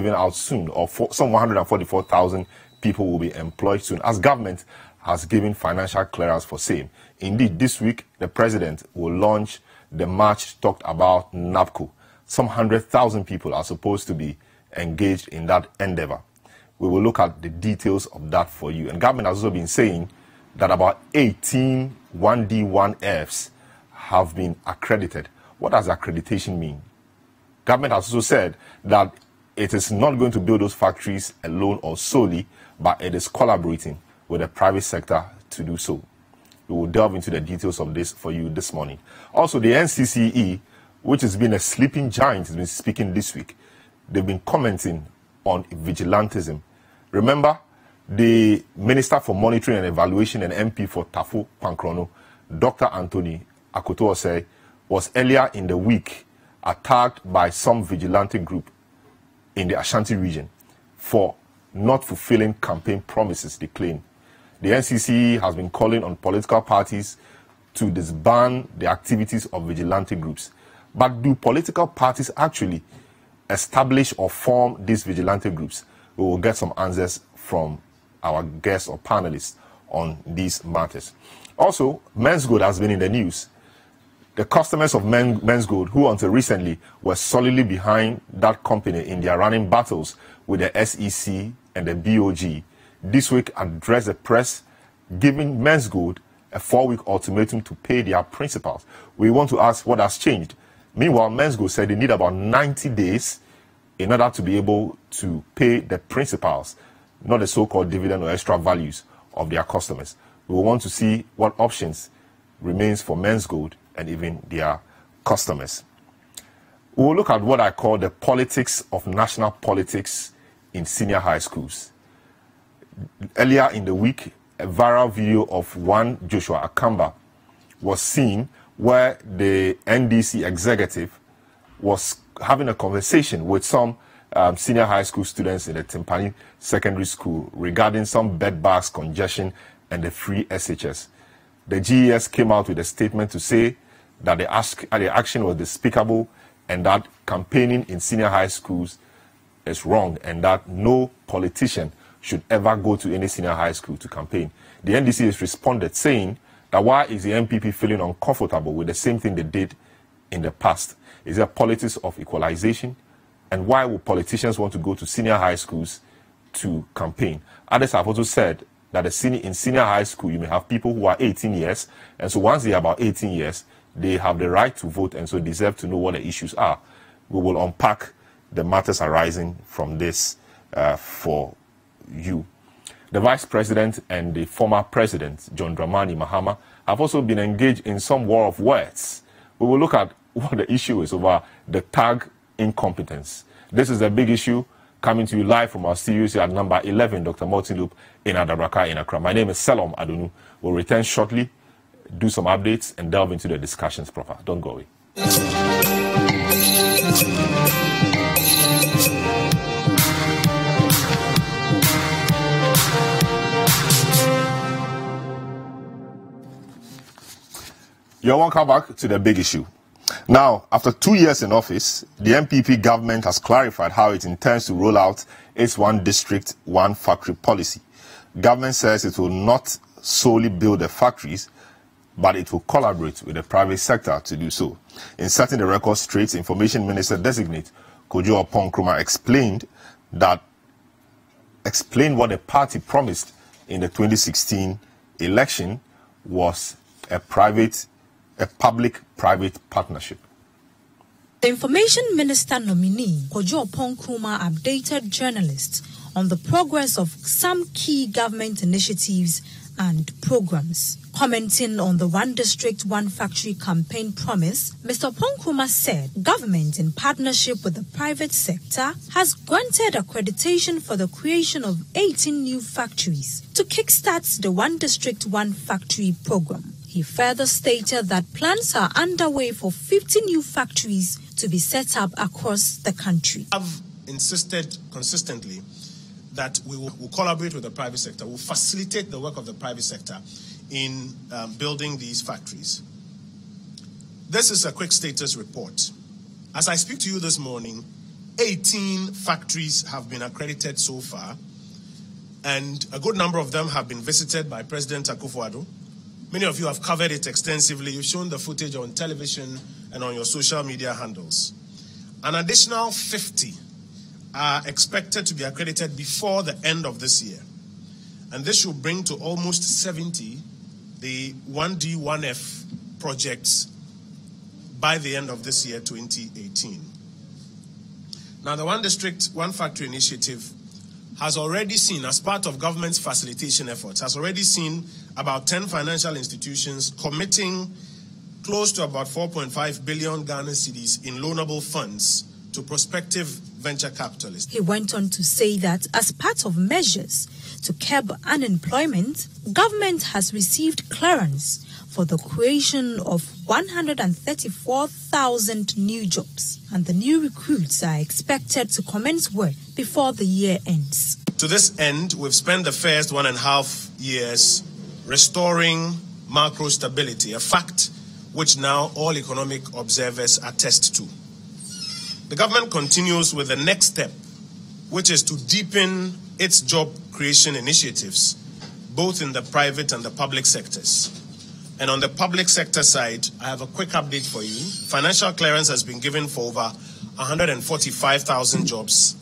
given out soon, or some 144,000 people will be employed soon, as government has given financial clearance for same. Indeed, this week, the president will launch the march talked about NAPCO. Some 100,000 people are supposed to be engaged in that endeavor. We will look at the details of that for you. And government has also been saying that about 18 1D1Fs have been accredited. What does accreditation mean? Government has also said that it is not going to build those factories alone or solely, but it is collaborating with the private sector to do so. We will delve into the details of this for you this morning. Also, the NCCE, which has been a sleeping giant, has been speaking this week. They've been commenting on vigilantism. Remember, the Minister for Monitoring and Evaluation and MP for Tafo Pankrono, Dr. Anthony Akoto-Osei, was earlier in the week attacked by some vigilante group in the Ashanti region for not fulfilling campaign promises, they claim. The NCCE has been calling on political parties to disband the activities of vigilante groups. But do political parties actually establish or form these vigilante groups? We will get some answers from our guests or panelists on these matters. Also, Menzgold has been in the news. The customers of Menzgold, who until recently were solidly behind that company in their running battles with the SEC and the BOG, this week addressed the press, giving Menzgold a 4-week ultimatum to pay their principals. We want to ask what has changed. Meanwhile, Menzgold said they need about 90 days in order to be able to pay the principals, not the so-called dividend or extra values of their customers. We will want to see what options remains for Menzgold and even their customers. We will look at what I call the politics of national politics in senior high schools. Earlier in the week, a viral video of one Joshua Akamba was seen where the NDC executive was having a conversation with some senior high school students in the Timpani Secondary School regarding some bed bags congestion and the free SHS. The GES came out with a statement to say that the action was despicable and that campaigning in senior high schools is wrong and that no politician should ever go to any senior high school to campaign. The NDC has responded saying that why is the MPP feeling uncomfortable with the same thing they did in the past? Is there politics of equalization? And why would politicians want to go to senior high schools to campaign? Others have also said that in senior high school, you may have people who are 18 years, and so once they are about 18 years, they have the right to vote and so deserve to know what the issues are. We will unpack the matters arising from this for you. The Vice President and the former President, John Dramani Mahama, have also been engaged in some war of words. We will look at what the issue is over the tag incompetence. This is a big issue coming to you live from our studios here at number 11, Dr. Martin Loop in Adabraka in Accra. My name is Selorm Adonoo. We'll return shortly, do some updates, and delve into the discussions proper. Don't go away. You're welcome back to the big issue. Now, after 2 years in office, the MPP government has clarified how it intends to roll out its one district, one factory policy. Government says it will not solely build the factories, but it will collaborate with the private sector to do so. In setting the record straight, Information Minister designate Kojo Oppong-Nkrumah explained what the party promised in the 2016 election was a public-private partnership. The Information Minister nominee, Kojo Oppong-Nkrumah, updated journalists on the progress of some key government initiatives and programs. Commenting on the One District, One Factory campaign promise, Mr. Oppong-Nkrumah said government, in partnership with the private sector, has granted accreditation for the creation of 18 new factories to kickstart the One District, One Factory program. He further stated that plans are underway for 50 new factories to be set up across the country. I've insisted consistently that we will collaborate with the private sector, we'll facilitate the work of the private sector in building these factories. This is a quick status report. As I speak to you this morning, 18 factories have been accredited so far, and a good number of them have been visited by President Akufo-Addo. Many of you have covered it extensively. You've shown the footage on television and on your social media handles. An additional 50 are expected to be accredited before the end of this year. And this should bring to almost 70 the 1D, 1F projects by the end of this year, 2018. Now, the One District, One Factory initiative has already seen, as part of government's facilitation efforts, has already seen about 10 financial institutions committing close to about 4.5 billion Ghana cedis in loanable funds to prospective venture capitalists. He went on to say that as part of measures to curb unemployment, government has received clearance for the creation of 134,000 new jobs, and the new recruits are expected to commence work before the year ends. To this end, we've spent the first 1.5 years restoring macro stability, a fact which now all economic observers attest to. The government continues with the next step, which is to deepen its job creation initiatives, both in the private and the public sectors. And on the public sector side, I have a quick update for you. Financial clearance has been given for over 145,000 jobs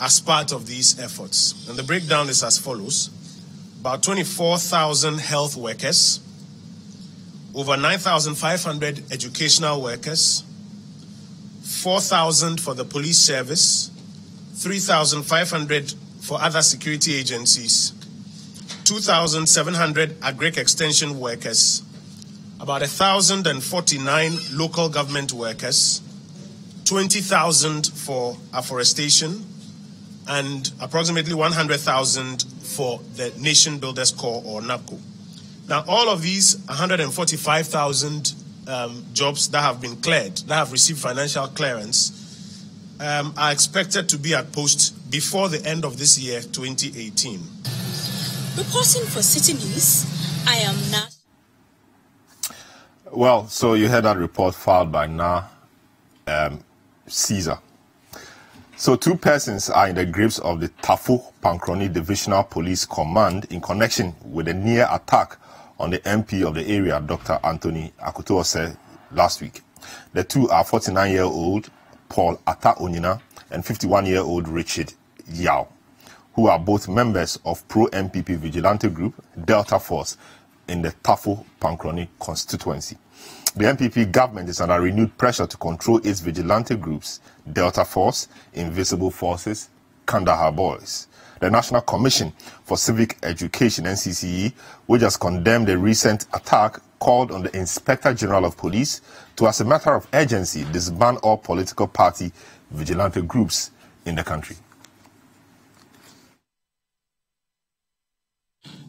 as part of these efforts. And the breakdown is as follows: about 24,000 health workers, over 9,500 educational workers, 4,000 for the police service, 3,500 for other security agencies, 2,700 agric extension workers, about 1,049 local government workers, 20,000 for afforestation, and approximately 100,000 for the Nation Builders Corps, or NABCO. Now, all of these 145,000 jobs that have been cleared, that have received financial clearance, are expected to be at post before the end of this year, 2018. Reporting for Citi News, I am Na. Well, so you heard that report filed by Caesar. So 2 persons are in the grips of the Tafo Pankroni Divisional Police Command in connection with a near attack on the MP of the area, Dr. Anthony Akutuose, last week. The two are 49-year-old Paul Ata-Onyina and 51-year-old Richard Yao, who are both members of pro-MPP vigilante group Delta Force in the Tafo Pankroni constituency. The MPP government is under renewed pressure to control its vigilante groups, Delta Force, Invisible Forces, Kandahar Boys. The National Commission for Civic Education, NCCE, which has condemned the recent attack, called on the Inspector General of Police to, as a matter of urgency, disband all political party vigilante groups in the country.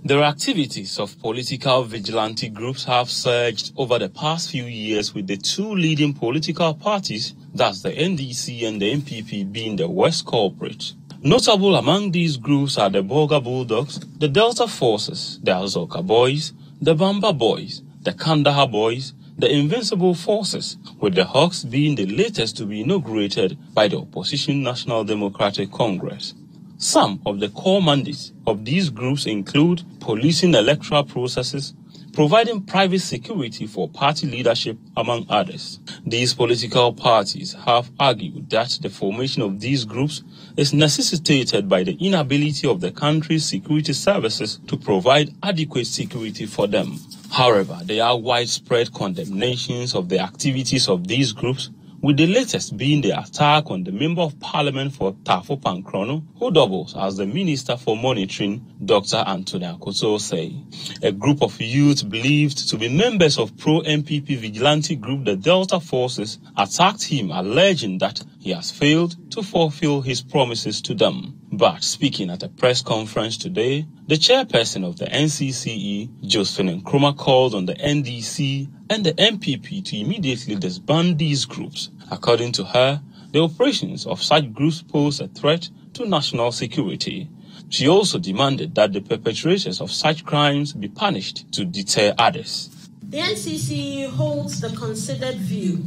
The activities of political vigilante groups have surged over the past few years, with the 2 leading political parties, that's the NDC and the MPP, being the worst culprits. Notable among these groups are the Bolga Bulldogs, the Delta Forces, the Azoka Boys, the Bamba Boys, the Kandahar Boys, the Invincible Forces, with the Hawks being the latest to be inaugurated by the opposition National Democratic Congress. Some of the core mandates of these groups include policing electoral processes, providing private security for party leadership, among others. These political parties have argued that the formation of these groups is necessitated by the inability of the country's security services to provide adequate security for them. However, there are widespread condemnations of the activities of these groups, with the latest being the attack on the Member of Parliament for Tafo Pankrono, who doubles as the Minister for Monitoring, Dr. Anthony Akutuose. A group of youth believed to be members of pro-MPP vigilante group the Delta Forces attacked him, alleging that he has failed to fulfill his promises to them. But speaking at a press conference today, the chairperson of the NCCE, Josephine Nkrumah, called on the NDC and the MPP to immediately disband these groups. According to her, the operations of such groups pose a threat to national security. She also demanded that the perpetrators of such crimes be punished to deter others. The NCCE holds the considered view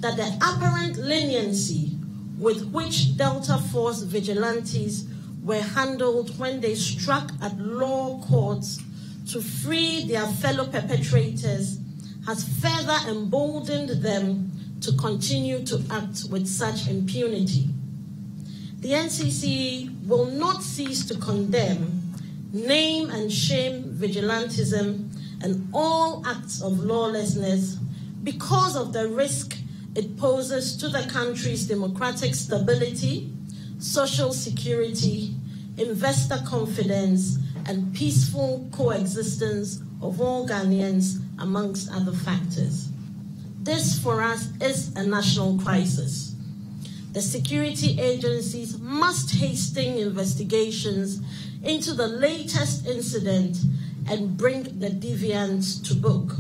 that the apparent leniency with which Delta Force vigilantes were handled when they struck at law courts to free their fellow perpetrators has further emboldened them to continue to act with such impunity. The NCC will not cease to condemn, name and shame vigilantism and all acts of lawlessness because of the risk it poses to the country's democratic stability, social security, investor confidence, and peaceful coexistence of all Ghanaians, amongst other factors. This, for us, is a national crisis. The security agencies must hasten investigations into the latest incident and bring the deviants to book.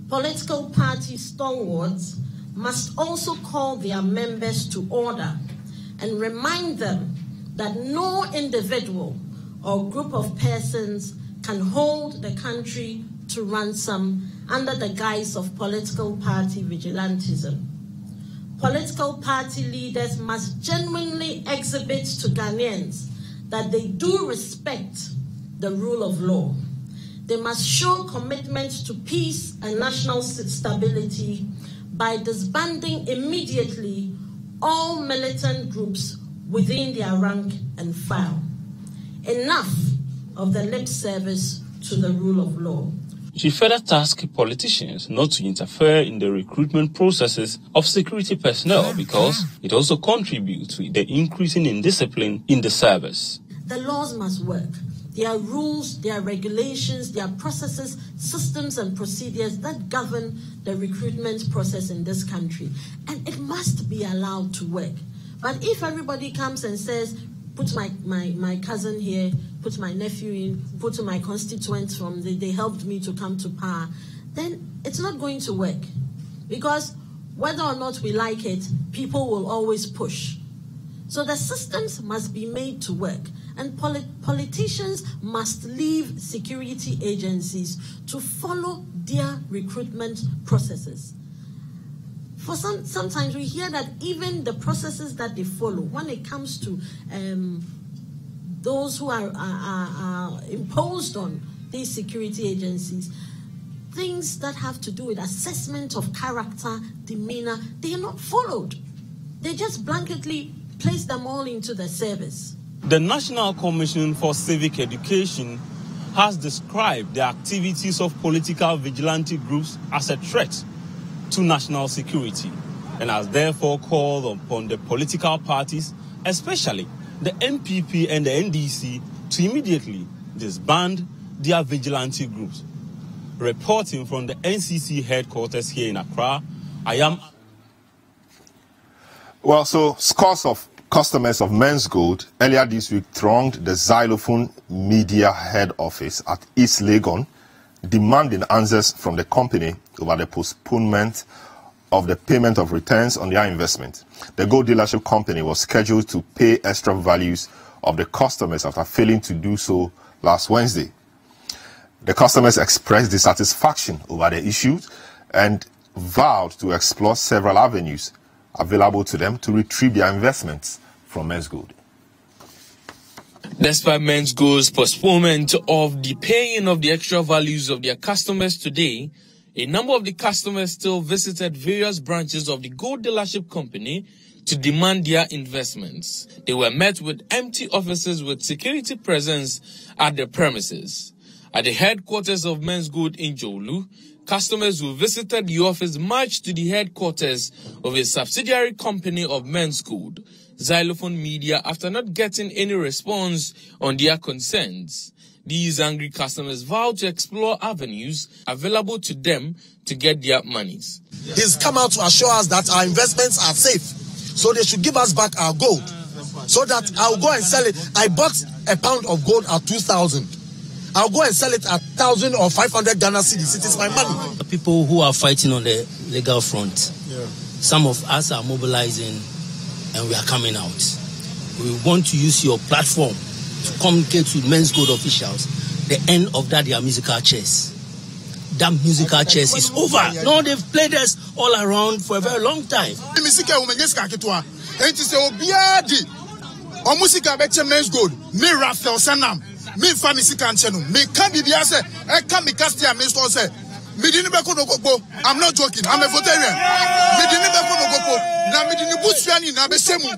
Political party stalwarts must also call their members to order and remind them that no individual or group of persons can hold the country to ransom under the guise of political party vigilantism. Political party leaders must genuinely exhibit to Ghanaians that they do respect the rule of law. They must show commitment to peace and national stability by disbanding immediately all militant groups within their rank and file. Enough of the lip service to the rule of law. She further tasked politicians not to interfere in the recruitment processes of security personnel because it also contributes to the increasing indiscipline in the service. The laws must work. There are rules, there are regulations, there are processes, systems and procedures that govern the recruitment process in this country. And it must be allowed to work. But if everybody comes and says, put my cousin here, put my nephew in, put my constituents from they helped me to come to power, then it's not going to work. Because whether or not we like it, people will always push. So the systems must be made to work. And politicians must leave security agencies to follow their recruitment processes. For sometimes we hear that even the processes that they follow, when it comes to those who are imposed on these security agencies, things that have to do with assessment of character, demeanor, they are not followed. They just blanketly place them all into the service. The National Commission for Civic Education has described the activities of political vigilante groups as a threat to national security and has therefore called upon the political parties, especially the NPP and the NDC, to immediately disband their vigilante groups. Reporting from the NCC headquarters here in Accra, I am... Well, so scores of customers of Menzgold earlier this week thronged the Xylophone Media head office at East Legon, demanding answers from the company over the postponement of the payment of returns on their investment. The gold dealership company was scheduled to pay extra values of the customers after failing to do so last Wednesday. The customers expressed dissatisfaction over the issues and vowed to explore several avenues available to them to retrieve their investments from Menzgold. Despite Menzgold's postponement of the paying of the extra values of their customers today, a number of the customers still visited various branches of the gold dealership company to demand their investments. They were met with empty offices with security presence at the premises. At the headquarters of Menzgold in Jolu, customers who visited the office marched to the headquarters of a subsidiary company of Menzgold, Xylophone Media, after not getting any response on their concerns. These angry customers vowed to explore avenues available to them to get their monies. He's come out to assure us that our investments are safe, so they should give us back our gold, so that I'll go and sell it. I bought a pound of gold at 2,000. I'll go and sell it at 1,000 or 500 Ghana cedis. It is my money. The people who are fighting on the legal front, some of us are mobilizing and we are coming out. We want to use your platform to communicate with Menzgold officials. The end of that, their musical chairs. That musical chairs is over. No, they've played us all around for a very long time. Enti se obiadi omusika beche Menzgold me Raphael Sanam me fa me sika nche no me ka bibia se e ka me castia me store se me dini be ko no gogo. I'm not joking. I'm a vegetarian. Me dini be ko no gogo na me dini busuani na be semu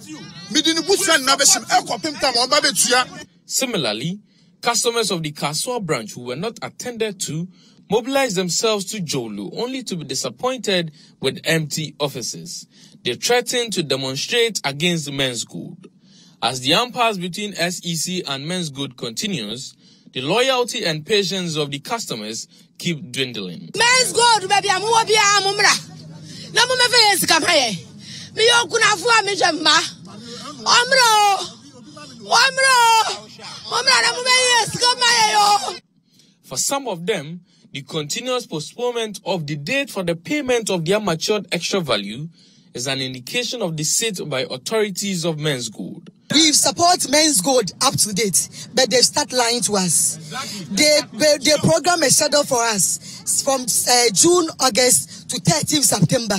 me dini busuani na be sem e ko pemta mo ba betua. Similarly, customers of the Kasua branch who were not attended to mobilized themselves to Jolu only to be disappointed with empty offices. They threatened to demonstrate against Menzgold. As the impasse between SEC and Menzgold continues, the loyalty and patience of the customers keep dwindling. Menzgold, baby, I'm going to be a mumra. No, I'm going to come here. Me, you're going to have me, Jamma. For some of them, the continuous postponement of the date for the payment of their matured extra value is an indication of deceit by authorities of Menzgold. We support Menzgold up to date, but they start lying to us. They program a schedule for us from June, August to 13th September.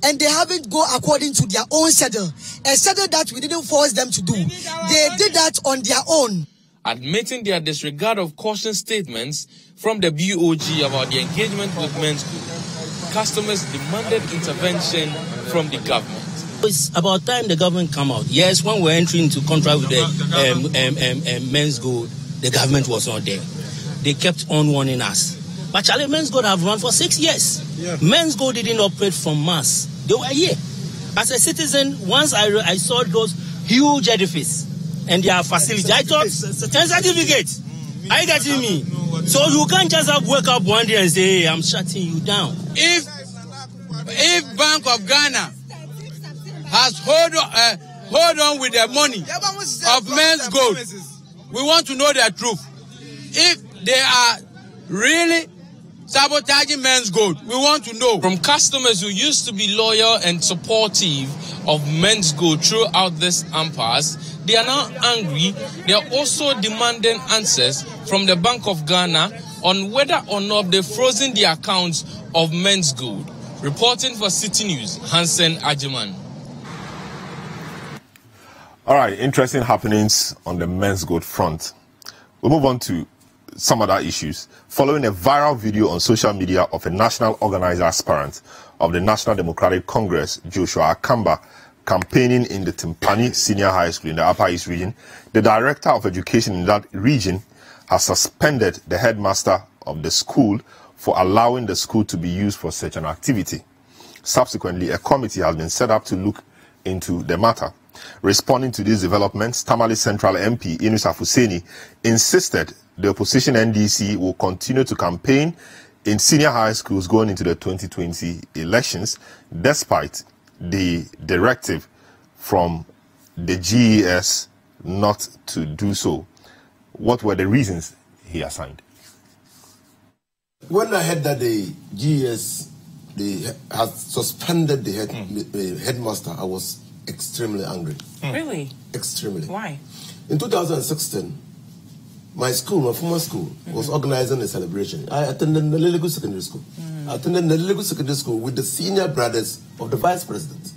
And they haven't go according to their own schedule. A schedule that we didn't force them to do. They did that on their own. Admitting their disregard of caution statements from the BOG about the engagement with Menzgold, customers demanded intervention from the government. It's about time the government come out. Yes, when we're entering into contract with the Menzgold, the government was not there. They kept on warning us. But Charlie, Menzgold have run for 6 years. Yeah. Menzgold didn't operate from Mars. They were here. As a citizen, once I saw those huge edifices and their facilities, I thought, 10 certificates. Are you getting me? So you can't just wake up one day and say, hey, I'm shutting you down. If Bank of Ghana has hold on with the money of Menzgold, we want to know the truth. If they are really sabotaging Menzgold, we want to know. From customers who used to be loyal and supportive of Menzgold throughout this impasse, they are now angry. They are also demanding answers from the Bank of Ghana on whether or not they've frozen the accounts of Menzgold. Reporting for Citi News, Hansen Ajiman. All right, interesting happenings on the Menzgold front. We'll move on to some other issues. Following a viral video on social media of a national organizer aspirant of the National Democratic Congress, Joshua Akamba, campaigning in the Timpani Senior High School in the Upper East region, the Director of Education in that region has suspended the headmaster of the school for allowing the school to be used for such an activity. Subsequently, a committee has been set up to look into the matter. Responding to these developments, Tamale Central MP Inus Afuseni insisted the opposition NDC will continue to campaign in senior high schools going into the 2020 elections, despite the directive from the GES not to do so. What were the reasons he assigned? When I heard that the GES had suspended the headmaster, I was extremely angry. Really? Extremely. Why? In 2016, my school, my former school, was organizing a celebration. I attended Neliligu Secondary School. I attended Neliligu Secondary School with the senior brothers of the vice president.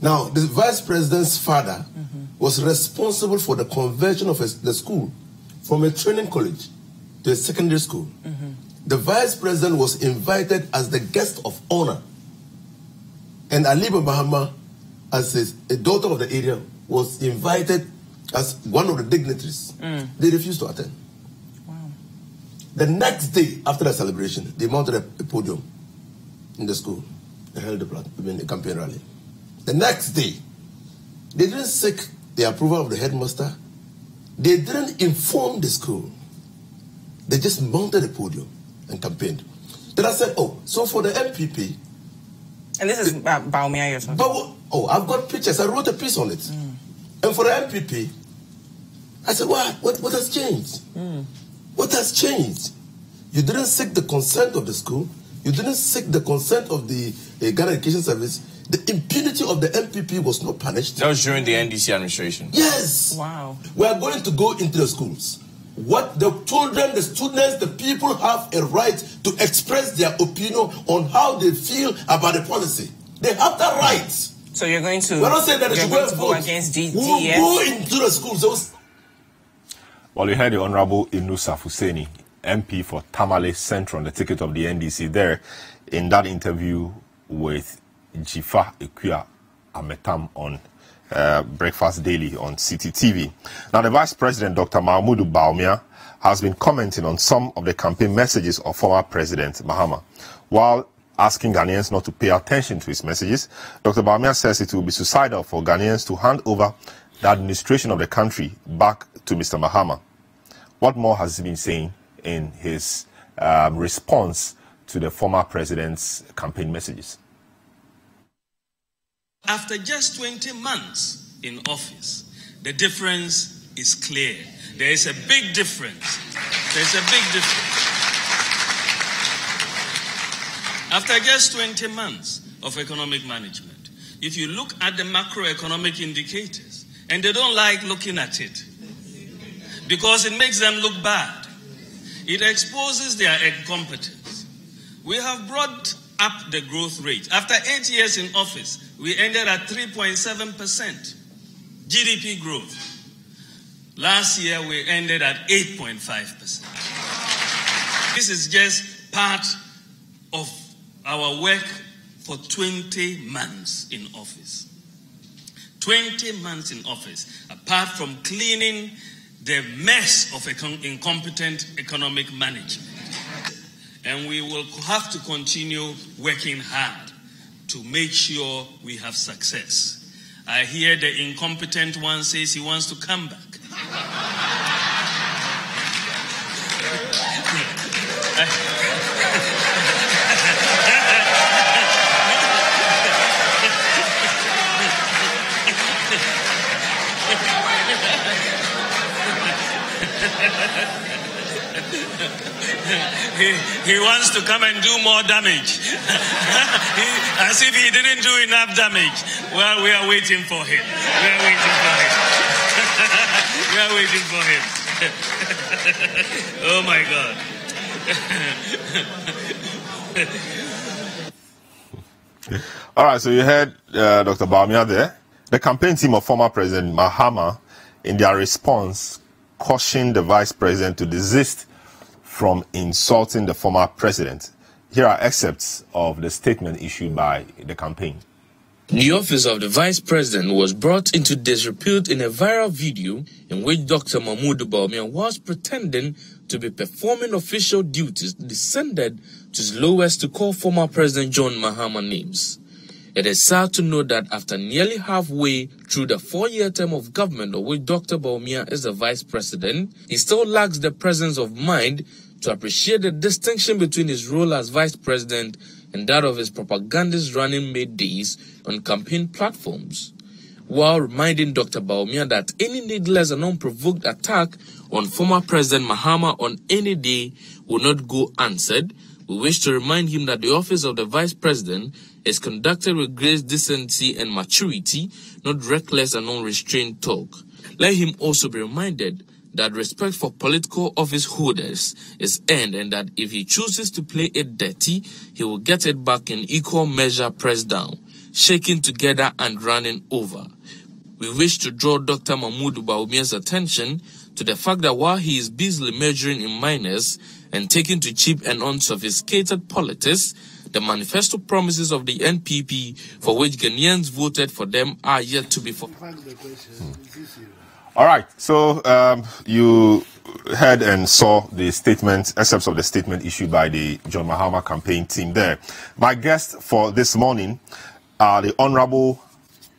Now, the vice president's father was responsible for the conversion of the school from a training college to a secondary school. The vice president was invited as the guest of honor. And Aliba Mahama, as a daughter of the area, was invited as one of the dignitaries. They refused to attend. Wow. The next day after the celebration, they mounted a podium in the school. They held a campaign rally. The next day, they didn't seek the approval of the headmaster. They didn't inform the school. They just mounted a podium and campaigned. Then I said, oh, so for the MPP... And this is Bawumia or something? Oh, I've got pictures. I wrote a piece on it. And for the MPP, I said, what has changed? What has changed? You didn't seek the consent of the school. You didn't seek the consent of the Ghana Education Service. The impunity of the MPP was not punished. That was during the NDC administration. Yes. Wow. We are going to go into the schools. What the children, the students, the people have a right to express their opinion on how they feel about the policy. They have that right. So you're going to... We're not saying that they should go and vote. Against We'll go into the schools. Well, you heard the Honorable Inusa Fuseni, MP for Tamale Central, on the ticket of the NDC there, in that interview with Jifa Ekuya Ametam on Breakfast Daily on Citi TV. Now, the Vice President, Dr. Bawumia, has been commenting on some of the campaign messages of former President Mahama. While asking Ghanaians not to pay attention to his messages, Dr. Bawumia says it will be suicidal for Ghanaians to hand over the administration of the country back to Mr. Mahama. What more has he been saying in his response to the former president's campaign messages? After just 20 months in office, the difference is clear. There is a big difference. There's a big difference. After just 20 months of economic management, if you look at the macroeconomic indicators, and they don't like looking at it, because it makes them look bad. It exposes their incompetence. We have brought up the growth rate. After 8 years in office, we ended at 3.7% GDP growth. Last year, we ended at 8.5%. This is just part of our work for 20 months in office. 20 months in office, apart from cleaning the mess of incompetent economic management. And we will have to continue working hard to make sure we have success. I hear the incompetent one says he wants to come back. He wants to come and do more damage. As if he didn't do enough damage. Well, we are waiting for him. We are waiting for him. We are waiting for him. Oh my God. All right, so you heard Dr. Bawumia there. The campaign team of former President Mahama, in their response, cautioned the Vice President to desist from insulting the former president. Here are excerpts of the statement issued by the campaign. The office of the Vice President was brought into disrepute in a viral video in which Dr. Bawumia was pretending to be performing official duties, descended to his lowest to call former President John Mahama names. It is sad to note that after nearly halfway through the 4-year term of government of which Dr. Bawumia is the Vice President, he still lacks the presence of mind to appreciate the distinction between his role as Vice President and that of his propagandist running mate days on campaign platforms, while reminding Dr. Bawumia that any needless and unprovoked attack on former President Mahama on any day will not go answered. We wish to remind him that the office of the Vice President is conducted with great decency and maturity, not reckless and unrestrained talk. Let him also be reminded that respect for political office holders is earned, and that if he chooses to play it dirty, he will get it back in equal measure, pressed down, shaking together and running over. We wish to draw Dr. Bawumia's attention to the fact that while he is busily measuring in minors and taking to cheap and unsophisticated politics, the manifesto promises of the NPP, for which Ghanaians voted for them, are yet to be fulfilled. All right, so you heard and saw the statement, excerpts of the statement issued by the John Mahama campaign team there. My guests for this morning are the Honorable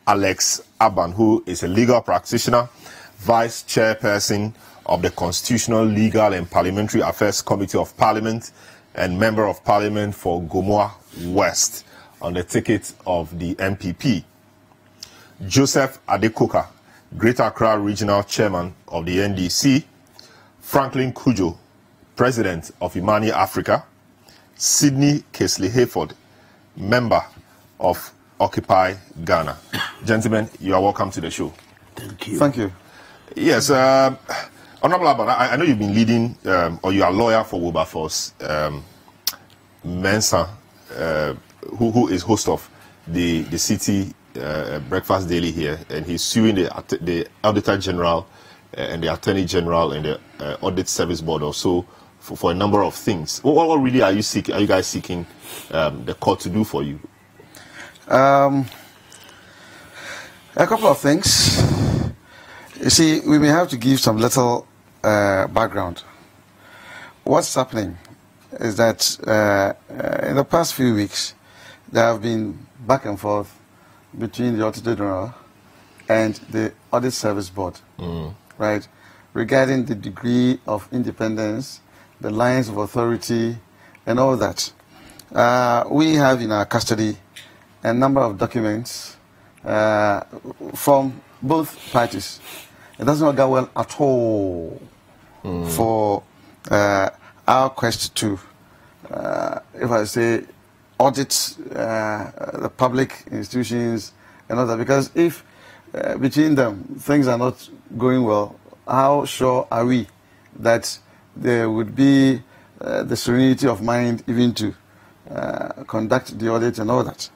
Alex Aban, who is a legal practitioner, Vice Chairperson of the Constitutional, Legal and Parliamentary Affairs Committee of Parliament, and Member of Parliament for Gomoa West on the ticket of the MPP. Joseph Adekoka, Greater Accra Regional Chairman of the NDC. Franklin Kujo, President of Imani Africa. Sydney Kesley-Hayford, Member of Occupy Ghana. Gentlemen, you are welcome to the show. Thank you. Thank you. Yes, Honorable Aban, I know you've been leading, or you are a lawyer for Wilberforce Mensah, who is host of the Citi Breakfast Daily here, and he's suing the Auditor General and the Attorney General and the Audit Service Board also for a number of things. What really are you seeking? Are you guys seeking the court to do for you? A couple of things. You see, we may have to give some little background. What's happening is that in the past few weeks, there have been back and forth between the Auditor General and the Audit Service Board, right, regarding the degree of independence, the lines of authority, and all that. We have in our custody a number of documents from both parties. It does not go well at all for our quest to, if I say, audit the public institutions and all that. Because if between them things are not going well, how sure are we that there would be the serenity of mind even to conduct the audit and all that?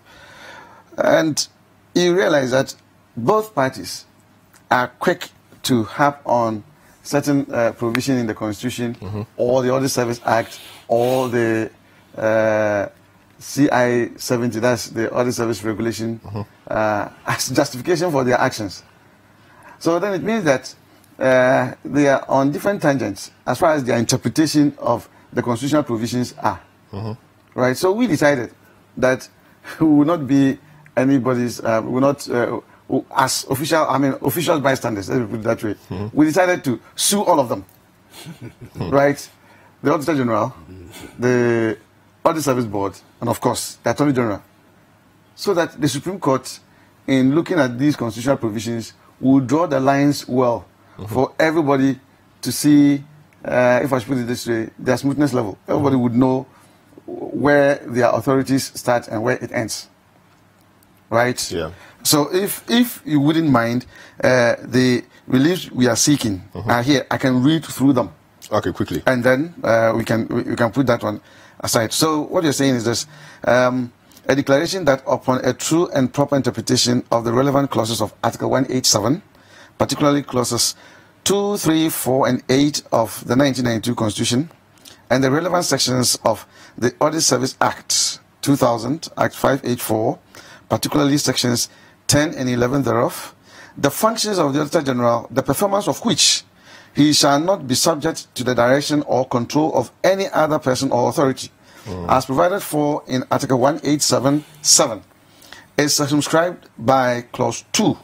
And you realize that both parties are quick to harp on certain provision in the Constitution or the Audit Service Act or the CI 70, that's the Audit Service Regulation, as justification for their actions. So then it means that they are on different tangents as far as their interpretation of the constitutional provisions are. Right? So we decided that we will not be anybody's, we will not, as official bystanders, let me put it that way. We decided to sue all of them. Right? The Auditor General, the Audit Service Board, and of course, the Attorney General. So that the Supreme Court, in looking at these constitutional provisions, will draw the lines well for everybody to see, if I should put it this way, their smoothness level. Everybody would know where their authorities start and where it ends. Right? Yeah. So if you wouldn't mind, the reliefs we are seeking are here. I can read through them. Okay, quickly. And then we can put that one aside. So what you're saying is this: a declaration that upon a true and proper interpretation of the relevant clauses of Article 187, particularly clauses 2, 3, 4, and 8 of the 1992 Constitution, and the relevant sections of the Audit Service Act 2000, Act 584, particularly sections 10 and 11 thereof, the functions of the Auditor General, the performance of which he shall not be subject to the direction or control of any other person or authority, as provided for in Article 187(7), is circumscribed by Clause 2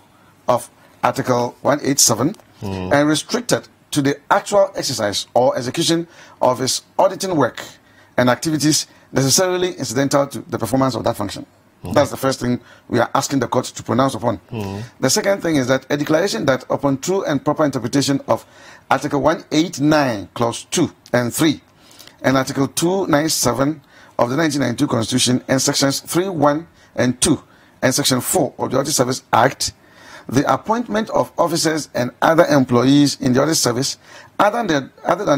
of Article 187 and restricted to the actual exercise or execution of his auditing work and activities necessarily incidental to the performance of that function. That's the first thing we are asking the court to pronounce upon. The second thing is that a declaration that upon true and proper interpretation of Article 189, Clause 2 and 3, and Article 297 of the 1992 Constitution, and Sections 3, 1 and 2, and Section 4 of the Audit Service Act, the appointment of officers and other employees in the audit service, other than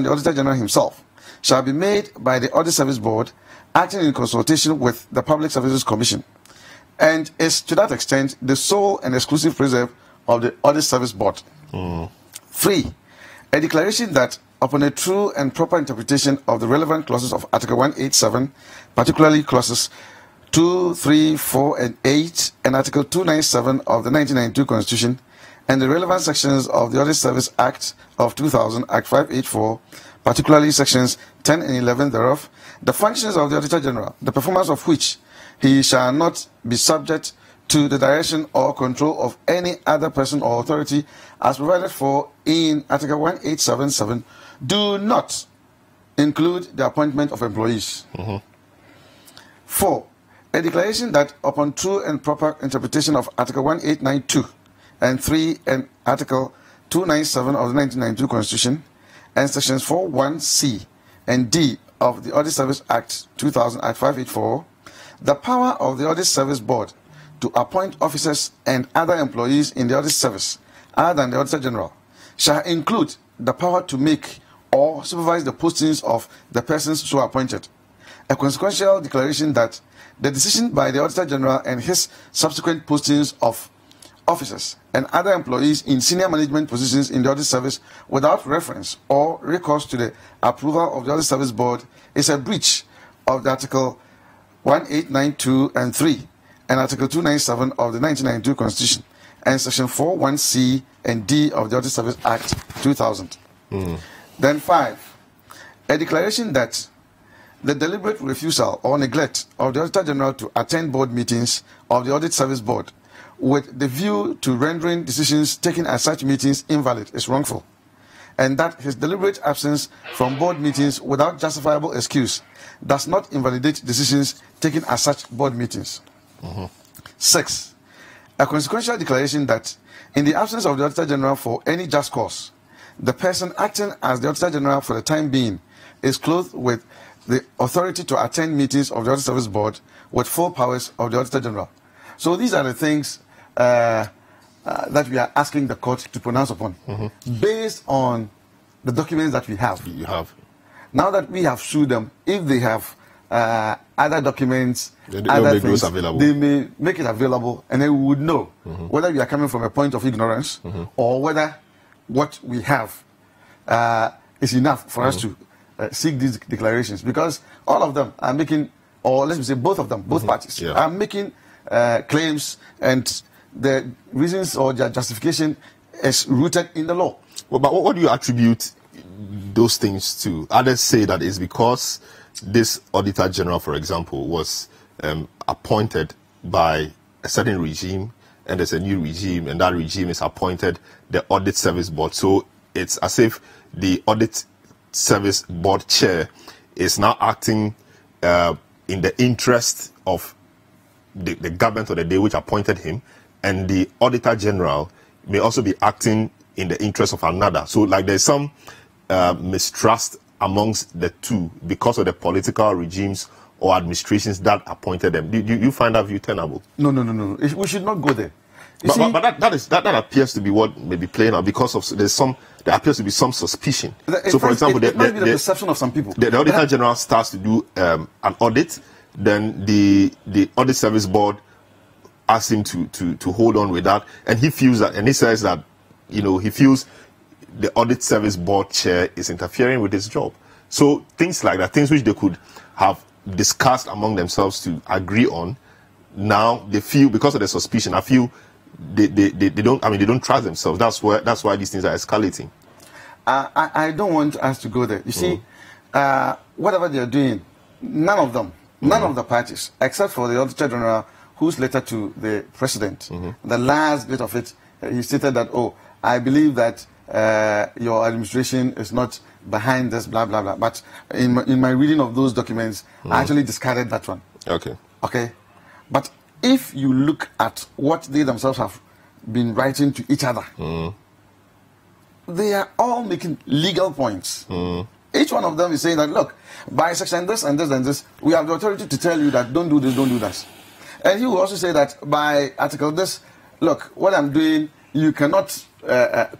the Auditor General himself, shall be made by the Audit Service Board, acting in consultation with the Public Services Commission, and is to that extent the sole and exclusive preserve of the Audit Service Board. 3. A declaration that upon a true and proper interpretation of the relevant clauses of Article 187, particularly clauses 2, 3, 4, and 8, and Article 297 of the 1992 Constitution, and the relevant sections of the Audit Service Act of 2000, Act 584, particularly sections 10 and 11 thereof, the functions of the Auditor General, the performance of which he shall not be subject to the direction or control of any other person or authority as provided for in Article 187(7), do not include the appointment of employees. 4. A declaration that upon true and proper interpretation of Article 1892 and 3 and Article 297 of the 1992 Constitution and Sections 4(1)(c) and (d) of the Audit Service Act 2000, Act 584, the power of the Audit Service Board to appoint officers and other employees in the audit service, other than the Auditor General, shall include the power to make or supervise the postings of the persons so appointed. A consequential declaration that the decision by the Auditor General and his subsequent postings of officers and other employees in senior management positions in the Audit Service without reference or recourse to the approval of the Audit Service Board is a breach of the Article 1892 and 3 and Article 297 of the 1992 Constitution and Section 41C and D of the Audit Service Act 2000. Then 5, a declaration that the deliberate refusal or neglect of the Auditor General to attend board meetings of the Audit Service Board with the view to rendering decisions taken at such meetings invalid is wrongful, and that his deliberate absence from board meetings without justifiable excuse does not invalidate decisions taken at such board meetings. 6, a consequential declaration that in the absence of the Auditor General for any just cause, the person acting as the Auditor General for the time being is clothed with the authority to attend meetings of the Audit Service Board with full powers of the Auditor General. So these are the things that we are asking the court to pronounce upon, based on the documents that we have. Now that we have sued them, if they have other documents, other things, they may make it available, and then we would know whether we are coming from a point of ignorance or whether what we have is enough for us to seek these declarations, because all of them are making, or let me say both of them, both parties are making claims, and the reasons or their justification is rooted in the law. Well, but what do you attribute those things to? Others say that it's because this Auditor General, for example, was appointed by a certain regime, and there's a new regime, and that regime is appointed the Audit Service Board. So it's as if the Audit Service Board chair is now acting in the interest of the government of the day which appointed him, and the Auditor General may also be acting in the interest of another. So like there's some mistrust amongst the two because of the political regimes or administrations that appointed them. Do you find that view tenable? No. We should not go there. But that appears to be what may be playing out, because of there appears to be some suspicion. So, for example, it might be the perception of some people. The Auditor General starts to do an audit, then the Audit Service Board asks him to hold on with that, and he feels that, and he says that, he feels the Audit Service Board chair is interfering with his job. So things like that, things which they could have discussed among themselves to agree on, now they feel, because of the suspicion, I feel they don't trust themselves. That's why these things are escalating. I don't want us to go there. You see, whatever they are doing, none of them, none of the parties, except for the Auditor General, whose letter to the President, the last bit of it, he stated that, I believe that your administration is not behind this, blah, blah, blah. But in my reading of those documents, I actually discarded that one. Okay. But if you look at what they themselves have been writing to each other, they are all making legal points. Each one of them is saying that, look, by section this and this and this, we have the authority to tell you that don't do this, don't do that. And he will also say that by article this, look, what I'm doing, you cannot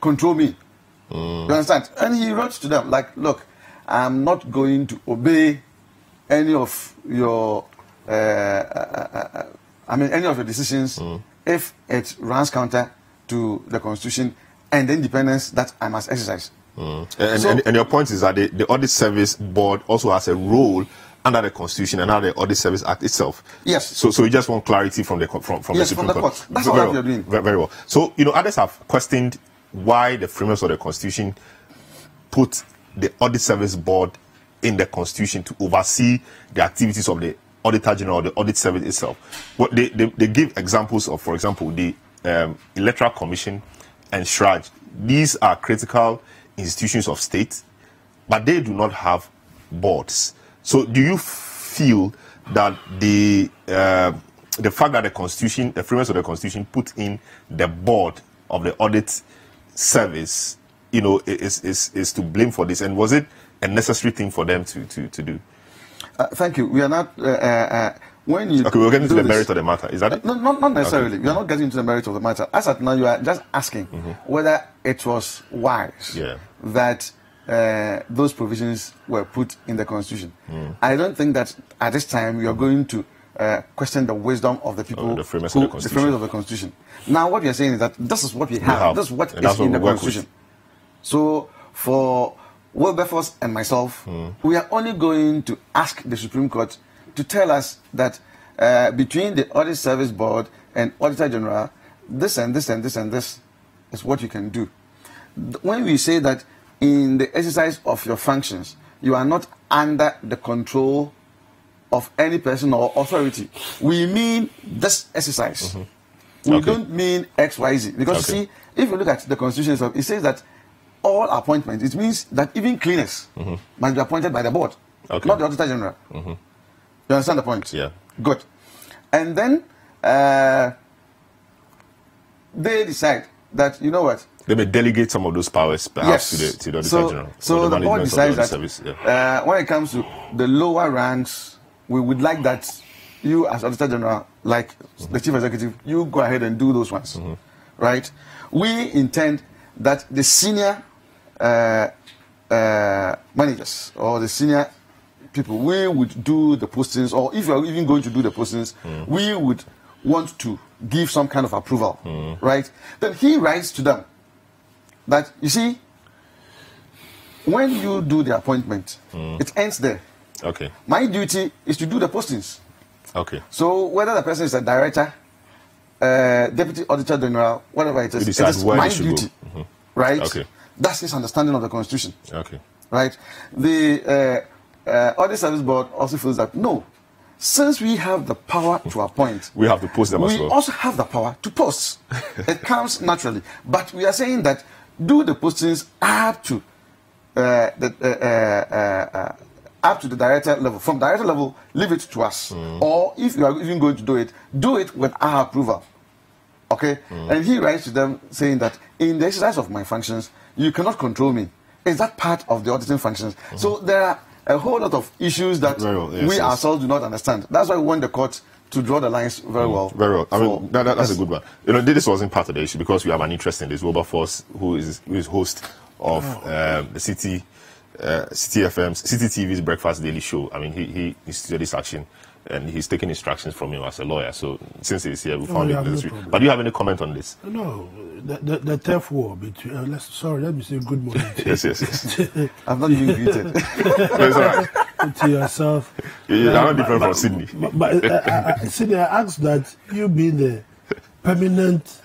control me. You understand? And he wrote to them, like, look, I'm not going to obey any of your any of your decisions if it runs counter to the Constitution and the independence that I must exercise. And your point is that the Audit Service Board also has a role under the Constitution and under the Audit Service Act itself. Yes. So you just want clarity from the Supreme Court. That's all you're doing. Very well. So others have questioned why the framers of the Constitution put the Audit Service Board in the Constitution to oversee the activities of the Auditor General or the Audit Service itself. What they give examples of, for example, the Electoral Commission and SHRAJ. These are critical institutions of state, but they do not have boards. So do you feel that the fact that the Constitution, the framers of the Constitution, put in the board of the Audit Service, is to blame for this? And was it a necessary thing for them to do? Thank you. We are not. When you we're getting to the merit of the matter. Is that it? No, not necessarily. Okay. We are not getting to the merit of the matter. As at now, you are just asking whether it was wise that those provisions were put in the Constitution. I don't think that at this time we are going to question the wisdom of the people, the framers of the Constitution. Now, what we are saying is that this is what we have. This is what is in the Constitution. So, for Wilberforce and myself, we are only going to ask the Supreme Court to tell us that between the Audit Service Board and Auditor General, this and this and this and this is what you can do. When we say that in the exercise of your functions, you are not under the control of any person or authority, we mean this exercise. We don't mean XYZ. Because see, if you look at the Constitution itself, it says that all appointments, it means that even cleaners must be appointed by the board, not the Auditor General. You understand the point? Yeah. Good. And then they decide that, you know what? They may delegate some of those powers, perhaps, to the Auditor General. So the board decides that when it comes to the lower ranks, we would like that you, as Auditor General, like the Chief Executive, you go ahead and do those ones, right? We intend that the senior managers or the senior people, we would do the postings, or if you are even going to do the postings, we would want to give some kind of approval, right? Then he writes to them that, you see, when you do the appointment, it ends there. Okay. My duty is to do the postings. Okay. So whether the person is a director, deputy auditor general, whatever it is my duty, right? Okay. That's his understanding of the Constitution. Okay. Right. The Audit Service Board also feels that no, since we have the power to appoint, we have to post them as well. We also have the power to post. It comes naturally, but we are saying that do the postings up to the director level. From director level, leave it to us. Or if you are even going to do it with our approval. Okay? And he writes to them saying that in the exercise of my functions, you cannot control me. Is that part of the auditing functions? So there are a whole lot of issues that we ourselves do not understand. That's why we want the court to draw the lines very well. Very well. I mean, that's a good one. You know, this wasn't part of the issue because we have an interest in this. Wilberforce, who is host of the Citi TV's Breakfast Daily Show. I mean, he instituted this action, and he's taking instructions from him as a lawyer. So since he's here, we found it necessary. But do you have any comment on this? No, the turf war between. let me say good morning. yes. I'm not being greeted. It's all right. To yourself. You're not different from Sydney. But Sydney, I asked that you being the permanent.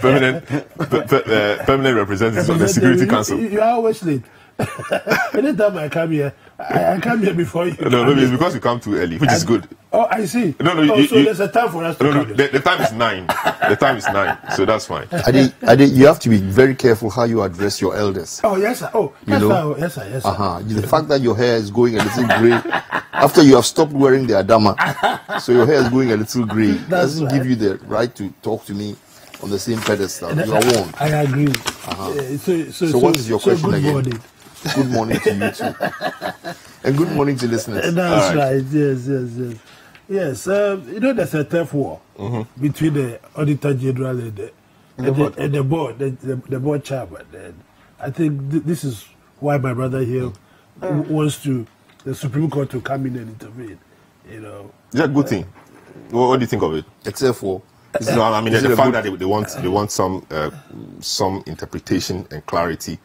Permanent representative of the Security Council. You are always late. Anytime I come here, I come here before you. No, it's because you come too early, which is good. Oh, I see. No, so there's a time for us to come. The time is 9. The time is 9, so that's fine. You have to be very careful how you address your elders. Oh, yes, sir. Oh, yes, sir. Yes, sir. Yes, sir. The fact that your hair is going a little grey after you have stopped wearing the Adama, so your hair is going a little grey, doesn't give you the right to talk to me on the same pedestal. You are warned. I agree. So what is your question good again? Morning. Good morning to you too. And good morning to listeners. That's right. Yes. You know, there's a turf war between the Auditor General and the board, the board chairman. And I think this is why my brother here wants the Supreme Court to come in and intervene. You know, is that a good thing? What do you think of it? It's a war. No, I mean the fact that they want some interpretation and clarity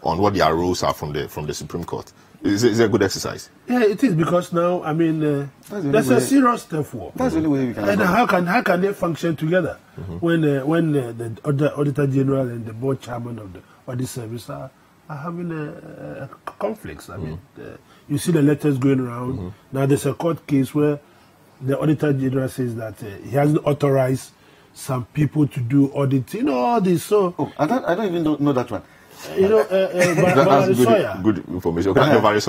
on what their roles are from the Supreme Court. Is it a good exercise? Yeah, it is, because now I mean there's a serious turf war. That's the only way we can. And how can they function together when the Auditor General and the board chairman of the Audit Service are having conflicts? I mean, you see the letters going around. Now there's a court case where the Auditor General says that he hasn't authorized some people to do audits. You know, all this. So I don't even know that one. You know, that's good information. Okay, the Valerie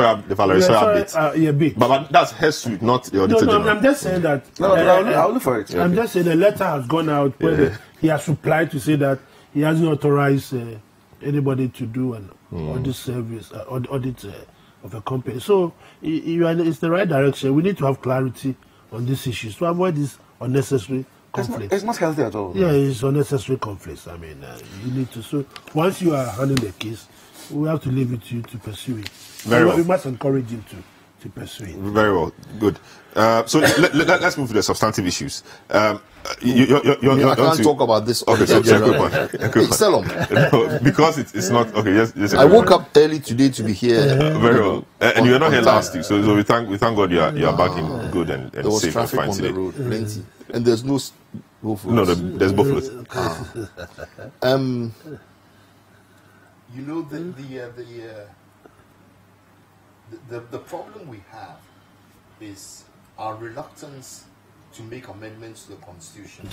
Soya bit. Bit. But that's her suit, not the Auditor General. I'm just saying that. I'll look for it. I'm just saying the letter has gone out where he has replied to say that he hasn't authorized anybody to do an audit service, audit of a company. So it's the right direction. We need to have clarity on these issues to avoid this unnecessary conflict. It's not healthy at all. Yeah, it's unnecessary conflicts. I mean, you need to. So once you are handling the case, we have to leave it to you to pursue it. Very well. We must encourage him to pursue it. Very well, good. So let's move to the substantive issues. I can't talk about this. Okay, so Selorm. No, because it's not okay. Yes. I woke up early today to be here. Very well, and you were not here last week, so we thank God you are back in good and there was safe and traffic fine on today. the road, plenty, and there's no buffaloes. No, there's buffaloes. You know the problem we have is our reluctance to make amendments to the Constitution,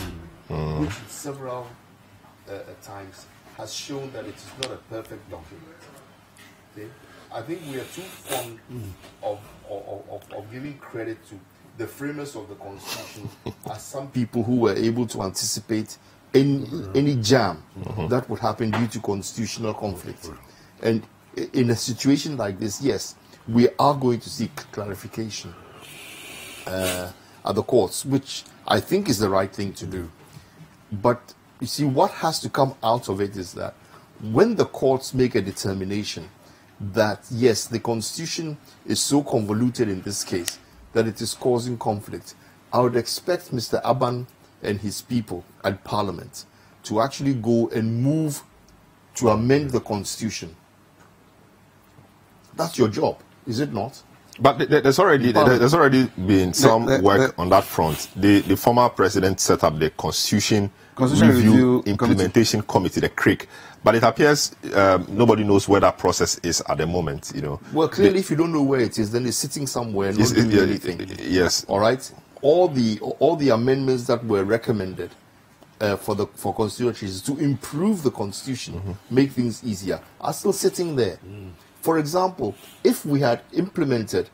which in several times has shown that it is not a perfect document. Okay? I think we are too fond of giving credit to the framers of the Constitution as some people who were able to anticipate any jam that would happen due to constitutional conflict. And in a situation like this, yes, we are going to seek clarification at the courts, which I think is the right thing to do. But you see, what has to come out of it is that when the courts make a determination that, yes, the Constitution is so convoluted in this case that it is causing conflict, I would expect Mr. Aban and his people at Parliament to actually go and move to amend the Constitution. That's your job, is it not? But there's already been some work on that front. The former president set up the Constitution Review Implementation Committee, the CRIC. But it appears nobody knows where that process is at the moment. You know. Well, clearly, if you don't know where it is, then it's sitting somewhere, not doing anything. Yes. All right. All the amendments that were recommended for constituencies to improve the Constitution, make things easier, are still sitting there. For example, if we had implemented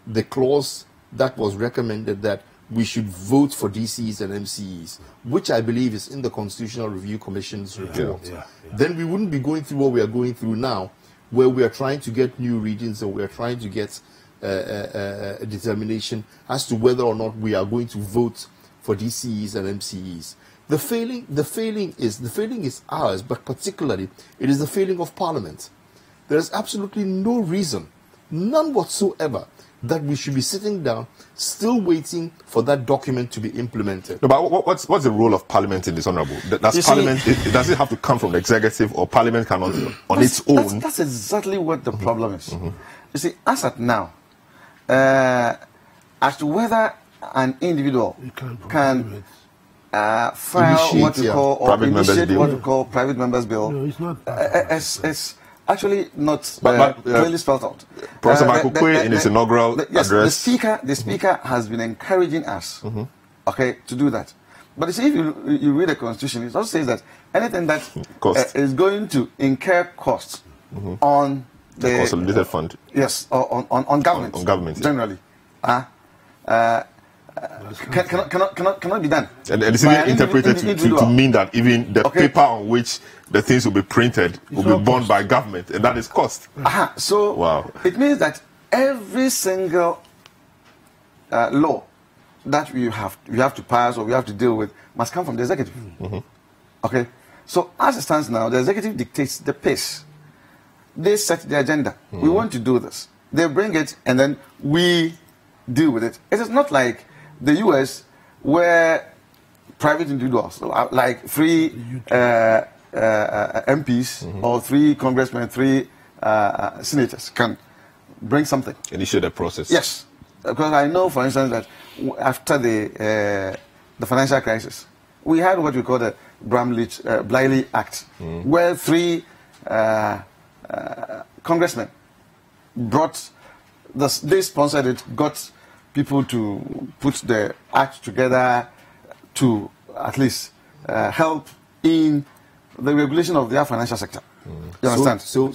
the clause that was recommended that we should vote for DCs and MCEs, which I believe is in the Constitutional Review Commission's report, then we wouldn't be going through what we are going through now, where we are trying to get new regions and we are trying to get a determination as to whether or not we are going to vote for DCEs and MCEs. The failing is ours, but particularly it is the failing of Parliament. There is absolutely no reason, none whatsoever, that we should be sitting down still waiting for that document to be implemented. No, but what's the role of Parliament in this, Honourable? Does it have to come from the executive, or Parliament cannot on its own? That's exactly what the problem is. You see, as at now, as to whether an individual can file what you call or initiate what you call private members bill, no, it's not. It's actually not clearly spelled out. Professor Michael Quay, in his inaugural address, the speaker has been encouraging us, to do that. But you see, if you read the Constitution, it also says that anything that is going to incur costs on the consolidated fund, yes, on government, on government generally, cannot be done. And it's even interpreted to mean that even the paper on which the things will be printed will be borne by government, and that is cost. So wow. It means that every single law that we have to pass or we have to deal with must come from the executive. Okay, so as it stands now, the executive dictates the pace. They set the agenda. We want to do this. They bring it, and then we deal with it. It is not like the US, where private individuals, like 3 MPs or 3 congressmen, 3 senators, can bring something. Initiate the process. Yes, because I know, for instance, that after the financial crisis, we had what we call the Bliley Act, where 3 congressmen brought they sponsored it, got people to put the act together to at least help in the regulation of their financial sector. You understand? So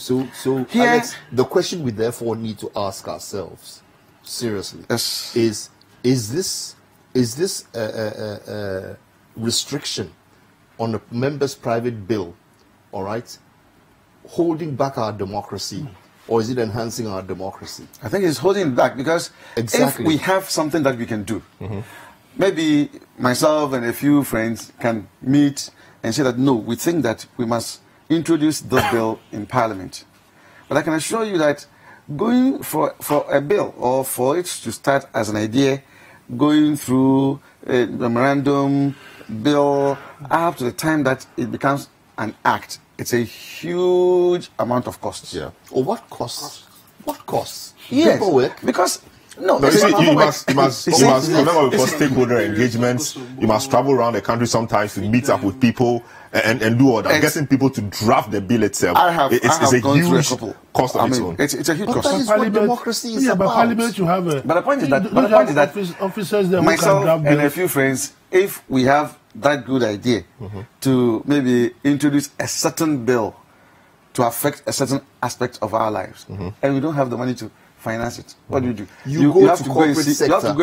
here, Alex, the question we therefore need to ask ourselves seriously is this a restriction on a member's private bill, all right, holding back our democracy, or is it enhancing our democracy? I think it's holding it back, because if we have something that we can do, maybe myself and a few friends can meet and say that, no, we think that we must introduce this bill in Parliament. But I can assure you that going for a bill or for it to start as an idea, going through a memorandum, bill, up to the time that it becomes an act, it's a huge amount of costs. Yeah. Or what costs? What costs? Yes. Paperwork? Because no, you must remember, because stakeholder engagements, you must travel around the country sometimes to meet up with people and do all that. Getting people to draft the bill itself, it's a huge cost of its own. It's a huge cost. That is what democracy is about. But Parliament, you have but the point is that, officers there myself and a few friends, if we have that good idea to maybe introduce a certain bill to affect a certain aspect of our lives, and we don't have the money to finance it, what do? You have to go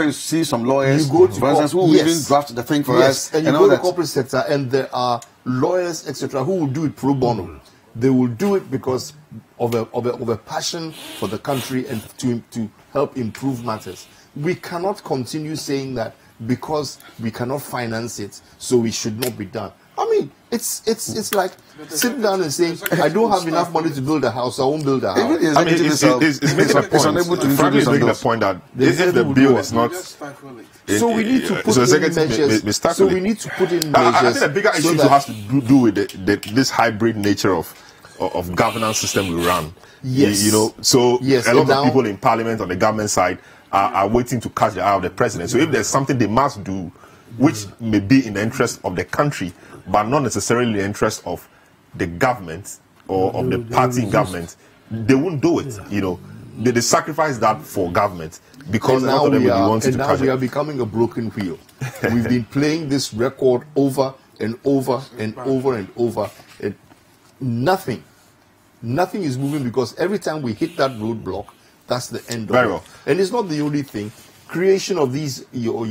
and see some lawyers, for instance, who will even draft the thing for us. And you go to the corporate sector, and there are lawyers, etc., who will do it pro bono. They will do it because of a passion for the country and to help improve matters. We cannot continue saying that because we cannot finance it, so we should not be done. I mean, it's like sitting down and saying, I don't have enough money to build a house, I won't build a house. I mean, it's making a point that if the bill is not... So we need to put in measures. So we need to put in measures. I think the bigger issue has to do with this hybrid nature of governance system we run. Yes. You know, so a lot of people in parliament on the government side are waiting to catch the eye of the president. So if there's something they must do, which may be in the interest of the country, but not necessarily the interest of the government or of the party in government, they won't do it. You know, they sacrifice that for government because a lot of them will be wanting to catch it. And now we are becoming a broken wheel. We've been playing this record over and over and over and over, and nothing is moving because every time we hit that roadblock, that's the end of it. Well. And it's not the only thing. Creation of these your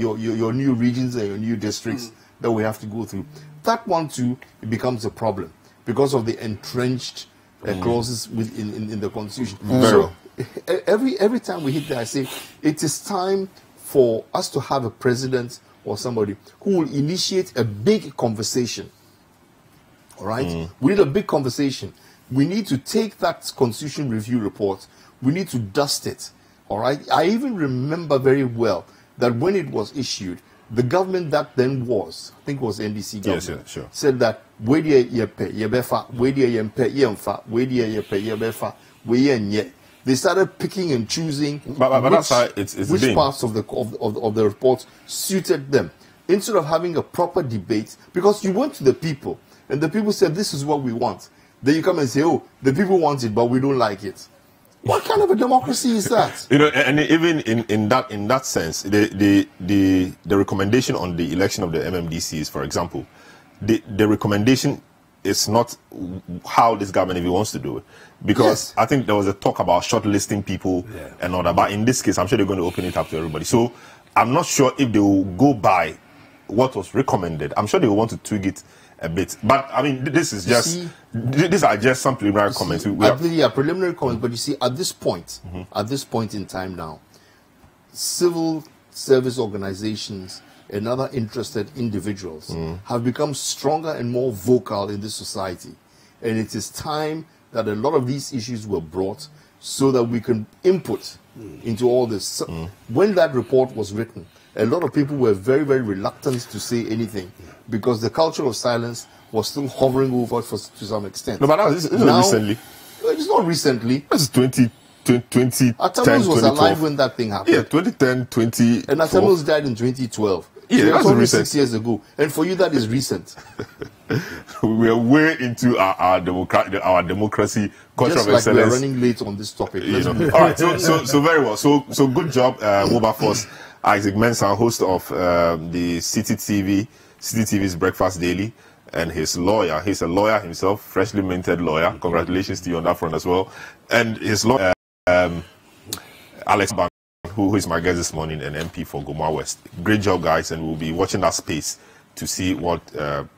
new regions and your new districts that we have to go through. That one too, it becomes a problem because of the entrenched clauses in the constitution. So every time we hit there, I say it is time for us to have a president or somebody who will initiate a big conversation. All right, we need a big conversation. We need to take that constitution review report. We need to dust it. All right. I even remember very well that when it was issued, the government that then was, I think it was NDC government, said that they started picking and choosing which parts of the report suited them, instead of having a proper debate, because you went to the people and the people said this is what we want. Then you come and say, oh, the people want it, but we don't like it. What kind of a democracy is that? You know, and even in that sense, the recommendation on the election of the MMDCs, for example, the recommendation is not how this government, if he wants to do it, because I think there was a talk about shortlisting people and all that. But in this case, I'm sure they're going to open it up to everybody. So I'm not sure if they will go by what was recommended. I'm sure they will want to tweak it a bit, but I mean, this is just these are just some preliminary comments. Preliminary comments. But you see, at this point in time now, civil service organizations and other interested individuals have become stronger and more vocal in this society, and it is time that a lot of these issues were brought so that we can input into all this. When that report was written, a lot of people were very, very reluctant to say anything because the culture of silence was still hovering over to some extent. No, but this is recently. It's not recently. This is 2010, Atamils was alive when that thing happened. Yeah, 2010, 20. And Atamils died in 2012. Yeah, so that's only recent. 6 years ago. And for you, that is recent. We are way into our democracy, culture Just of like excellence. we are running late on this topic. You know. All right, so very well. So good job, Wilberforce. Isaac Mensah, host of the Citi TV's Breakfast Daily, and his lawyer. He's a lawyer himself, freshly minted lawyer. Congratulations to you on that front as well. And his lawyer, Alex Ban, who is my guest this morning, an MP for Gomwa West. Great job, guys, and we'll be watching that space to see what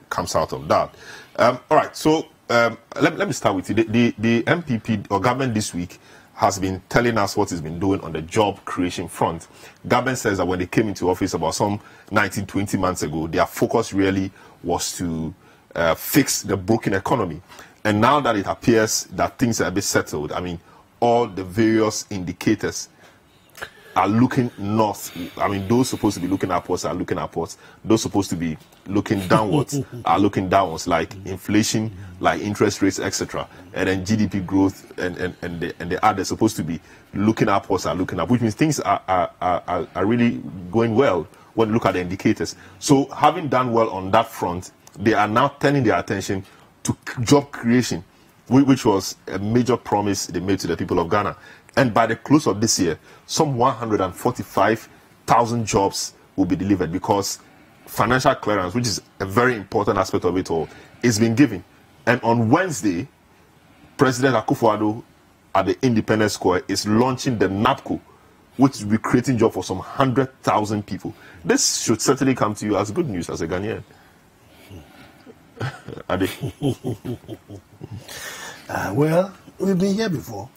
comes out of that. All right, so let me start with you. The MPP or government this week has been telling us what it's been doing on the job creation front. Government says that when they came into office about some 19, 20 months ago, their focus really was to fix the broken economy. And now that it appears that things are a bit settled, I mean, all the various indicators are looking north. I mean, those supposed to be looking upwards are looking upwards. Those supposed to be looking downwards are looking downwards, like inflation, like interest rates, etc. And then GDP growth and the others supposed to be looking upwards are looking up, which means things are really going well when you look at the indicators. So having done well on that front, they are now turning their attention to job creation, which was a major promise they made to the people of Ghana. And by the close of this year, some 145,000 jobs will be delivered because financial clearance, which is a very important aspect of it all, is being given. And on Wednesday, President Akufo-Addo at the Independence Square is launching the NAPCO, which will be creating jobs for some 100,000 people. This should certainly come to you as good news as a Ghanaian. Well, we've been here before.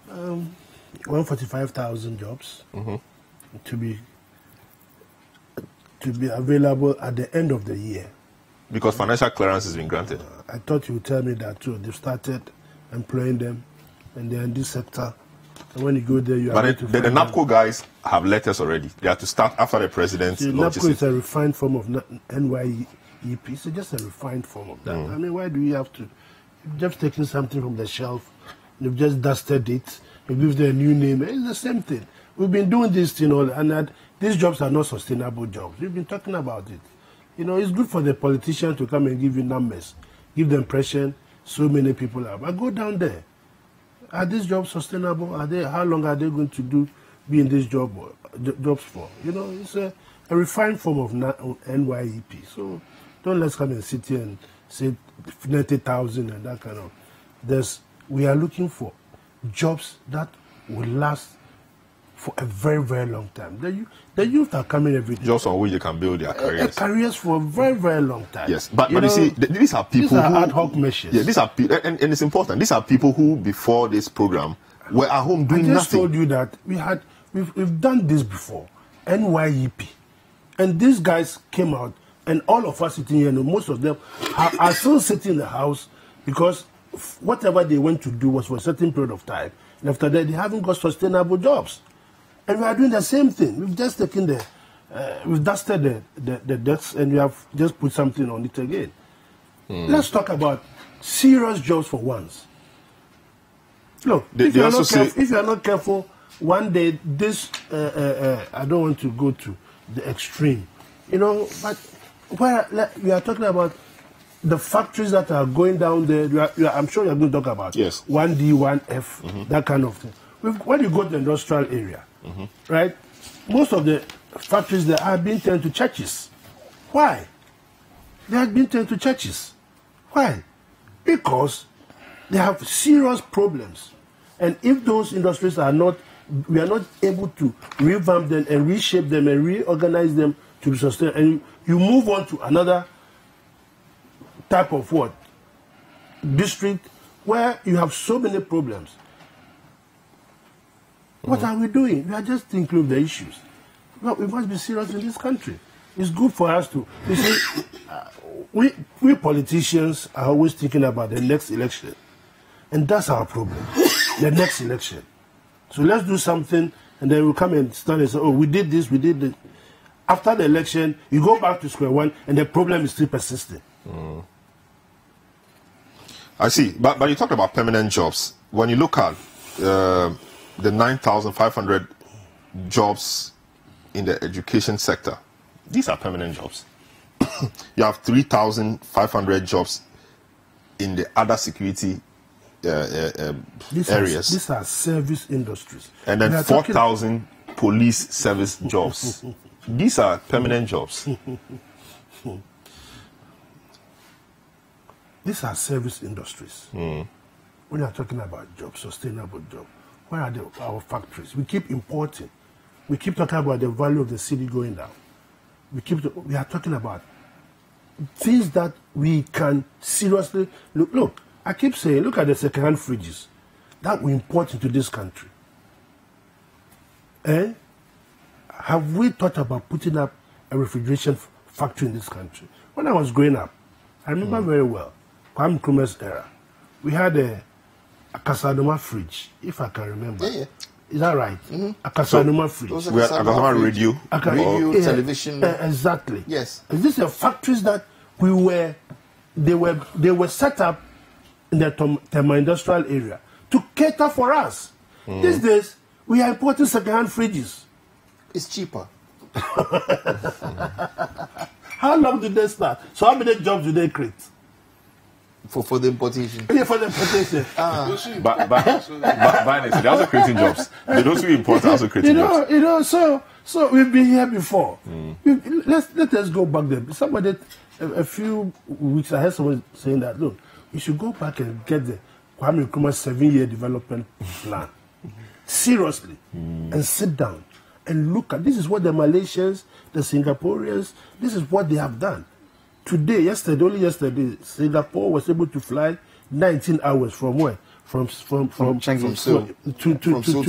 145,000 jobs to be available at the end of the year. Because financial clearance has been granted. I thought you would tell me that too. They've started employing them, and they're in this sector. And when you go there, you are but the NAPCO guys have letters already. They have to start after the president launches NAPCO is a refined form of NYEP, so just a refined form of that. I mean, why do we have to? You've just taken something from the shelf, you've just dusted it, you give them a new name. It's the same thing. We've been doing this, and these jobs are not sustainable jobs. We've been talking about it. It's good for the politicians to come and give you numbers, give them pressure. So many people are. But go down there. Are these jobs sustainable? How long are they going to be in this jobs for? It's a refined form of NYEP. So don't let's come and sit here and say 90,000 and that kind of. We are looking for jobs that will last for a very, very long time. The youth are coming every day. Jobs on which they can build their careers. Careers for a very, very long time. Yes, but you see, these are people these are ad hoc measures. Yeah, these are and it's important. These are people who, before this program, were at home doing nothing. I just told you that we've done this before, NYEP, and these guys came out, and all of us sitting here, most of them are still sitting in the house because whatever they went to do was for a certain period of time, and after that they haven't got sustainable jobs. And we are doing the same thing. We've just taken we've dusted the decks, and we have just put something on it again. Let's talk about serious jobs for once. Look, if you are not careful, one day this, I don't want to go to the extreme, but where we are talking about the factories that are going down there, I'm sure you're going to talk about 1D, 1F, that kind of thing. When you go to the industrial area, right, most of the factories there are being turned to churches. Why? They have been turned to churches. Why? Because they have serious problems. And if those industries we are not able to revamp them and reshape them and reorganize them to be sustainable, and you move on to another type of district where you have so many problems. What are we doing? We are just thinking of the issues. Well, we must be serious in this country. It's good for us to. You see, we politicians are always thinking about the next election. And that's our problem. The next election. So let's do something, and then we'll come and stand and say, oh, we did this, we did this. After the election, you go back to square one, and the problem is still persisting. I see. But you talked about permanent jobs. When you look at the 9,500 jobs in the education sector, these are permanent jobs. You have 3,500 jobs in the other security areas. These are service industries. And then 4,000 police service jobs. These are permanent jobs. These are service industries. When you are talking about jobs, sustainable jobs, where are our factories? We keep importing. We keep talking about the value of the city going down. We are talking about things that we can seriously look. I keep saying, look at the second-hand fridges that we import into this country. And have we thought about putting up a refrigeration factory in this country? When I was growing up, I remember very well, Kwame Nkrumah's era. We had Akasanoma fridge, if I can remember. Yeah. Is that right? Akasanoma fridge. Akasanoma radio. Radio, television. Exactly. Yes. And these are factories that they were set up in the thermo-industrial area to cater for us. These days, we are importing second-hand fridges. It's cheaper. How long did they start? So how many jobs did they create? For the importation. Yeah, for the importation. But they're also creating jobs. Those who import are also creating jobs. So we've been here before. Let us go back there. Somebody, a few weeks, I heard someone saying that, look, you should go back and get the Kwame Nkrumah's 7-year development plan. Seriously. And sit down and look at, this is what the Malaysians, the Singaporeans, this is what they have done. Today, only yesterday, Singapore was able to fly 19 hours from where? From Seoul to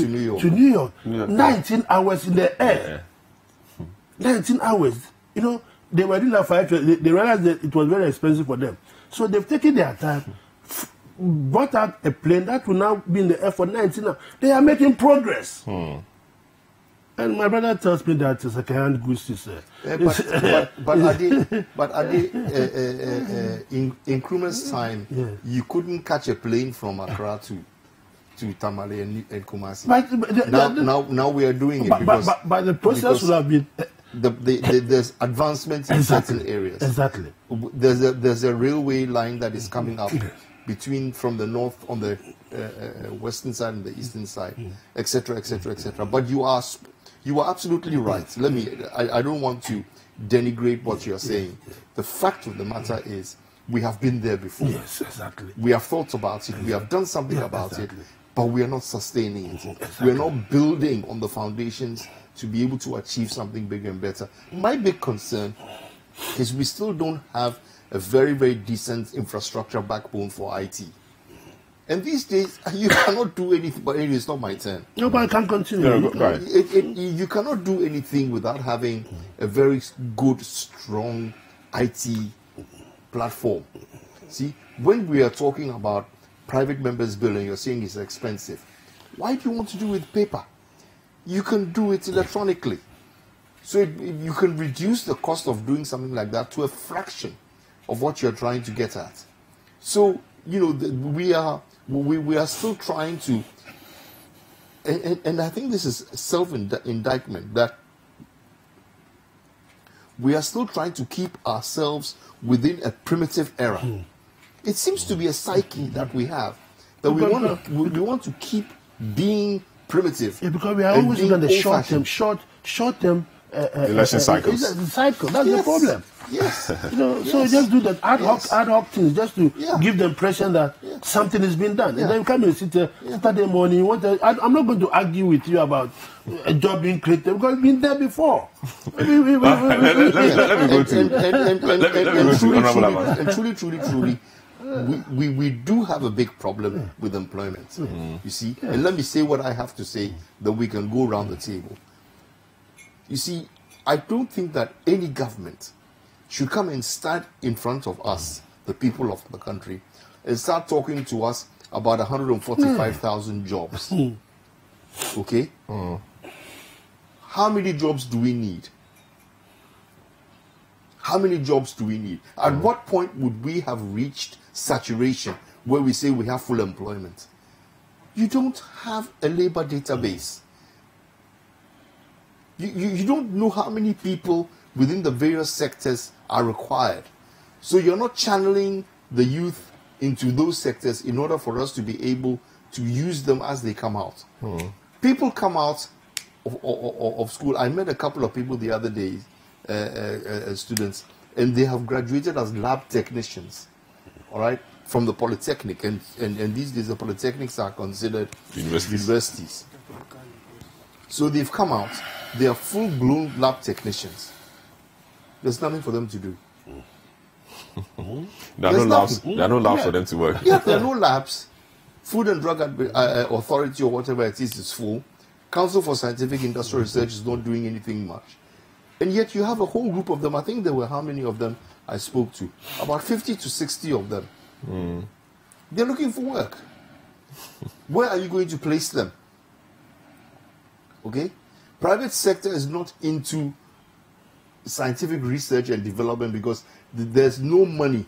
New York. To New York. 19 hours in the air. 19 hours. You know, they were doing that for actually, they realized that it was very expensive for them. So they've taken their time, brought out a plane that will now be in the air for 19 hours. They are making progress. And my brother tells me that it's a second goods is but in Nkrumah's time, you couldn't catch a plane from Accra to Tamale and Kumasi. Now we are doing it but the process will have been there's advancement in certain areas. Exactly. There's a railway line that is coming up from the north on the western side and the eastern side, etc., etc., etc. But you are absolutely right. I don't want to denigrate what you're saying. The fact of the matter is, we have been there before. Yes, exactly. We have thought about it. We have done something about it, but we are not sustaining it. We are not building on the foundations to be able to achieve something bigger and better. My big concern is we still don't have a very, very decent infrastructure backbone for IT. And these days, you cannot do anything, but anyway, it's not my turn. No, but I can continue. You cannot do anything without having a very good, strong IT platform. See, when we are talking about private members' bill and you're saying it's expensive, why do you want to do it with paper? You can do it electronically. So you can reduce the cost of doing something like that to a fraction of what you're trying to get at. So, you know, we are still trying to, and I think this is self-indictment, that we are still trying to keep ourselves within a primitive era. It seems to be a psyche that we have, that we want to keep being primitive. Yeah, because we are always looking at the short-term election cycles. That's the problem. Yes. You know, so just do that ad hoc things just to give the impression that something is being done. And then you come and sit there Saturday morning. I'm not going to argue with you about a job being created because we've been there before. Let me go to truly, we do have a big problem with employment. You see, and let me say what I have to say, that we can go around the table. You see, I don't think that any government should come and stand in front of us, the people of the country, and start talking to us about 145,000 jobs. Okay? How many jobs do we need? How many jobs do we need? At what point would we have reached saturation where we say we have full employment? You don't have a labor database. You don't know how many people within the various sectors are required. So you're not channeling the youth into those sectors in order for us to be able to use them as they come out. People come out of school. I met a couple of people the other day, students, and they have graduated as lab technicians, all right, from the Polytechnic. And these days the Polytechnics are considered universities. So they've come out. They are full-blown lab technicians. There's nothing for them to do. There are no labs for them to work. Yeah, there are no labs. Food and Drug Authority or whatever it is full. Council for Scientific Industrial Research is not doing anything much. And yet you have a whole group of them. I think there were how many of them I spoke to? About 50 to 60 of them. They're looking for work. Where are you going to place them? Okay? Private sector is not into scientific research and development because there's no money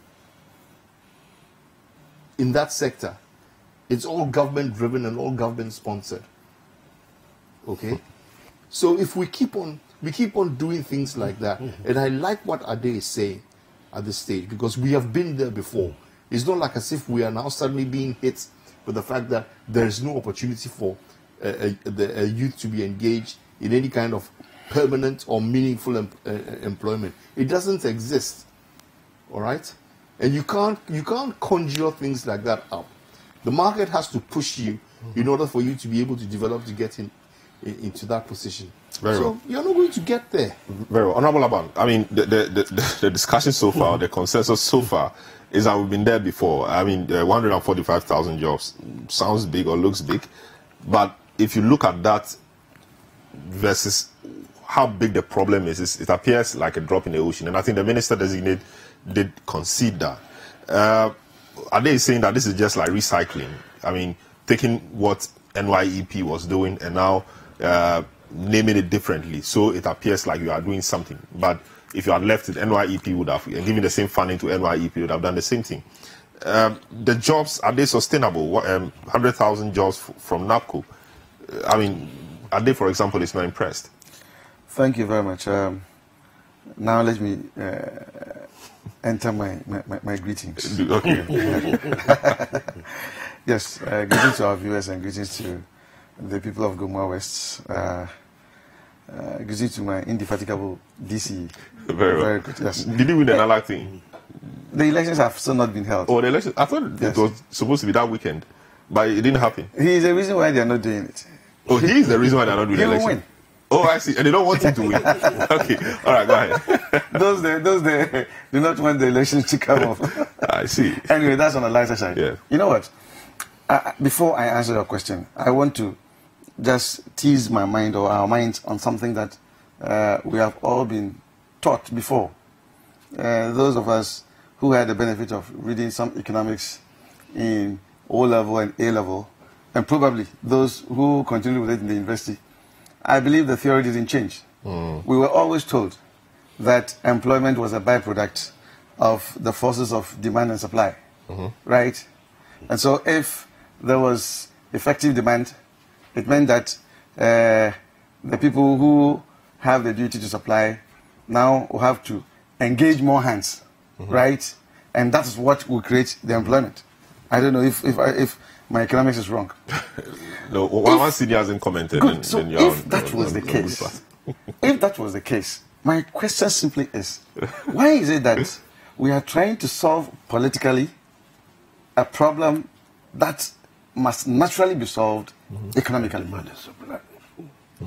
in that sector. It's all government driven and all government sponsored. Okay? So if we keep on doing things like that, and I like what Ade is saying at this stage, because we have been there before. It's not like as if we are now suddenly being hit with the fact that there is no opportunity for a youth to be engaged in any kind of permanent or meaningful employment. It doesn't exist. All right? And you can't conjure things like that up. The market has to push you in order for you to be able to develop to get into that position. Very well. You're not going to get there. Very well. Honorable Aban, I mean, the discussion so far, the consensus so far, is that we've been there before. I mean, 145,000 jobs sounds big or looks big, but if you look at that versus how big the problem is, it appears like a drop in the ocean. And I think the minister designate did concede that. Are they saying that this is just like recycling? I mean, taking what NYEP was doing and now naming it differently, so it appears like you are doing something. But if you had left it, NYEP would have, and given the same funding to NYEP, would have done the same thing. The jobs, are they sustainable? 100,000 jobs from NAPCO. I mean, Ade, for example, is not impressed. Thank you very much. Now let me enter my greetings. Okay. Yes, greetings to our viewers and greetings to the people of Gomwa West. Greetings to my indefatigable DC. Very good. Yes. Did you win another thing? The elections have still not been held. Oh, the elections? I thought it was supposed to be that weekend, but it didn't happen. He is the reason why they are not doing it. Oh, he is the reason why they are not doing the election. He will win. Oh, I see. And they don't want him to win. Okay. All right, go ahead. Those do not want the elections to come off. I see. Anyway, that's on the lighter side. Yeah. You know what? Before I answer your question, I want to just tease my mind or our minds on something that we have all been taught before. Those of us who had the benefit of reading some economics in O-level and A-level, and probably those who continue with it in the university, I believe the theory didn't change. We were always told that employment was a byproduct of the forces of demand and supply, right? And so if there was effective demand, it meant that the people who have the duty to supply now will have to engage more hands, right? And that is what will create the employment. I don't know if my economics is wrong. No, one senior hasn't commented. Good. So if that was the case, if that was the case, my question simply is, why is it that we are trying to solve politically a problem that must naturally be solved economically?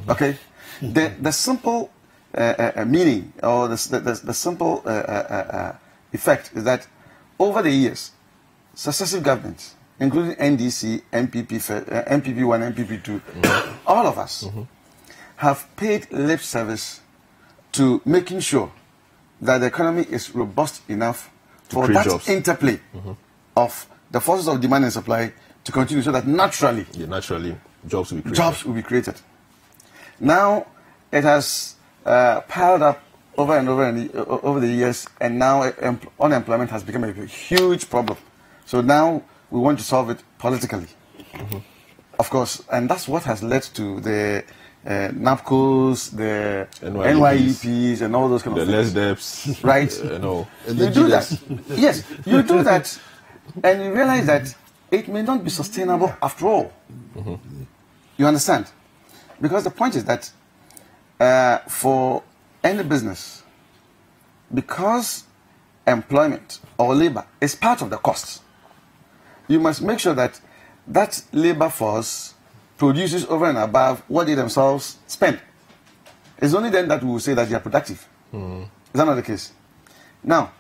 Okay? The simple meaning or the simple effect is that over the years, successive governments, including NDC, MPP1, MPP2, all of us have paid lip service to making sure that the economy is robust enough for that jobs. Interplay of the forces of demand and supply to continue, so that naturally, jobs will be created. Jobs will be created. Now it has piled up over and over the years, and now unemployment has become a huge problem. So now we want to solve it politically, of course, and that's what has led to the NAPCOs, the NYEPs, and all those kind of things. The less debts, right? No, you do that. Yes, you do that, and you realize that it may not be sustainable after all. You understand? Because the point is that for any business, because employment or labor is part of the costs, you must make sure that that labor force produces over and above what they themselves spend. It's only then that we will say that they are productive. Is that not the case? Now,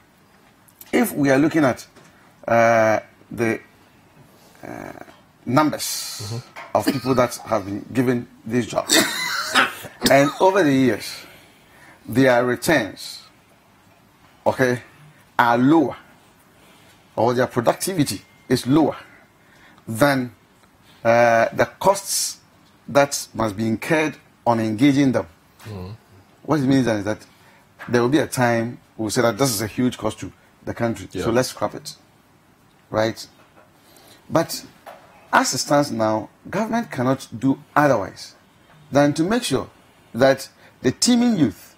if we are looking at the numbers of people that have been given these jobs, and over the years, their returns, are lower, or their productivity is lower than the costs that must be incurred on engaging them. What it means is that there will be a time we'll say that this is a huge cost to the country, so let's scrap it, right? But as it stands now, government cannot do otherwise than to make sure that the teeming youth,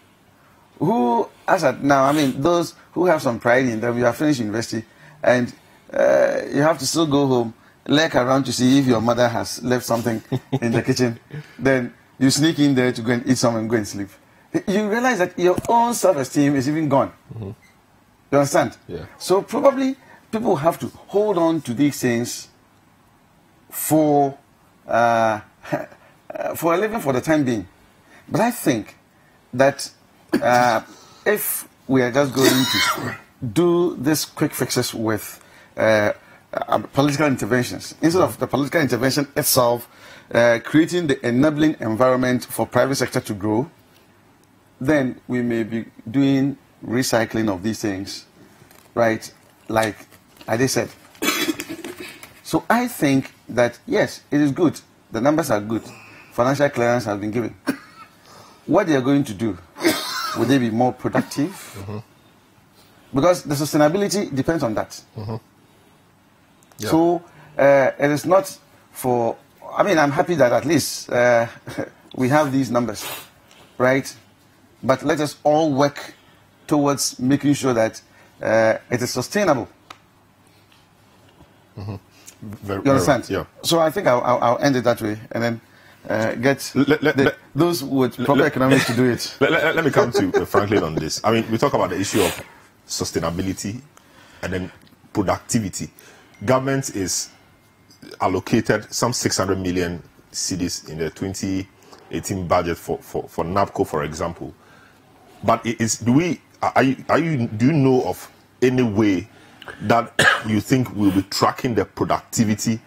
who, as at now, I mean, those who have some pride in them, you have finished university, and you have to still go home, lurk around to see if your mother has left something in the kitchen, then you sneak in there to go and eat some and go and sleep. You realize that your own self-esteem is even gone. You understand? Yeah. So probably people have to hold on to these things for a living for the time being. But I think that if we are just going to do these quick fixes with political interventions, instead of the political intervention itself creating the enabling environment for private sector to grow, then we may be doing recycling of these things, right? Like I said. So I think that, yes, it is good. The numbers are good. Financial clearance has been given. What they are going to do, will they be more productive? Because the sustainability depends on that. So it is not for, I mean, I'm happy that at least we have these numbers, right? But let us all work towards making sure that it is sustainable. Very, you understand? Yeah. So I think I'll end it that way, and then get those with proper economics to do it. Let me come to Franklin on this. I mean, we talk about the issue of sustainability and then productivity. Government is allocated some 600 million cedis in the 2018 budget for NABCO, for example. But do you know of any way that you think will be tracking the productivity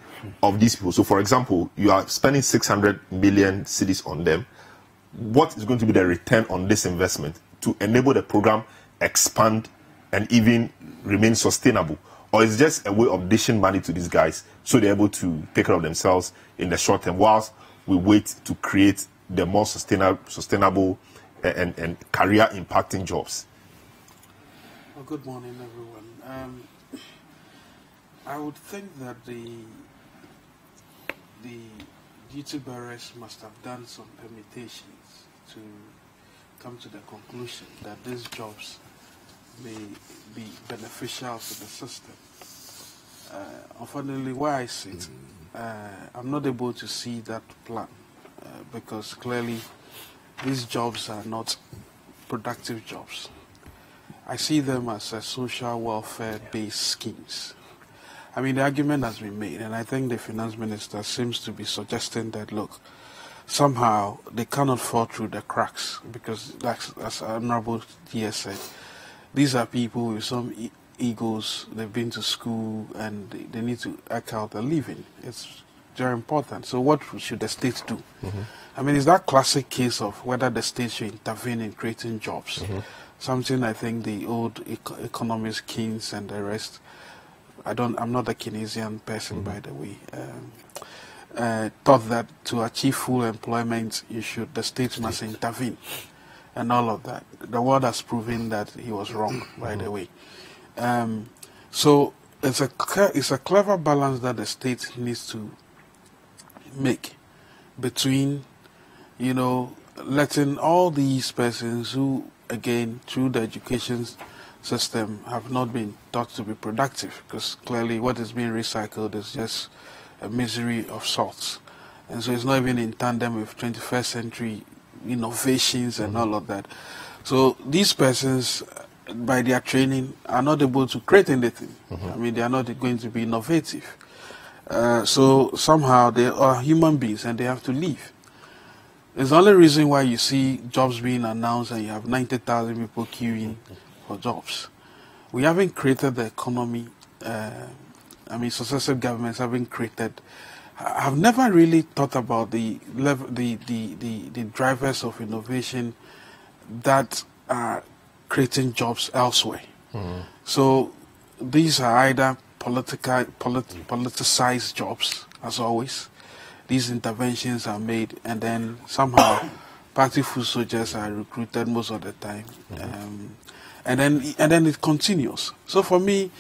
of these people? So, for example, you are spending 600 million cedis on them. What is going to be the return on this investment to enable the program expand and even remain sustainable? Or is it just a way of dishing money to these guys so they're able to take care of themselves in the short term whilst we wait to create the more sustainable and career impacting jobs? Well, good morning, everyone. I would think that the duty bearers must have done some permutations to come to the conclusion that these jobs may be beneficial to the system. Unfortunately, where I sit, I'm not able to see that plan because clearly these jobs are not productive jobs. I see them as social welfare-based schemes. I mean, the argument has been made, and I think the finance minister seems to be suggesting that, look, somehow they cannot fall through the cracks because, as Honorable TS said, these are people with some egos, they've been to school, and they need to eke out a living. It's very important. So what should the state do? I mean, it's that classic case of whether the state should intervene in creating jobs. Something I think the old economists, Keynes and the rest, I'm not a Keynesian person, by the way, thought that to achieve full employment, the state must intervene and all of that. The world has proven that he was wrong, by the way. So it's a clever balance that the state needs to make between, letting all these persons who, again, through the education system, have not been thought to be productive, because clearly what is being recycled is just a misery of sorts. And so it's not even in tandem with 21st century innovations and all of that. So these persons, by their training, are not able to create anything. I mean, they are not going to be innovative. So somehow they are human beings and they have to leave. It's the only reason why you see jobs being announced and you have 90,000 people queuing for jobs. We haven't created the economy. I mean, successive governments haven't created. I've never really thought about the drivers of innovation that are creating jobs elsewhere. So these are either politicized jobs, as always, these interventions are made, and then somehow party foot soldiers are recruited most of the time, and then it continues. So for me,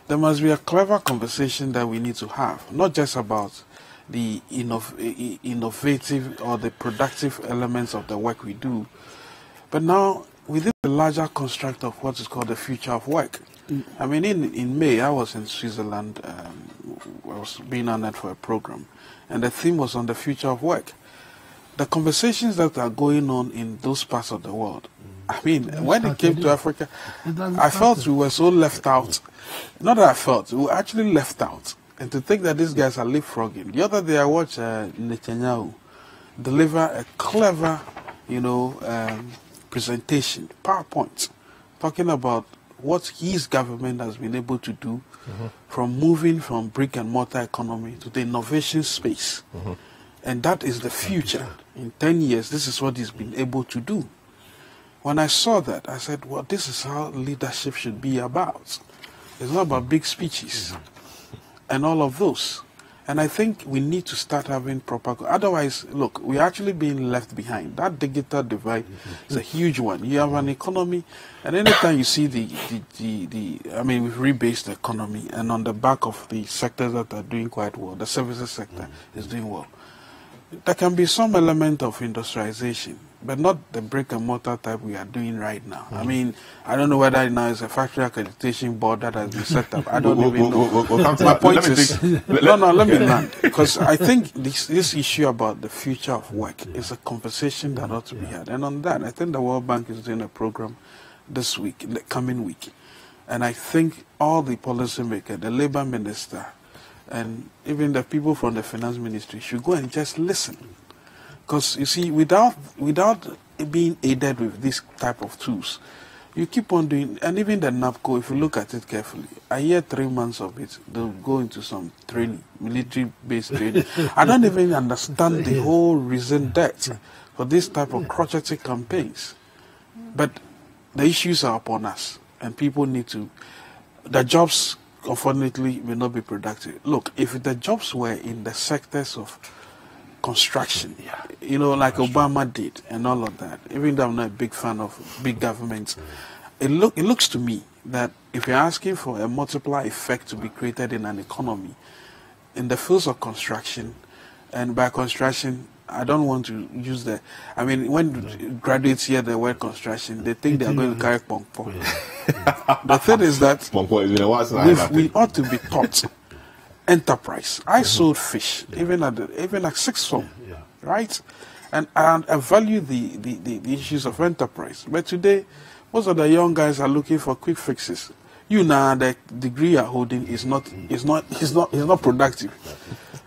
there must be a clever conversation that we need to have, not just about the innovative or the productive elements of the work we do, but now within the larger construct of what is called the future of work. I mean, in May, I was in Switzerland. I was being honored for a program, and the theme was on the future of work. The conversations that are going on in those parts of the world, I mean, when it came to Africa, I felt we were so left out. Not that I felt, we were actually left out. And to think that these guys are leapfrogging. The other day I watched Netanyahu deliver a clever, presentation, PowerPoint, talking about what his government has been able to do from moving from brick and mortar economy to the innovation space. And that is the future. In 10 years, this is what he's been able to do. When I saw that, I said, well, this is how leadership should be about. It's not about big speeches and all of those. And I think we need to start having proper... Otherwise, look, we're actually being left behind. That digital divide is a huge one. You have an economy, and anytime you see I mean, we've rebased the economy, and on the back of the sectors that are doing quite well, the services sector is doing well. There can be some element of industrialization, but not the brick and mortar type we are doing right now. I mean, I don't know whether now it's a factory accreditation board that has been set up. I don't even know. My point is, let me land. Because I think this issue about the future of work is a conversation that ought to be had. And on that, I think the World Bank is doing a program this week, the coming week. And I think all the policymakers, the labor minister, and even the people from the finance ministry should go and just listen. Because, you see, without being aided with this type of tools, you keep on doing, and even the NAPCO, if you look at it carefully, a year, 3 months of it, they'll go into some training, military-based training. I don't even understand the whole reason that for this type of crotchety campaigns. But the issues are upon us, and people need to, the jobs, unfortunately, will not be productive. Look, if the jobs were in the sectors of construction, like Obama did and all of that, even though I'm not a big fan of big governments, it looks to me that if you're asking for a multiplier effect to be created in an economy, in the fields of construction, and by construction, I don't want to use I mean, when graduates hear the word construction, they think they are going to carry pong-pong. The thing is that we ought to be taught enterprise. I sold fish, even at sixth form, right? And I value the issues of enterprise. But today, most of the young guys are looking for quick fixes. The degree you're holding is not productive.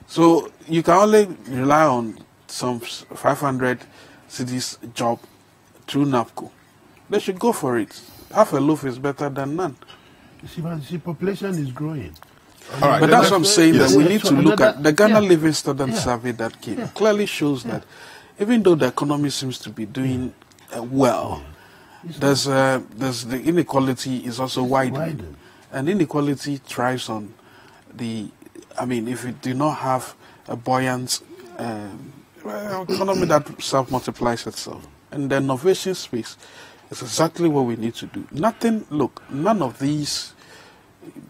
So you can only rely on some 500 cities job through NAPCO. They should go for it. Half a loaf is better than none. You see, population is growing. All right, but that's what I'm saying, that we need to look at the Ghana Living Standard survey that came. Clearly shows that even though the economy seems to be doing well, there's the inequality is also widening. And inequality thrives on if we do not have a buoyant economy that self-multiplies itself. And the innovation space is exactly what we need to do. None of these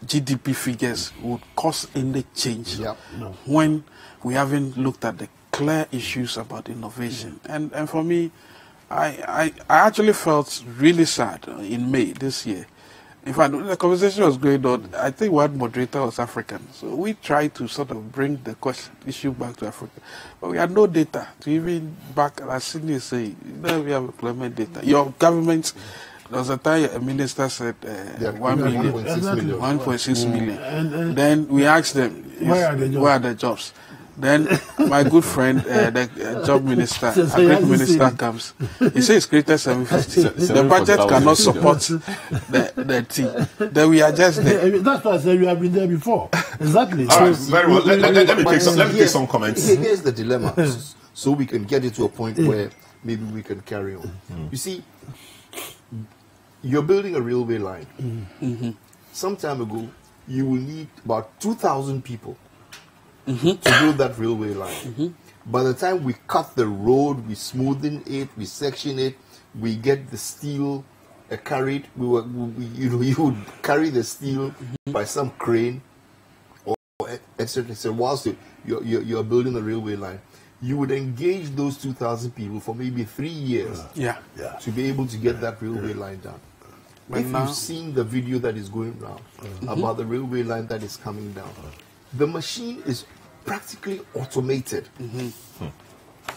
GDP figures would cause any change when we haven't looked at the clear issues about innovation. And for me, I actually felt really sad in May this year. In fact, when the conversation was going on, I think one moderator was African. So we tried to sort of bring the issue back to Africa. But we had no data to even back, as Sydney is saying, we have employment data. Your government, there was a time a minister said 1.6 million. And then we asked them, where are the jobs? Then my good friend, the job minister, agriculture minister comes. He says it's created 750. The budget cannot support the team. Then we are just there. That's why I said we have been there before. Exactly. All right, very well. Let me take some comments. Here's the dilemma. So we can get it to a point where maybe we can carry on. You see, you're building a railway line. Some time ago, you will need about 2,000 people to build that railway line. By the time we cut the road, we smoothen it, we section it, we get the steel carried. You would carry the steel by some crane, or etc. So whilst you're building the railway line, you would engage those 2,000 people for maybe 3 years to be able to get that railway line done. If you've seen the video that is going around about the railway line that is coming down, the machine is practically automated.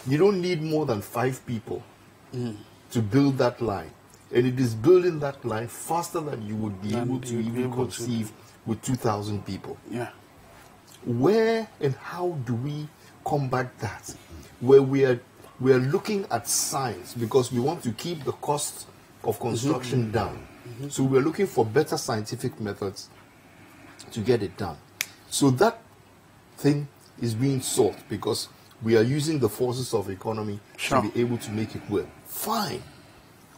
You don't need more than 5 people to build that line. And it is building that line faster than you would be able to even conceive with 2,000 people. Where and how do we combat that? Where we are looking at science, because we want to keep the cost of construction down. So we're looking for better scientific methods to get it done. So that thing is being sought because we are using the forces of economy to be able to make it work. Fine.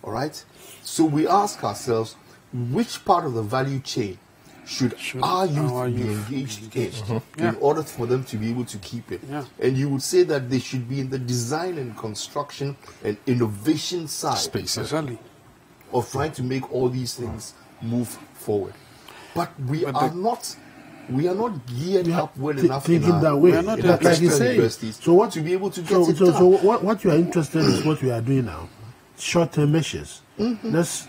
All right? So we ask ourselves, which part of the value chain should our youth be engaged in order for them to be able to keep it? And you would say that they should be in the design and construction and innovation side of trying to make all these things move forward. But we are not geared up well enough thinking that way. Like you say. So what to be able to get it done. So what you are interested in is what we are doing now. Short-term measures.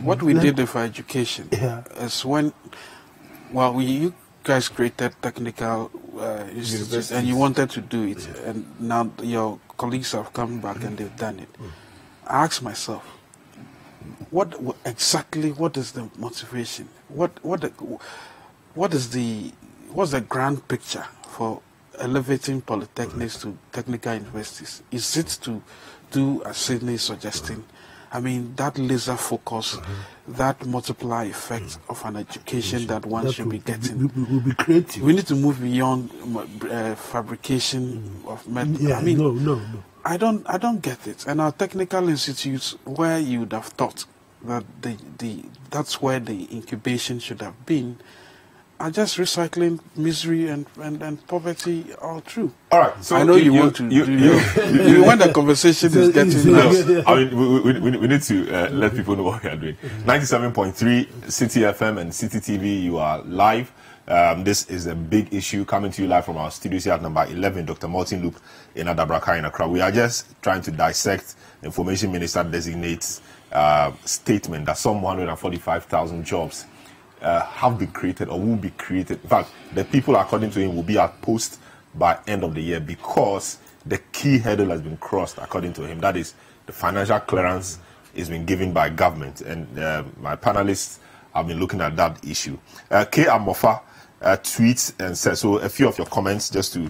What we did for education is when, you guys created technical institutes and you wanted to do it, and now your colleagues have come back and they've done it. I asked myself, what is the motivation? What's the grand picture for elevating polytechnics to technical universities? Is it to do as Sydney is suggesting? I mean, that laser focus, that multiply effect of an education that one should be getting. We'll be creative. We need to move beyond fabrication of metal. I mean, no. I don't get it. And our technical institutes, where you would have thought that that's where the incubation should have been, are just recycling misery and poverty all through. All right. So I know you want to when the conversation is getting lost. I mean, we need to let people know what we are doing. 97.3 Citi FM and Citi TV, you are live. This is a big issue coming to you live from our studios here at number 11, Dr. Martin Loop in Adabraka in Accra. We are just trying to dissect Information Minister designates statement that some 145,000 jobs have been created or will be created. In fact, the people, according to him, will be at post by end of the year because the key hurdle has been crossed, according to him. That is, the financial clearance is been given by government. And my panelists have been looking at that issue. K. Amofa tweets and says, so a few of your comments just to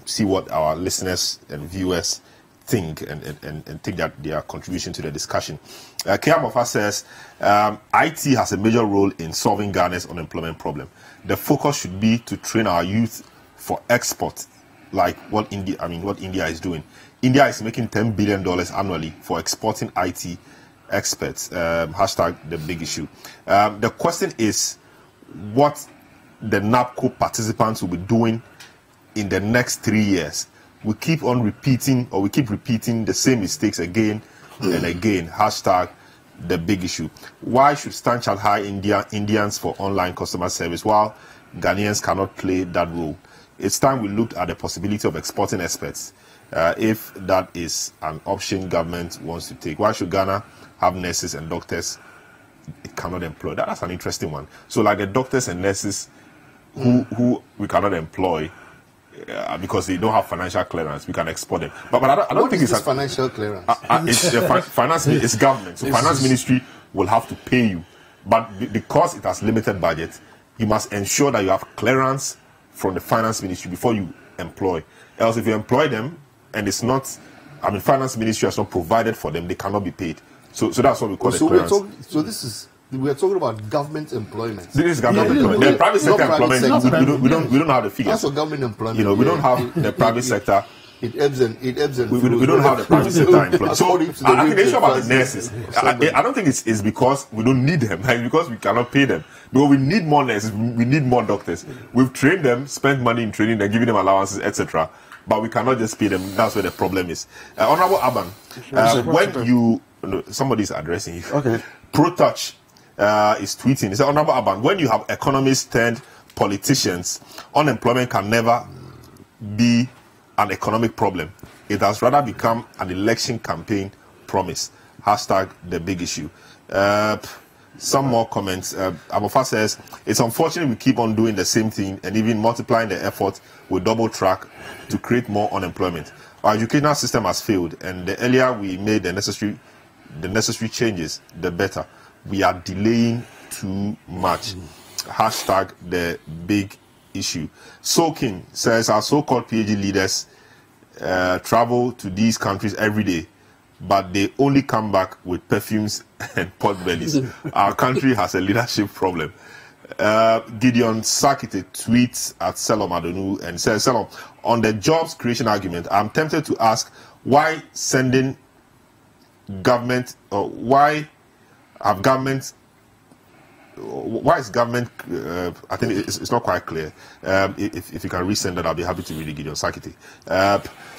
see what our listeners and viewers think and take their contribution to the discussion. Kiamofa says, IT has a major role in solving Ghana's unemployment problem. The focus should be to train our youth for export, like what India is doing. India is making $10 billion annually for exporting IT experts. Hashtag the big issue. The question is what the NAPCO participants will be doing in the next 3 years. We keep repeating the same mistakes again and again. Hashtag the big issue. Why should Stanchart hire Indians for online customer service while Ghanaians cannot play that role? It's time we looked at the possibility of exporting experts. If that is an option government wants to take. Why should Ghana have nurses and doctors it cannot employ? That's an interesting one. So like the doctors and nurses who we cannot employ, because they don't have financial clearance, we can export them. But I don't think it's financial clearance. It's finance. It's government. So finance ministry will have to pay you, but because it has limited budget, you must ensure that you have clearance from the finance ministry before you employ. Else, if you employ them and it's not, finance ministry has not provided for them, they cannot be paid. So that's what we call clearance. We are talking about government employment. This is government employment. The private sector employment, we don't have the figures. That's for government employment. We don't have the private sector It ebbs and we don't have the private sector employees. So I think the issue about the nurses, I don't think it's because we don't need them, like because we cannot pay them. But we need more nurses, we need more doctors. We've trained them, spent money in training them, giving them allowances, etc. But we cannot just pay them. That's where the problem is. Honorable Aban, when you somebody is addressing you. Okay. ProTouch is tweeting. He said, Honorable Aban, when you have economists turned politicians, unemployment can never be an economic problem. It has rather become an election campaign promise. Hashtag the big issue. Some more comments. Abofa says, it's unfortunate we keep on doing the same thing and even multiplying the effort with double track to create more unemployment. Our educational system has failed, and the earlier we made the necessary changes, the better. We are delaying too much. Hashtag the big issue. Soaking says our so-called PhD leaders travel to these countries every day, but they only come back with perfumes and pot bellies. Our country has a leadership problem. Gideon Sakite tweets at Selorm Adonoo and says, Selorm, on the jobs creation argument, I'm tempted to ask why sending government, or why is government, I think it's not quite clear. If you can resend that, I'll be happy to read it, Gideon Sakite.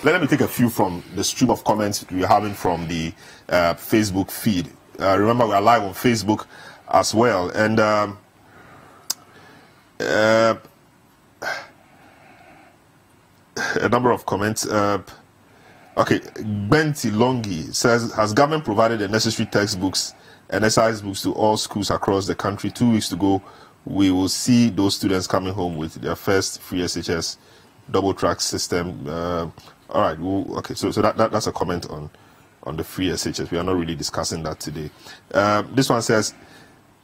Let me take a few from the stream of comments we're having from the Facebook feed. Remember, we are live on Facebook as well. And a number of comments. Okay, Benti Longi says, has government provided the necessary textbooks and exercise books to all schools across the country? 2 weeks to go, we will see those students coming home with their first free SHS double track system. All right, okay, so that's a comment on the free SHS. We are not really discussing that today. This one says,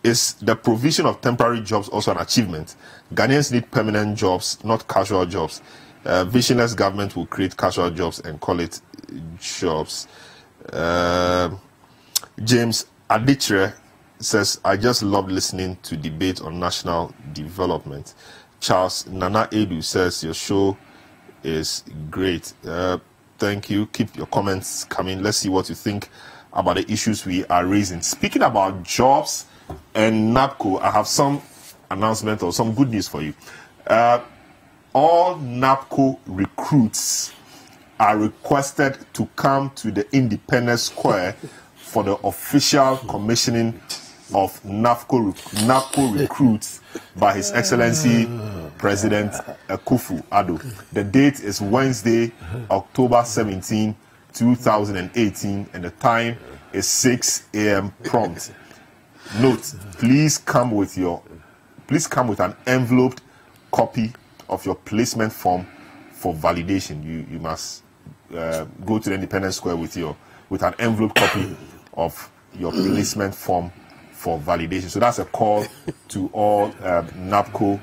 is the provision of temporary jobs also an achievement? Ghanaians need permanent jobs, not casual jobs. Visionless government will create casual jobs and call it jobs. James Adichre says, I just love listening to debate on national development. Charles Nana Edu says, your show is great. Thank you. Keep your comments coming. Let's see what you think about the issues we are raising. Speaking about jobs and NAPCO, I have some announcement or some good news for you. All NAPCO recruits are requested to come to the Independence Square for the official commissioning of NAPCO recruits by His Excellency President Akufo-Addo. The date is Wednesday, October 17, 2018, and the time is 6 a.m. prompt. Note, please come with an enveloped copy of your placement form for validation. You must go to the Independence Square with an envelope copy of your placement form for validation. So that's a call to all NAPCO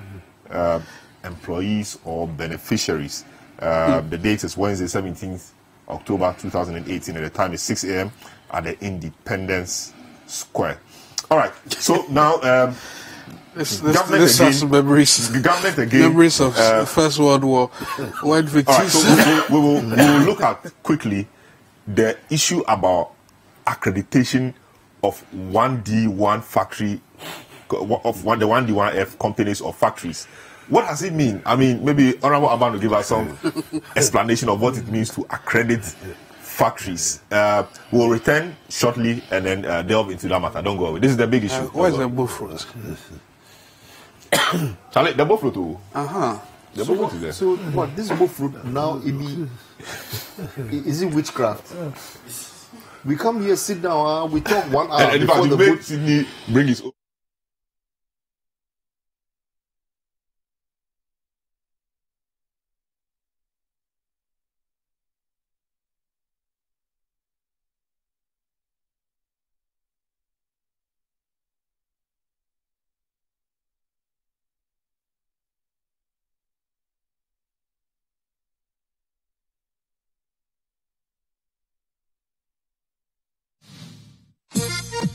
employees or beneficiaries. The date is Wednesday, 17th October 2018, and the time is 6 a.m. at the Independence Square. All right. So now, this has memories. Government again. Memories of the First World War. White victims. Right, so we will look at quickly the issue about accreditation of 1D1 factory, of the 1D1F companies or factories. What does it mean? I mean, maybe Honorable Aban will give us some explanation of what it means to accredit factories. We'll return shortly and then delve into that matter. Don't go away. This is the big issue. What is the bullfruit? Charlie, the bullfruit too. The bullfruit is there. So what? This bullfruit now is it witchcraft? We come here, sit down, we talk 1 hour and before the vote. Sydney bring his own.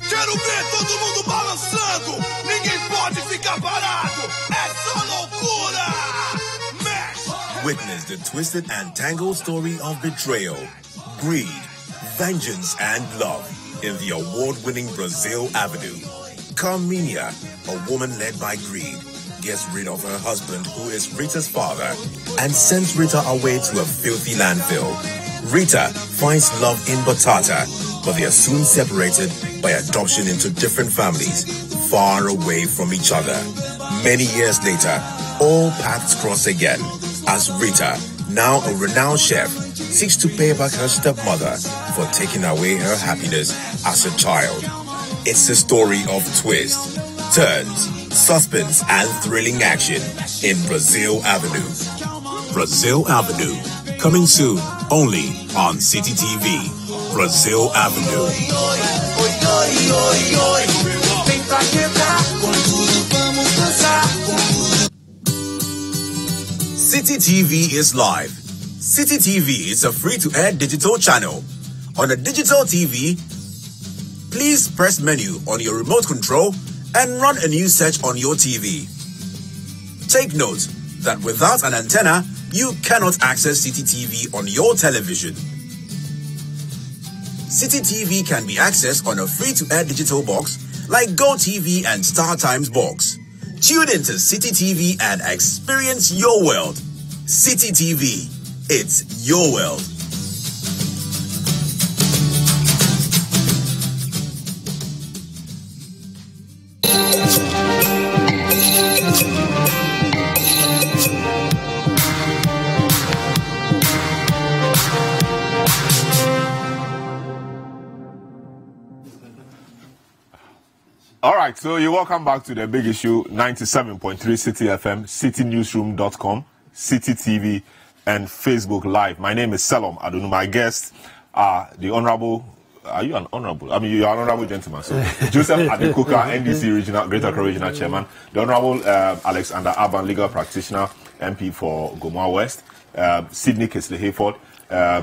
Quero ver todo mundo balançando. Ninguém pode ficar parado. É só loucura. Mexe. Witness the twisted and tangled story of betrayal, greed, vengeance, and love in the award-winning Brazil Avenue. Carmenia, a woman led by greed, gets rid of her husband, who is Rita's father, and sends Rita away to a filthy landfill. Rita finds love in Batata, but they are soon separated by adoption into different families, far away from each other. Many years later, all paths cross again, as Rita, now a renowned chef, seeks to pay back her stepmother for taking away her happiness as a child. It's a story of twists, turns, suspense, and thrilling action in Brazil Avenue. Brazil Avenue, coming soon only on Citi TV. Brazil Avenue. Citi TV is live. Citi TV is a free-to-air digital channel. On a digital TV, please press menu on your remote control and run a news search on your TV. Take note that without an antenna, you cannot access Citi TV on your television. Citi TV can be accessed on a free-to-air digital box like GoTV and StarTimes box. Tune into Citi TV and experience your world. Citi TV, it's your world. All right, so you're welcome back to the big issue, 97.3 Citi FM, citinewsroom.com, Citi TV, and Facebook Live. My name is Selorm Adonoo. My guests are the Honorable, are you an Honorable? I mean, you're an Honorable gentleman. So, Joseph Adekoka, NDC Regional, Greater Accra Regional Chairman, the Honorable Alexander Aban, Legal Practitioner, MP for Gomwa West, Sydney Kesley Hayford,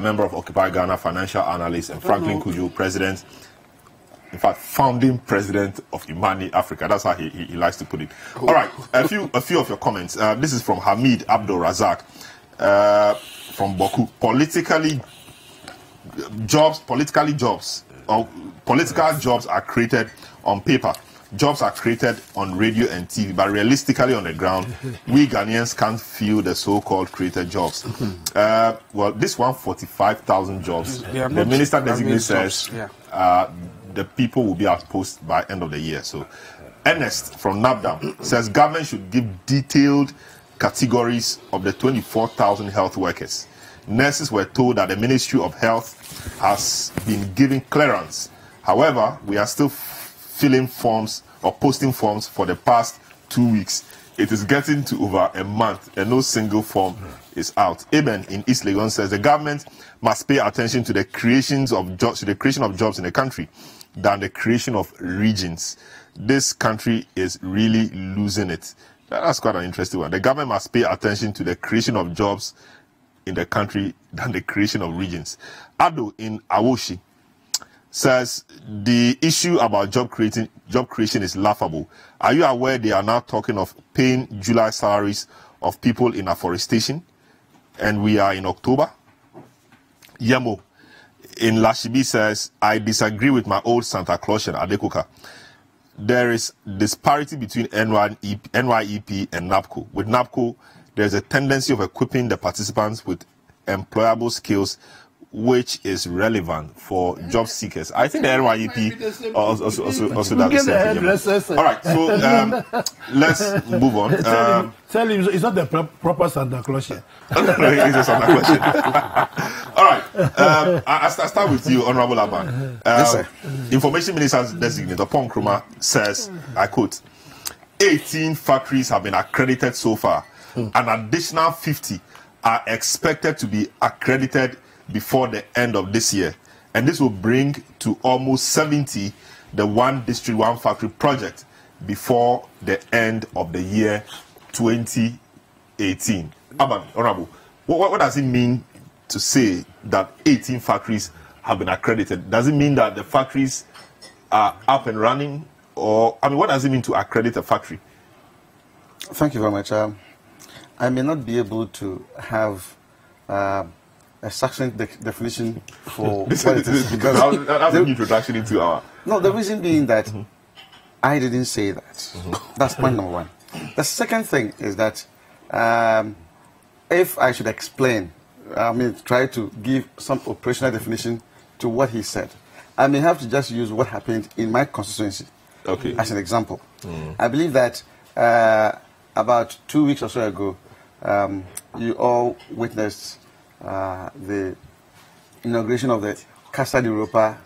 Member of Occupy Ghana, Financial Analyst, and Franklin Kujo, President, in fact, founding president of Imani Africa. That's how he likes to put it. All right, a few of your comments. This is from Hamid Abdul Razak from Boku. Political jobs are created on paper. Jobs are created on radio and TV, but realistically on the ground, we Ghanaians can't feel the so-called created jobs. Well, this 145,000 jobs, the minister designate says the people will be at post by end of the year. So, Ernest from NABDAM says government should give detailed categories of the 24,000 health workers. Nurses were told that the Ministry of Health has been giving clearance. However, we are still filling forms or posting forms for the past 2 weeks. It is getting to over a month and no single form is out. Eben in East Legon says the government must pay attention to the creation of jobs in the country than the creation of regions. This country is really losing it. That's quite an interesting one. The government must pay attention to the creation of jobs in the country than the creation of regions. Ado in Awoshi says the issue about job creation is laughable. Are you aware they are now talking of paying July salaries of people in afforestation, and we are in October? Yemo in Lashibi says, I disagree with my old Santa Clausian Adekoka. There is disparity between NYEP and NAPCO. With NAPCO, there's a tendency of equipping the participants with employable skills which is relevant for job seekers. I think the NYEP also does the same. All right, so let's move on. Tell him it's not the proper Santa Claus. No, it's a Santa Claus. All right, I start with you, Honorable Aban. Yes, sir. Information Minister's designate, Upon Krumah, says, I quote, 18 factories have been accredited so far. An additional 50 are expected to be accredited before the end of this year, and this will bring to almost 70 the one district, one factory project before the end of the year 2018. Aban, Honorable, what does it mean to say that 18 factories have been accredited? Does it mean that the factories are up and running, or I mean, what does it mean to accredit a factory? Thank you very much. I may not be able to have a succinct definition for what it is. Because that's an introduction into our... No, the reason being that I didn't say that. That's point number one. The second thing is that if I should explain, try to give some operational definition to what he said, I may have to just use what happened in my constituency as an example. I believe that about 2 weeks or so ago, you all witnessed the inauguration of the Casa de Europa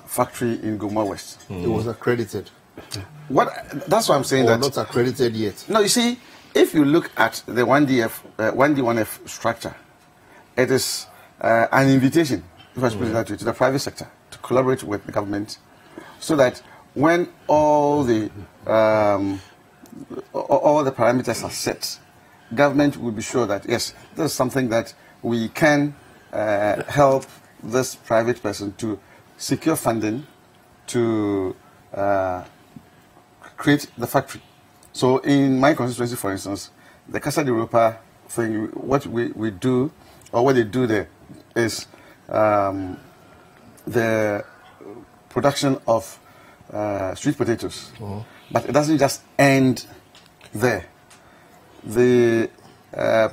factory in Goma West. It was accredited. That's why I'm saying that. Not accredited yet. No, you see, if you look at the 1D1F structure, it is an invitation, if I should put it that way, to the private sector to collaborate with the government, so that when all the parameters are set, government will be sure that yes, this is something that we can help this private person to secure funding to create the factory. So in my constituency, for instance, the Casa de Europa thing, what we do, or what they do there, is the production of sweet potatoes. But it doesn't just end there. The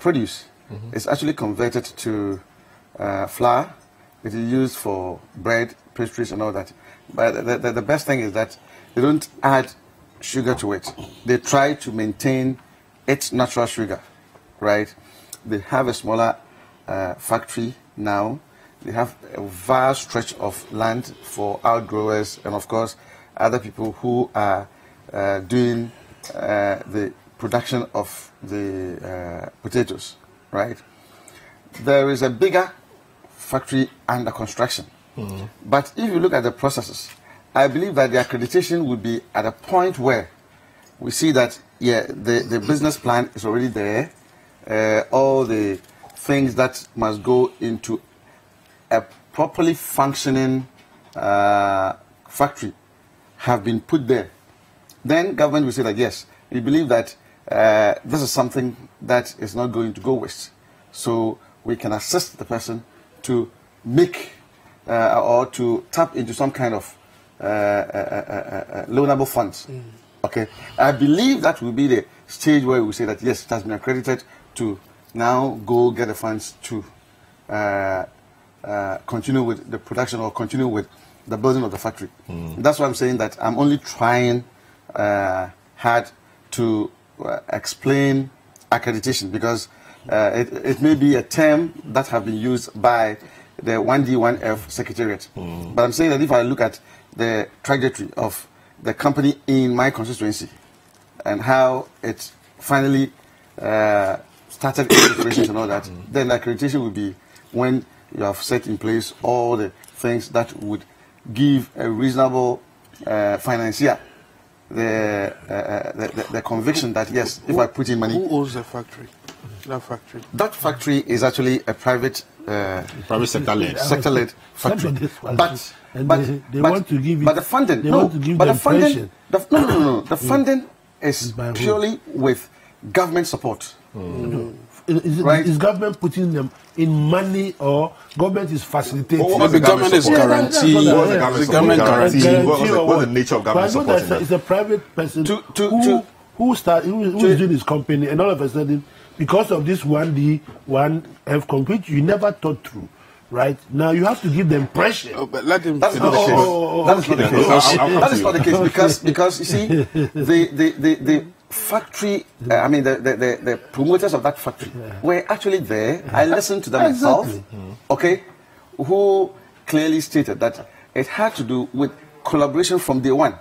produce is actually converted to flour. It is used for bread, pastries, and all that. But the best thing is that they don't add sugar to it. They try to maintain its natural sugar, right? They have a smaller factory now. They have a vast stretch of land for outgrowers and, of course, other people who are doing the production of the potatoes, right? There is a bigger factory under construction. But if you look at the processes, I believe that the accreditation would be at a point where we see that, yeah, the business plan is already there. All the things that must go into a properly functioning factory have been put there. Then government will say that, yes, we believe that this is something that is not going to go waste. So we can assist the person to make or to tap into some kind of loanable funds. Okay, I believe that will be the stage where we say that yes, it has been accredited to now go get the funds to continue with the production or continue with the building of the factory. That's why I'm saying that I'm only trying hard to explain accreditation, because it may be a term that have been used by the 1D1F Secretariat. But I'm saying that if I look at the trajectory of the company in my constituency and how it finally started its operations and all that, then accreditation would be when you have set in place all the things that would give a reasonable financier the conviction that yes, if I put in money. Who owns the factory? That factory. That factory is actually a private sector-led factory. But they want to give it. But the funding, the funding is purely with government support. Is government putting them in money, or government is facilitating? The government is guaranteeing. The government guaranteeing. What's the nature of government support? It's a private person who is doing his company, and all of a sudden, because of this 1D1F company, you never thought through. Right now, you have to give them pressure. But let him. That's not the case. That is not the case because you see, the factory. The promoters of that factory were actually there. I listened to them myself. Okay, who clearly stated that it had to do with collaboration from day one.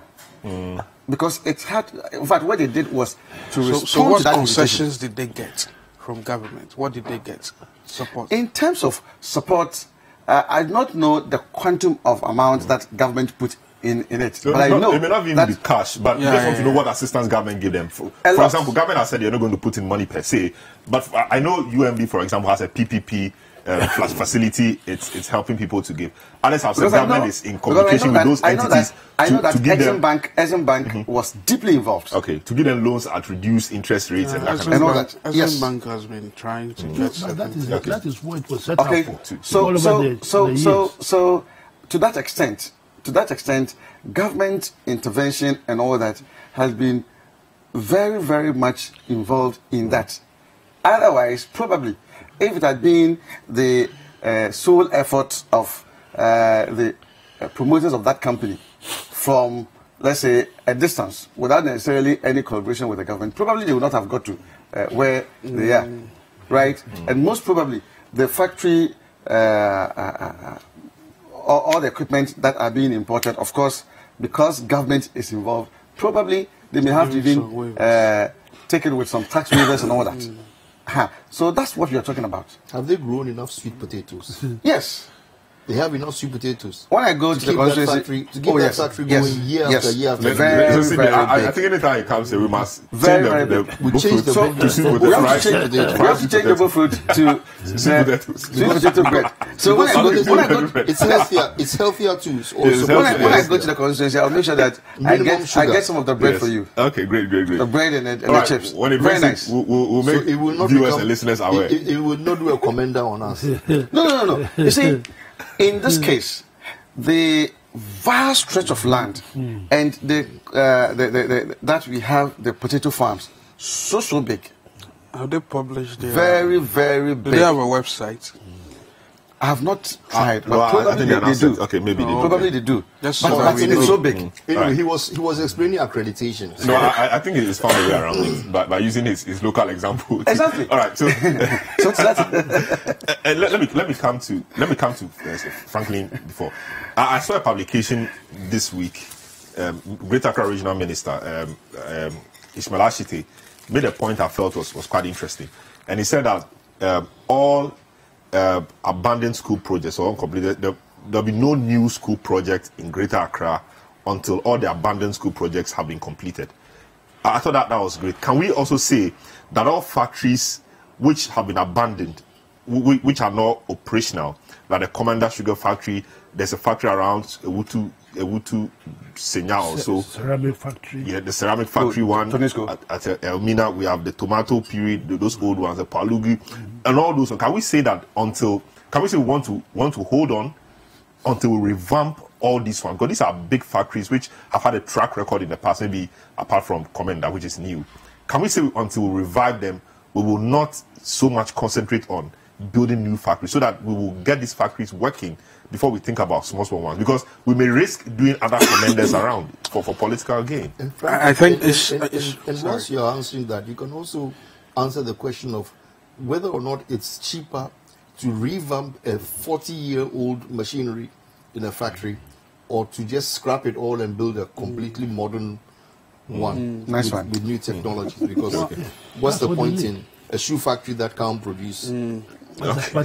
Because it had, in fact, what they did was to respond so what to that concessions did they get from government? What did they get? Support. In terms of support, I do not know the quantum of amount that government put in it. So but I know it may not even be cash, but just want to know what assistance government give them. For example, government has said they're not going to put in money per se, but I know UMB, for example, has a PPP facility it's helping people to give. Others have said government is in communication with those entities to give them. Exim Bank was deeply involved. Okay, to give them loans at reduced interest rates and that kind and of all that. stuff. Exim Bank has been trying to get that is what it was set okay. up for. So to that extent, government intervention and all that has been very, very much involved in that. Otherwise, probably, if it had been the sole effort of the promoters of that company from, let's say, a distance, without necessarily any collaboration with the government, probably they would not have got to where they are, right? And most probably, the factory, all the equipment that are being imported, of course, because government is involved, probably they may have to even take it with some tax waivers and all that. So that's what we are talking about. Have they grown enough sweet potatoes? Yes. They have enough sweet potatoes. When I go to the factory, to keep that factory going year after year after year. I think anytime it comes here, we must we change the we have to change the food to sweet potato bread. So when I go, it's healthier. It's healthier too. Also, when I go to the constituency, I'll make sure that I get some of the bread for you. Okay, great. The bread and the chips. When it very nice. We'll make viewers and listeners aware. It will not do a commender on us. No. You see. In this case, the vast stretch of land and that we have the potato farms so big. Have they published their very big? Do they have a website? I have not tried, but probably they do. Okay, maybe they do. Probably they do. But it's so big. Anyway, he was explaining accreditation. No, I think he's found a way around it by using his local example. Exactly. All right. So let me come to Franklin before. I saw a publication this week. Greater Accra Regional Minister Ismail Ashite made a point I felt was quite interesting, and he said that all abandoned school projects or uncompleted, there'll be no new school project in Greater Accra until all the abandoned school projects have been completed. I thought that was great. Can we also say that all factories which have been abandoned, which are not operational, like the Commander Sugar Factory, there's a factory around Ewutu Senya also. Ceramic factory. Yeah, the ceramic factory one at Elmina. We have the tomato period, those old ones, the Palugi, and all those. Can we say that we want to hold on until we revamp all these ones? Because these are big factories which have had a track record in the past, maybe apart from Commander, which is new. Can we say until we revive them, we will not so much concentrate on building new factories so that we will get these factories working before we think about small ones, because we may risk doing other commanders around for political gain. I think and once you're answering that, you can also answer the question of whether or not it's cheaper to revamp a 40-year-old machinery in a factory or to just scrap it all and build a completely modern one, with new technologies. Because what's the point in a shoe factory that can't produce? But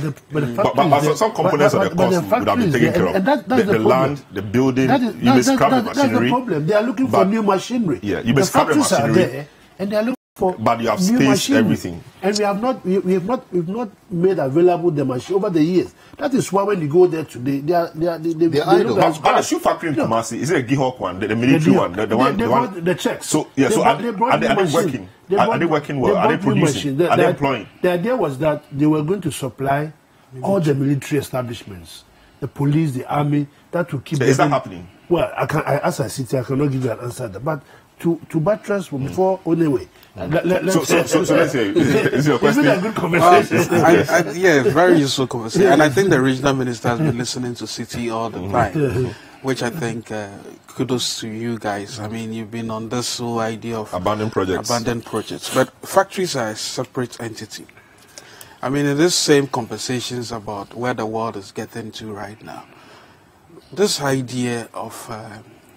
some components of the cost would have been taken care of. The land, the building, you may scrap the machinery. That's the problem. They are looking for new machinery. Yeah, you may scrap the machinery. There, and they are looking for but you have new spaced machinery. Everything. And we've not made available the machine over the years. That is why when you go there today, they idle. But the shoe factory in Kumasi, is it a Gihawk one, the military one, the one? The checks. So yeah, are they working? Are they working well? Are they producing? Are they employing? The idea was that they were going to supply all the military establishments, the police, the army, that will keep. Is that happening? Well, as I sit here, I cannot give you an answer. But to buttress before anyway. So let's say, is your question? It's been a good conversation. Yeah, very useful conversation. And I think the regional minister has been listening to Citi all the time, which I think kudos to you guys. I mean, you've been on this whole idea of abandoned projects. But factories are a separate entity. I mean, in this same conversations about where the world is getting to right now, this idea of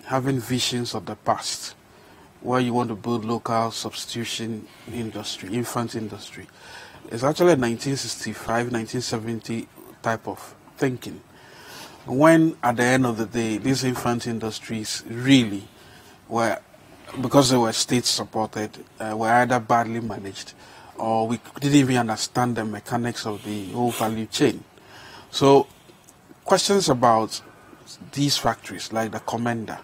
having visions of the past, where you want to build local substitution industry, infant industry, is actually a 1965, 1970 type of thinking. When, at the end of the day, these infant industries really were, because they were state-supported, were either badly managed, or we didn't even understand the mechanics of the whole value chain. So, questions about these factories, like the Commander,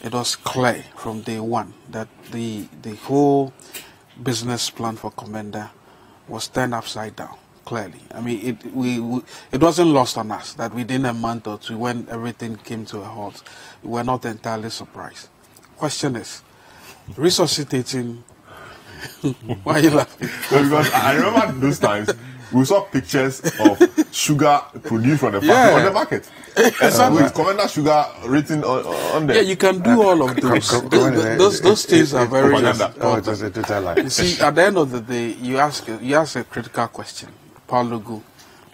it was clear from day one that the whole business plan for Commander was turned upside down. Clearly, I mean, it wasn't lost on us that within a month or two, when everything came to a halt, we were not entirely surprised. Question is, resuscitating. Why are you laughing? Well, because I remember those times we saw pictures of sugar produced from the factory on the market. Exactly. With Commander Sugar written on there. Yeah, you can do all of those. Those things are very. You see, at the end of the day, you ask a critical question. Paul Lugu,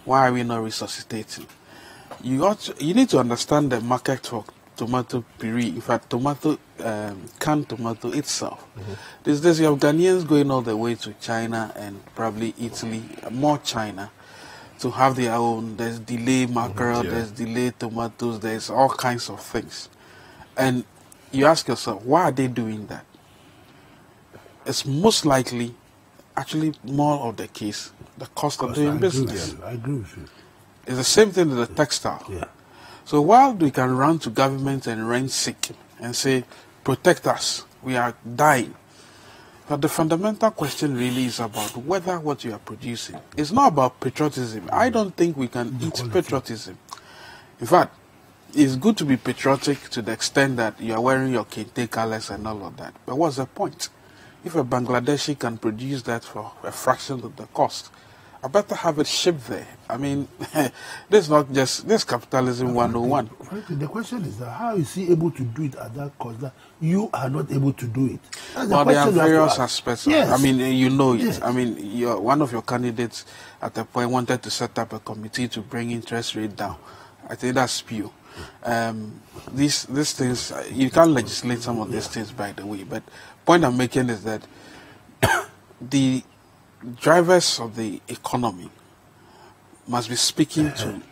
why are we not resuscitating? You need to understand the market for tomato puree. In fact, canned tomato itself. These days, you have Ghanaians going all the way to China and probably Italy, more China, to have their own. There's delayed mackerel, there's delayed tomatoes, there's all kinds of things. And you ask yourself, why are they doing that? It's most likely, actually more of the case, the cost of doing business. I agree with you. It's the same thing with the textile. Yeah. So while we can run to government and rent sick and say, protect us, we are dying. But the fundamental question really is about whether what you are producing is not about patriotism. I don't think we can eat patriotism. In fact, it's good to be patriotic to the extent that you are wearing your kente colors and all of that. But what's the point? If a Bangladeshi can produce that for a fraction of the cost, I better have it shipped there. I mean, this is not just this capitalism 101. Frankly, the question is that how is he able to do it at that cost that you are not able to do it? Well, there are various aspects. Yes. I mean, you know it. Yes. I mean, one of your candidates at the point wanted to set up a committee to bring interest rate down. I think that's spew. These things, you can't legislate some of these things, by the way. But point I'm making is that the drivers of the economy must be speaking to.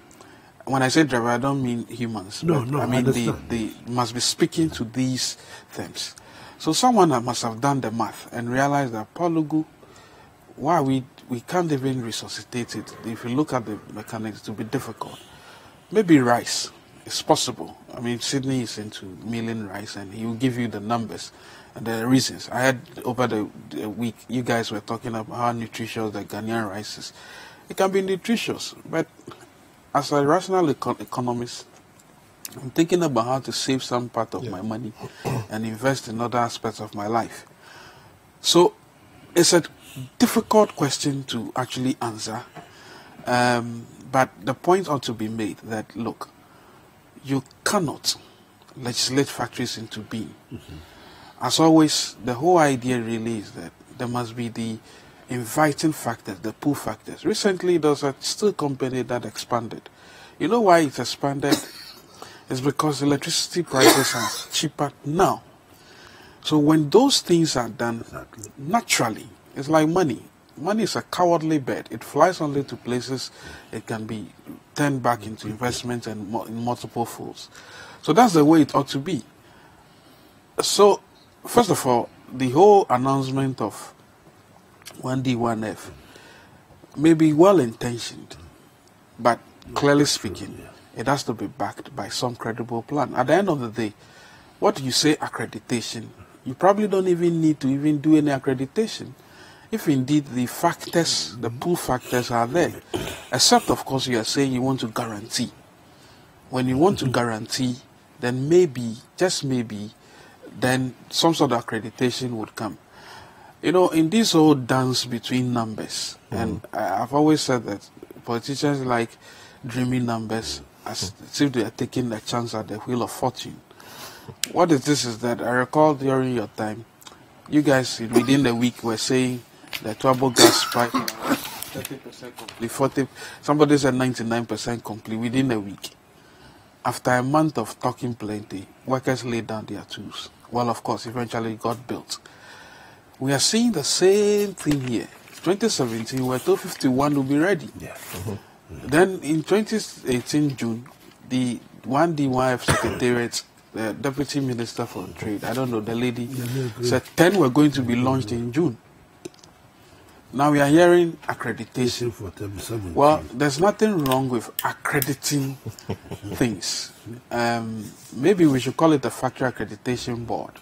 When I say driver, I don't mean humans. No, I mean they must be speaking to these things. So someone must have done the math and realized that Paulugu, why we can't even resuscitate it. If you look at the mechanics, it will be difficult. Maybe rice. It's possible. I mean, Sydney is into milling rice, and he will give you the numbers and the reasons. I had over the week, you guys were talking about how nutritious the Ghanaian rice is. It can be nutritious, but as a rational economist, I'm thinking about how to save some part of my money and invest in other aspects of my life. So it's a difficult question to actually answer, but the point ought to be made that, look, you cannot legislate factories into being. As always, the whole idea really is that there must be the inviting factors, the pull factors. Recently, there was a steel company that expanded. You know why it expanded? It's because electricity prices are cheaper now. So when those things are done naturally, it's like money. Money is a cowardly bird. It flies only to places it can be turned back into investment and in multiple folds. So that's the way it ought to be. So, first of all, the whole announcement of 1D, 1F may be well-intentioned, but clearly speaking, it has to be backed by some credible plan. At the end of the day, what you say accreditation, you probably don't even need to even do any accreditation. If indeed the factors, the pull factors are there, except of course you are saying you want to guarantee. When you want to guarantee, then maybe, just maybe, then some sort of accreditation would come. You know, in this whole dance between numbers, and I've always said that politicians like dreaming numbers as if they are taking a chance at the wheel of fortune. What is this is that I recall during your time, you guys within the week were saying the turbo gas pipe 30% complete, 40, somebody said 99% complete within a week. After a month of talking plenty, workers laid down their tools. Well, of course, eventually it got built. We are seeing the same thing here. 2017, we were told 51 will be ready. Yeah. Then in 2018 June, the 1D1F Secretariat, the Deputy Minister for Trade, I don't know, the lady, said 10 were going to be launched in June. Now we are hearing accreditation. For 37. Well, there's nothing wrong with accrediting things. Maybe we should call it the Factory Accreditation Board,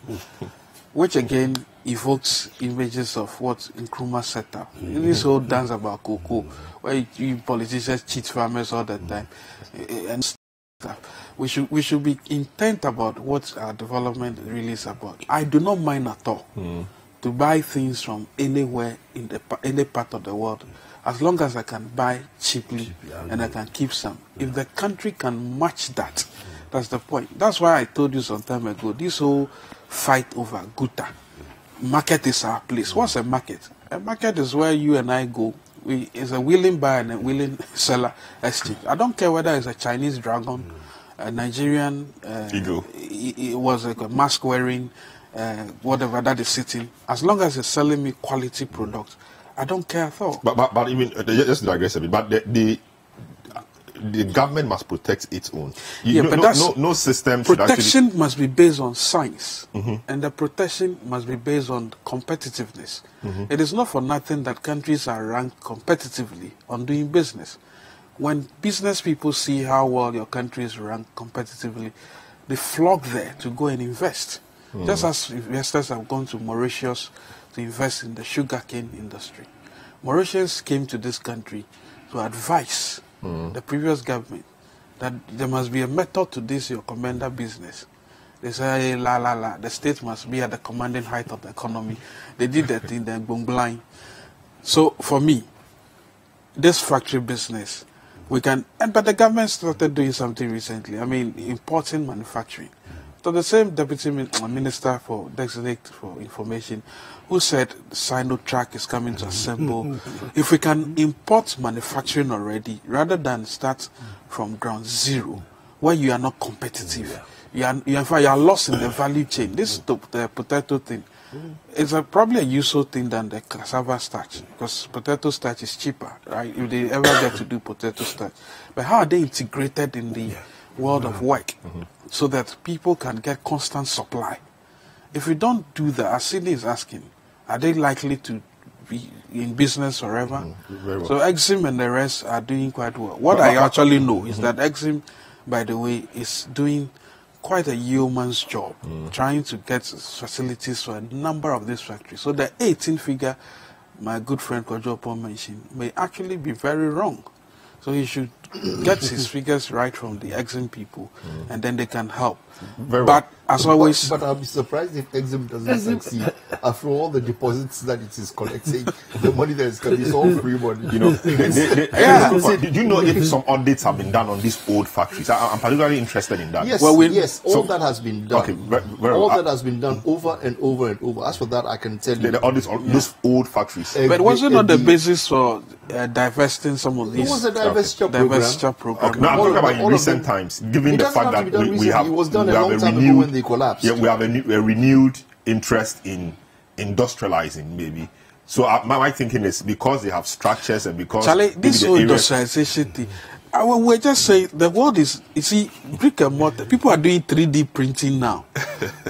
which again evokes images of what Nkrumah set up. This whole dance about cocoa, where you politicians cheat farmers all the time, and stuff. We should be intent about what our development really is about. I do not mind at all to buy things from anywhere in any part of the world, as long as I can buy cheaply and I can keep some. If the country can match that, that's the point. That's why I told you some time ago, this whole fight over Guta. Market is our place. What's a market? A market is where you and I go. It's a willing buyer and a willing seller exchange. I don't care whether it's a Chinese dragon, a Nigerian eagle. It was like a mask wearing, whatever that is sitting. As long as it's selling me quality products, I don't care at all. But even just to digress a bit. But the government must protect its own. No system. Protection must be based on science, and the protection must be based on competitiveness. It is not for nothing that countries are ranked competitively on doing business. When business people see how well your country is ranked competitively, they flock there to go and invest. Just as investors have gone to Mauritius to invest in the sugarcane industry. Mauritians came to this country to advise the previous government that there must be a method to this your commander business. They say, the state must be at the commanding height of the economy. They did that in the Bongblang. So for me, this factory business, we can, but the government started doing something recently. I mean, importing manufacturing. So the same deputy minister for designate for information, who said Sinotrack is coming to assemble. If we can import manufacturing already, rather than start from ground zero, where you are not competitive, you are lost in the value chain. This the potato thing is probably a useful thing than the cassava starch, because potato starch is cheaper, right? If they ever get to do potato starch, but how are they integrated in the world of work so that people can get constant supply? If we don't do that, as Sydney is asking, are they likely to be in business forever? Well. So Exim and the rest are doing quite well. What I actually know is that Exim, by the way, is doing quite a yeoman's job, trying to get facilities for a number of these factories. So the 18 figure my good friend Kojopo mentioned may actually be very wrong. So he should get his figures right from the Exim people, and then they can help. But as always, but I'll be surprised if Exim doesn't succeed after all the deposits that it is collecting. The money that is coming is all free money. You know, did you know if some audits have been done on these old factories? I'm particularly interested in that. Yes, yes, all that has been done. Okay, all that has been done over and over and over. As for that, I can tell you. The audits on those old factories. But was it not the basis for divesting some of these? It was a divestiture program. Okay. No, I'm talking about in recent times, given the fact that we have a renewed interest in industrializing, maybe. So my thinking is because they have structures and because this whole industrialization thing. We're just saying the world is, you see, brick and mortar. People are doing 3D printing now.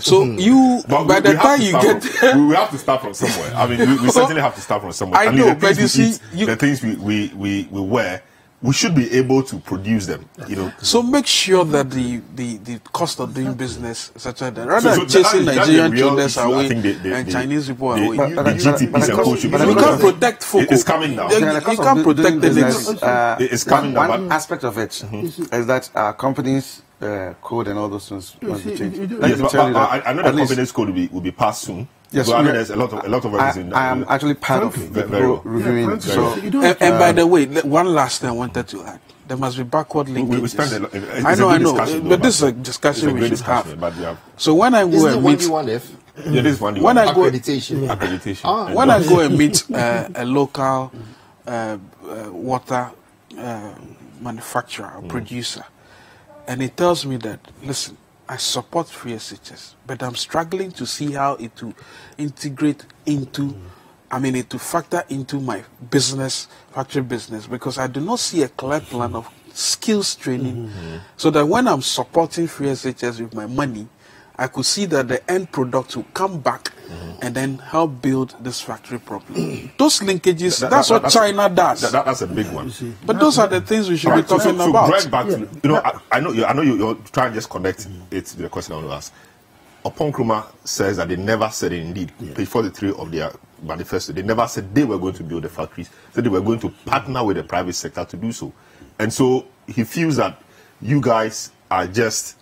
So by the time you get, we have to start from somewhere. I mean, we certainly have to start from somewhere. I know, but you see, the things we wear, we should be able to produce them, you know. So make sure that the cost of doing business, such as that, rather than chasing Nigerian traders away and Chinese people away. You can't protect folk. It's coming now. You can't protect the next. It's coming now. One aspect of it is that companies' code and all those things must be changed. I know the company's code will be passed soon. Yes, so there's a lot of work in that. I am actually part of the reviewing. And by the way, one last thing I wanted to add. There must be backward linkages. We spend a lot. I know, but this is a discussion we should have. So when I go and meet, when I go accreditation. When I go and meet a local water manufacturer or producer, and he tells me that, listen, I support free SHS, but I'm struggling to see how it to integrate into, it to factor into my business, factory business, because I do not see a clear plan of skills training, so that when I'm supporting free SHS with my money, I could see that the end product will come back and then help build this factory properly. Those linkages, that's what China does. That's a big one. But those are the things we should be talking about. Greg, back to, I know you're trying to just connect it to the question I want to ask. Upon Nkrumah says that they never said it indeed. Page 43 of their manifesto, they never said they were going to build the factories. Said they were going to partner with the private sector to do so. And so he feels that you guys are just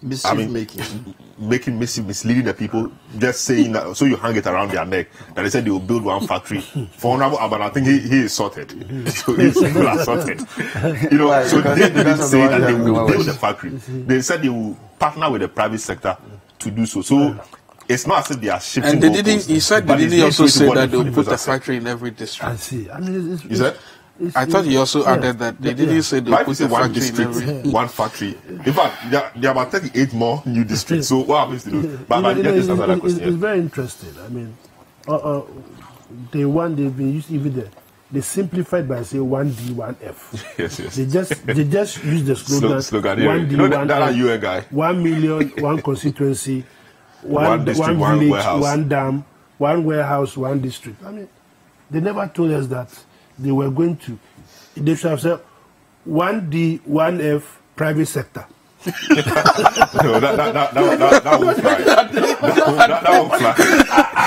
misleading the people, just saying that, so you hang it around their neck, that they said they will build one factory. For Honorable Aban, I think he is sorted. So his people are sorted. So they didn't say that they will build the factory. They said they will partner with the private sector to do so. So it's not as if they are shifting. And they didn't. He said they didn't also say that they will put a factory in every district. I see. You said? I thought he also added that they didn't say they will put a factory in every one factory. In fact, there are about 38 more new districts. So what happens to do? It's very interesting. I mean, they've been used even they simplified by saying 1D, 1F. Yes. They just use the slogan 1D, 1F, 1 million, one constituency, one district, one village, one dam, one warehouse, one district. I mean, they never told us that they were going to. They should have said 1D, 1F, private sector. No, that won't fly. That won't fly.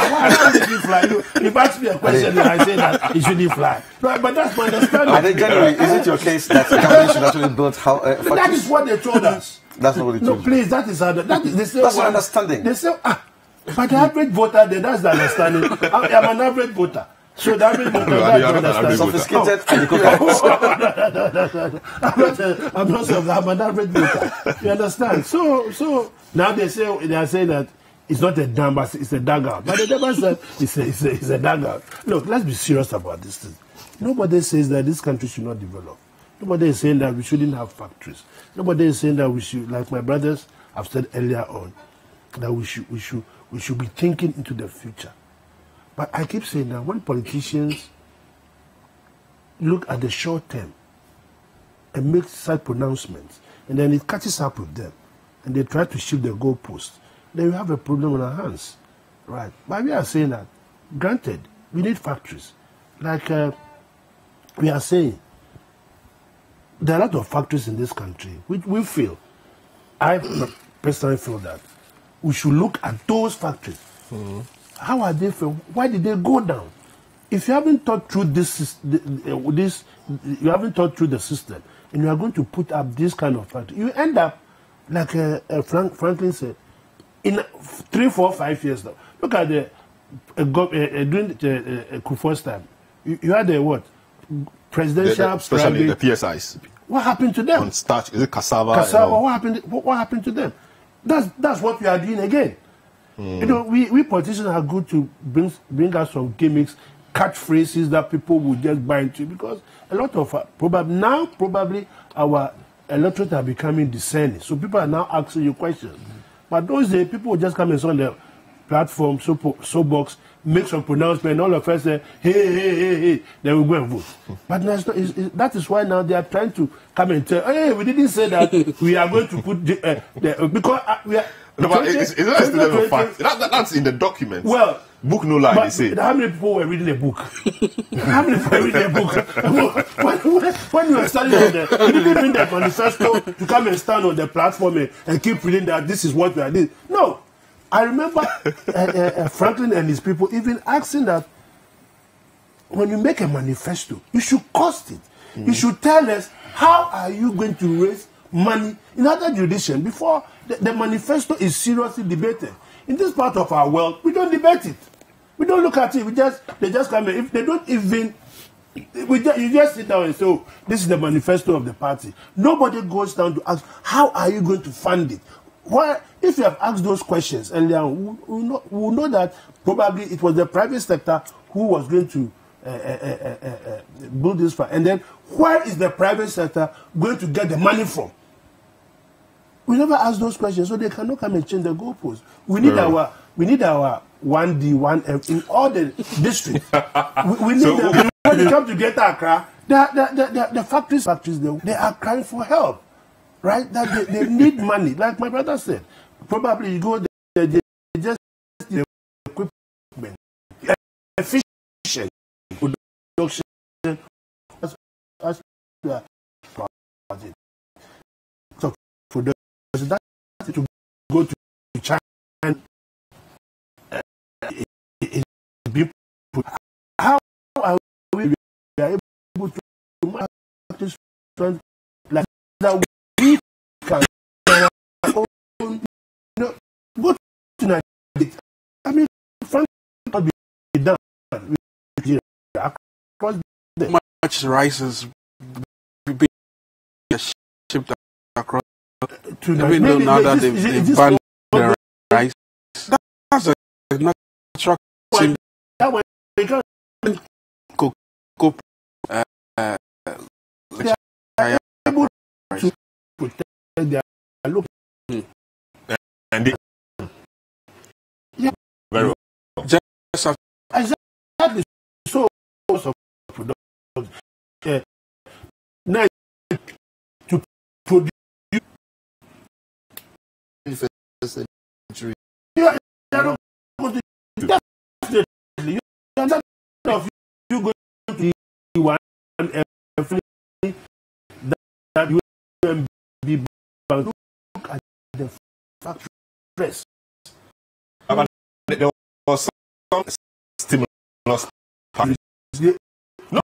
Why did it fly? You asked me a question and I say that it shouldn't fly. But that's my understanding. I think generally, is it your case that the company should actually build factories? That is what they told us. That's not what they told No, please, that is how they say. That's your understanding. They say, but the average voter, that's the understanding. I'm an average voter. So that means sophisticated. I'm an average voter. You understand? So now they are saying that it's not a dam, but it's a dugout. But they never said it's a dugout. Look, let's be serious about this thing. Nobody says that this country should not develop. Nobody is saying that we shouldn't have factories. Nobody is saying that we should, like my brothers have said earlier on, that we should be thinking into the future. But I keep saying that when politicians look at the short term and make such pronouncements, and then it catches up with them, and they try to shift the goalpost, then we have a problem on our hands, right? But we are saying that, granted, we need factories. Like we are saying, there are a lot of factories in this country which we feel, I personally feel that we should look at those factories. How are they? Why did they go down? If you haven't thought through you haven't thought through the system, and you are going to put up this kind of factory, you end up like Franklin said, in 3, 4, 5 years now. Look at during the Kufuor's time. You had what presidential, especially the PSIs. What happened to them? On starch, is it cassava? Cassava. What happened to them? That's what we are doing again. You know, we politicians are good to bring us some gimmicks, catchphrases that people will just buy into, because a lot of probably our electorate are becoming discerning. So people are now asking you questions. But those days, people will just come and on the platform, soapbox, make some pronouncement, all of us say, hey, then we go and vote. But that is why now they are trying to come and tell, hey, we didn't say that we are going to put because we are. No, but it's not still a fact. That's in the document. Well, book no lie, they say. How many people were reading a book? How many people were reading a book? When you were studying on you didn't read the manifesto to come and stand on the platform and keep reading that this is what we are doing. No. I remember Franklin and his people even asking that when you make a manifesto, you should cost it. You should tell us how are you going to raise money in other jurisdictions before the manifesto is seriously debated. In this part of our world, we don't debate it. We don't look at it. They just come in. If they don't even, you just sit down and say, oh, this is the manifesto of the party. Nobody goes down to ask, how are you going to fund it? Why, if you have asked those questions earlier, we'll know that probably it was the private sector who was going to build this fund. And then, where is the private sector going to get the money from? We never ask those questions, so they cannot come and change the goalposts. We need our 1D, 1F in all the districts. we need them. When you come to Greater Accra, the factories, they are crying for help, right? That they need money. Like my brother said, probably you go there. just the equipment, efficient production as we are project. So for that to go to China, how are we able to practice like that? We can go to Nigeria. I mean, frankly, not be done across the much rice is being shipped across. Even though now that they've banned the rice, that's a natural thing. Cocoa, they are able to protect their local. And they, yeah, very well. Just exactly so of production. Now to produce. Century. Yeah, definitely. You go to one every that you can be look at the factory press. There was some stimulus package. No,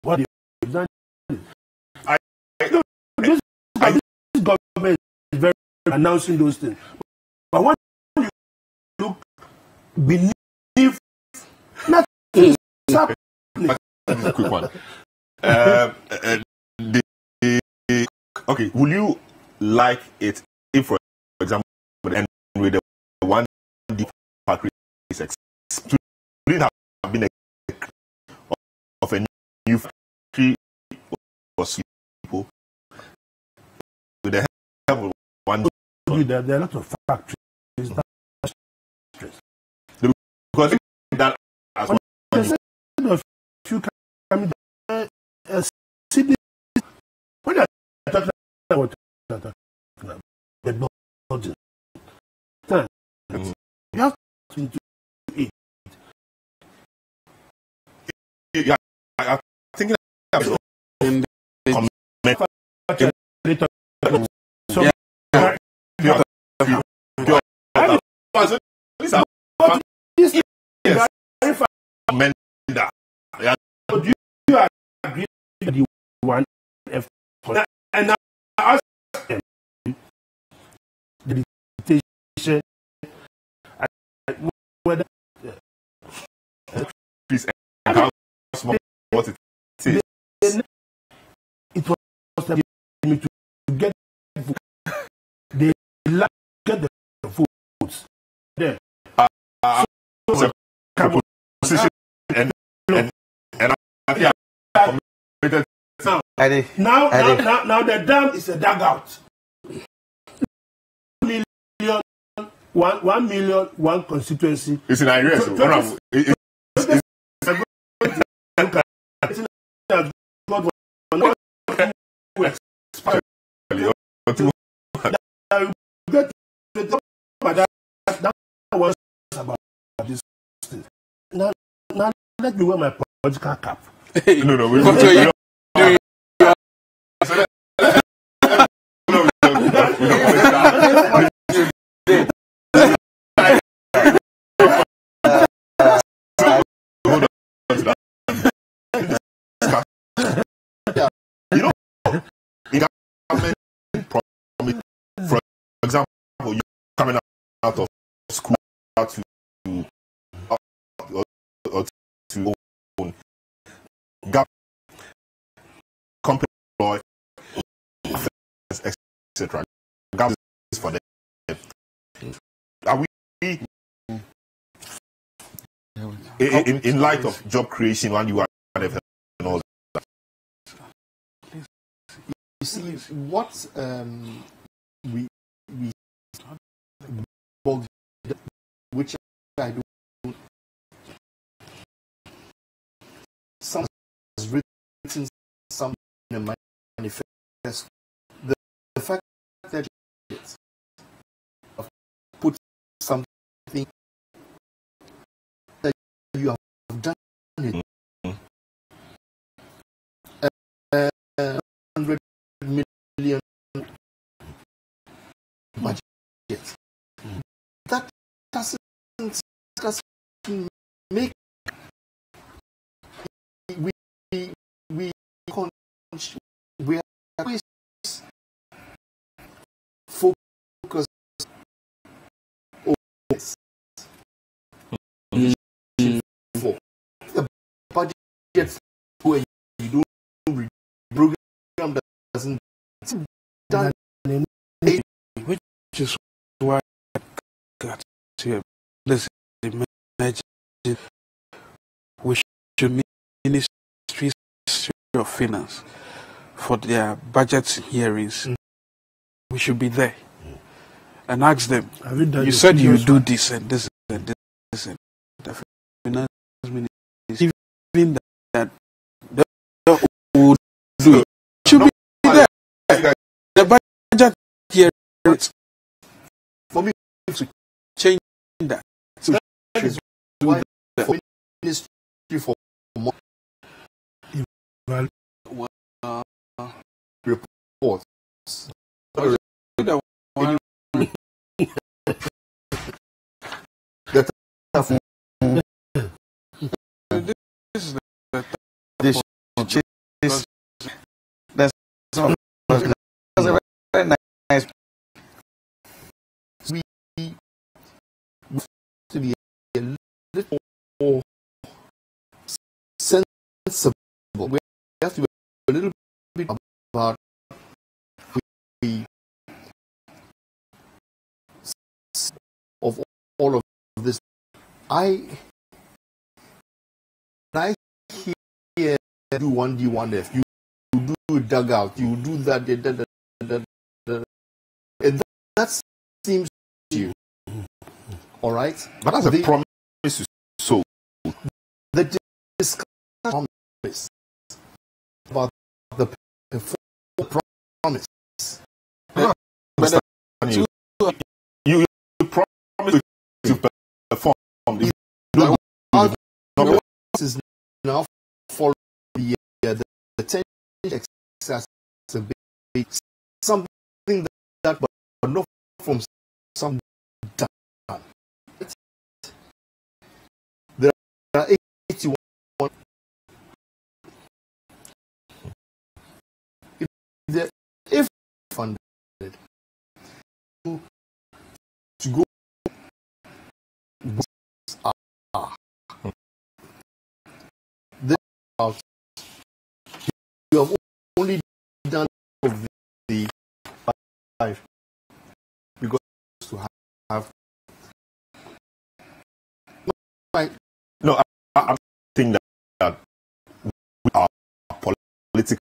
what you've done. This government is very announcing those things. But when you look beneath, nothing is happening. This is a quick one. Okay, will you like it if, for example, and with the one deep factory would it have been of a new factory or people with the help of one? There are a lot of factories. Because that as well. You can Citi, when you're talking about the budget, you have to eat. Yeah, I'm thinking about Do you agree that you want F? And I ask them the dictation whether please how small what it is. It was me to get they get the votes. Then position and now the dam is a dugout. 1 million, one constituency. It's in arrears. Now let me wear my political cap. No, we come to you. You know, for example, you coming out of school to own gap company employ etc. Gap is for them. Are we in light of job creation when you are and all that? You see what we which I do. Some has written some in the manifesto. The fact that you have done it. 100 million budget. That doesn't make we are always focused on this. For the budget where you don't program doesn't done, which is why I got here. This is the we should meet Ministry of Finance for their budget hearings. We should be there and ask them. You said you do this and this and this and the finance ministry, even that they would do it. Should be there. The budget hearings for me to change that. That is why the ministry for more reports. That's a very nice. We have to be a little more sensible. We have to be a little bit about of all of this. I hear do 1D1F, you do dugout, you do that, and that seems to you. All right? But that's a promise to sow. The discussion about the promise. You promise to perform. This is now for the 10 exacerbate something that but not from some done. There are 81. If funded to go this out, you have only done of the 5 because to have no, I think that we are political.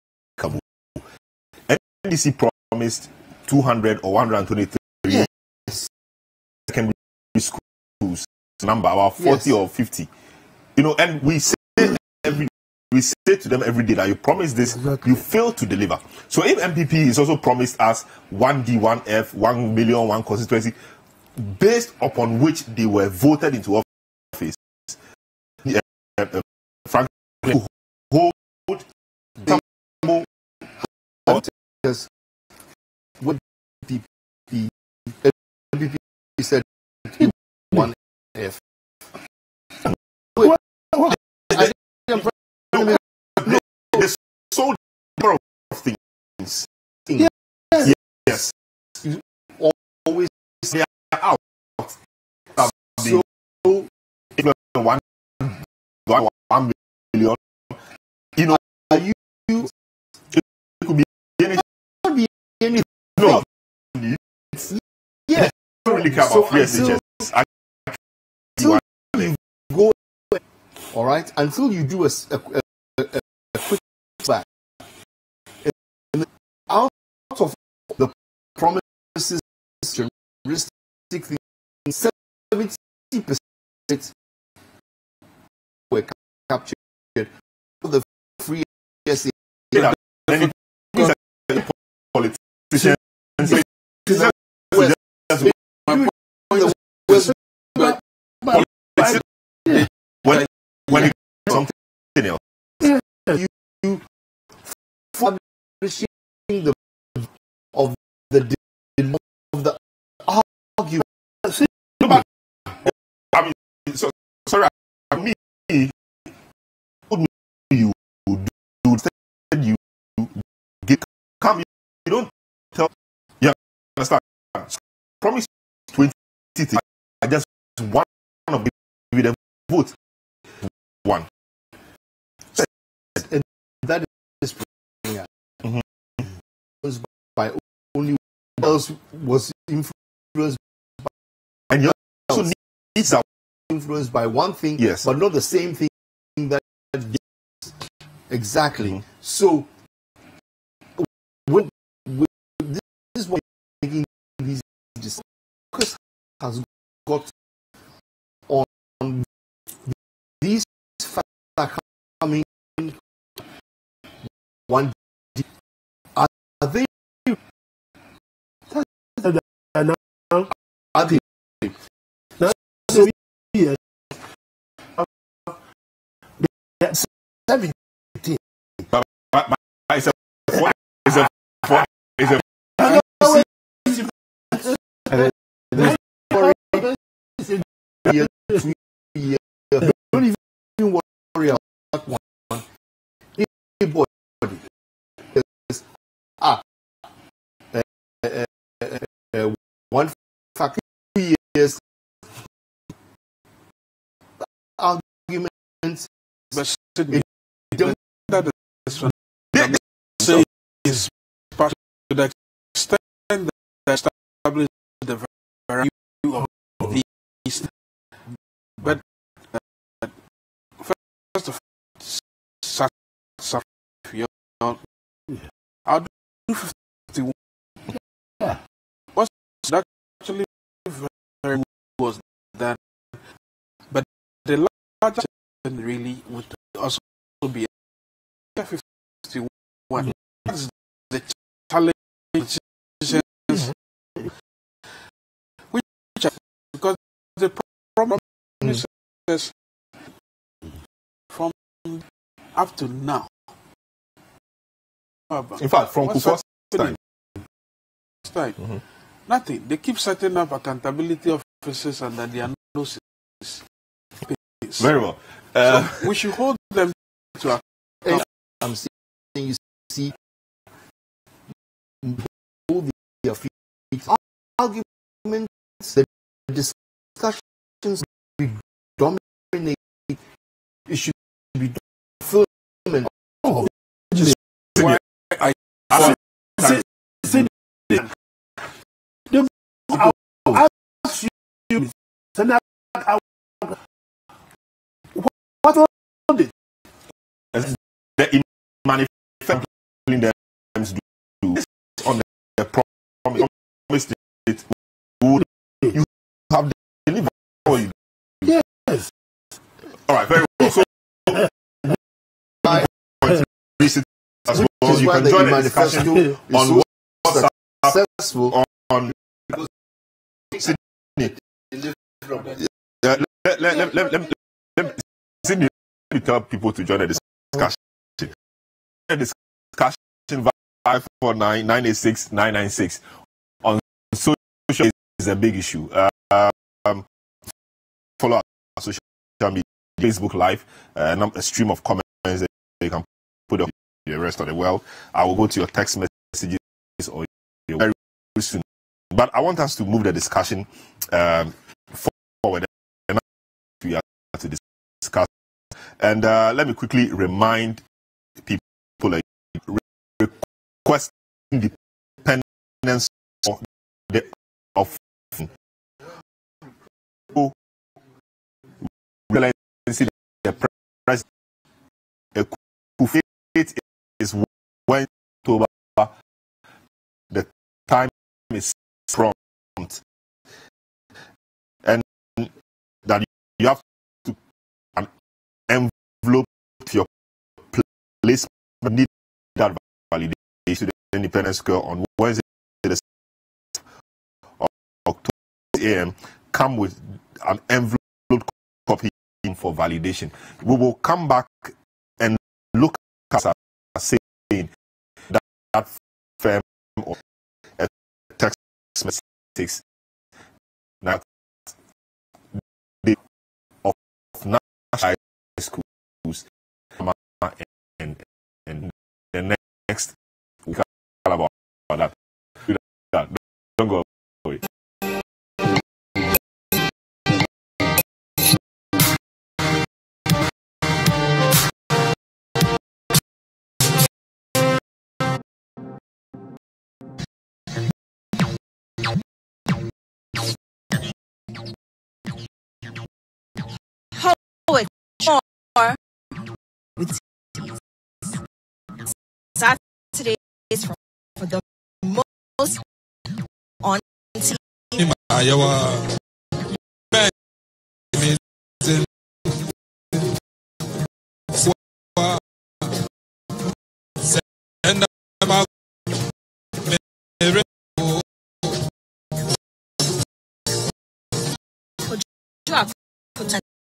NDC promised 200 or 123 secondary schools number, about 40 or 50. You know, and we say to them every day that you promise this, you fail to deliver. So if MPP is also promised us 1D1F, 1 million, 1 constituency, based upon which they were voted into office, frankly, hold yes, what the MPP said 1F. They sold a number of things. Yes. You always they are out. So, if 1 million, you know, it could be anything. No, yes. I don't really care about free SHS. Go, all right, until you do a quick back. Out of the promises, realistic things, 70% were captured for the free SHS. Politicians. the of the argument. I mean, so, sorry, me, you get come, you don't tell. You understand? Promise 20. I just one of the vote. One. And that is by only else was influenced by, and you also need that influenced by one thing, yes, but not the same thing that exactly. So when this is what making these focus has got on these facts are coming one. Are they? Are they? Yes. 17. Don't even worry about one. One fact, 2 years arguments, but that is part to the extent that establish the value of these. But first of all, I'll do 51. Yeah. What's actually very was that, but the larger really would also be 51. That's the challenge, which because the problem is from up to now. In fact, from Kufuor's time. Nothing. They keep setting up accountability officers and that they are no systems. Very well. So we should hold them to account. I'm saying, you see, all the arguments, the discussions be dominating. It should be fulfillment. Oh, just why I what on it? The manufacturing them do on the promise it would you have delivered for you. Yes. All right, very well. So I visit as well. You can join the discussion on WhatsApp successful on let me tell people to join the discussion. The discussion 549-986-996 on social is a big issue. Follow our social media, Facebook Live, a stream of comments that you can put up the rest of the world. I will go to your text messages or your very soon. But I want us to move the discussion forward, and we are to discuss. And let me quickly remind people requesting independence of the president is when October, the time is prompt, and that you have to an envelope to your place need that validation to the Independence Square on Wednesday, the 6th of October a.m. Come with an envelope copy for validation. We will come back and look at saying that firm or a text message that the of national schools and the next we can talk about that. Don't go away. More with Saturdays for the most on TV.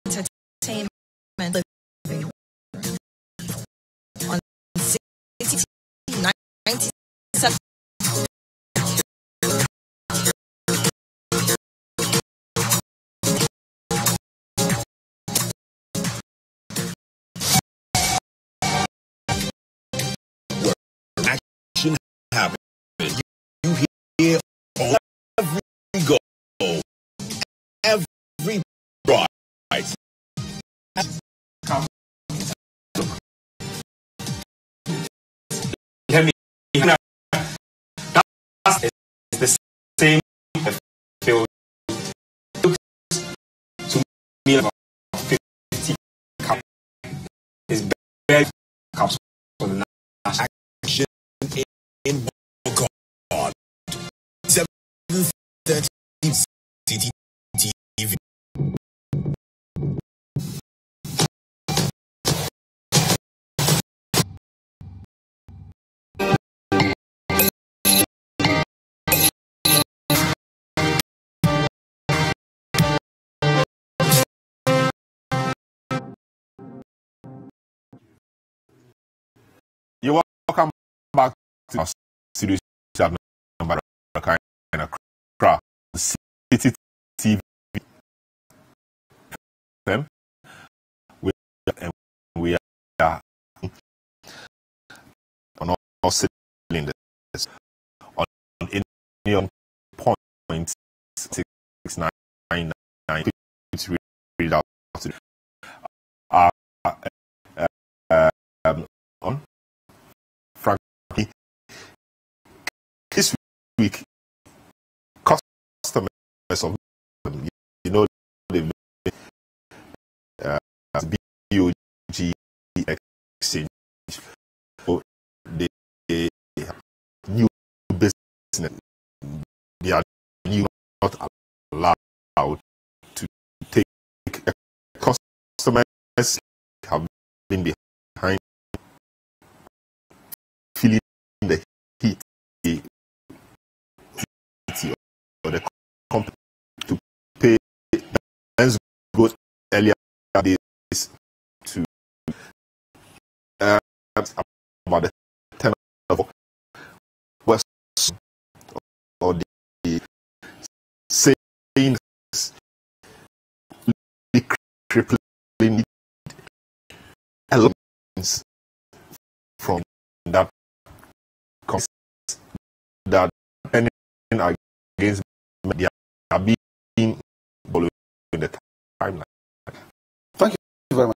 Entertainment on Citi 97. Action happens. You hear on every goal, every right. Let me. That is the same. Feel to me about 50 cup is very cups for the national action in God. 7:30 Citi TV. You're welcome back to our series number kind of crowd, Citi TV. We are on all cylinders on any on point 699. It's read out on frankly this week customers of you know the BOG exchange for the new business. They are not allowed to take customers have been behind feeling the heat or the company to pay Menzgold earlier days to about the 10 of West or the saying the crippling elements from that concept that any against they are being following the timeline. Thank you very much.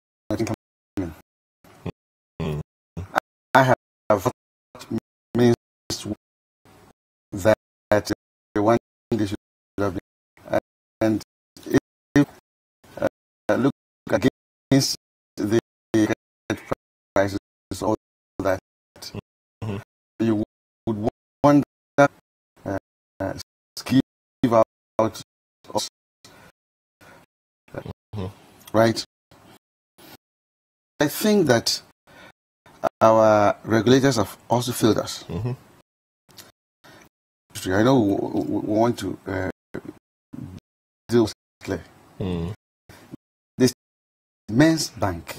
I have means that one they should have been, and if look against the prices, all that you would wonder give out right. I think that our regulators have also failed us. I know we want to deal with it clear. This Men's Bank,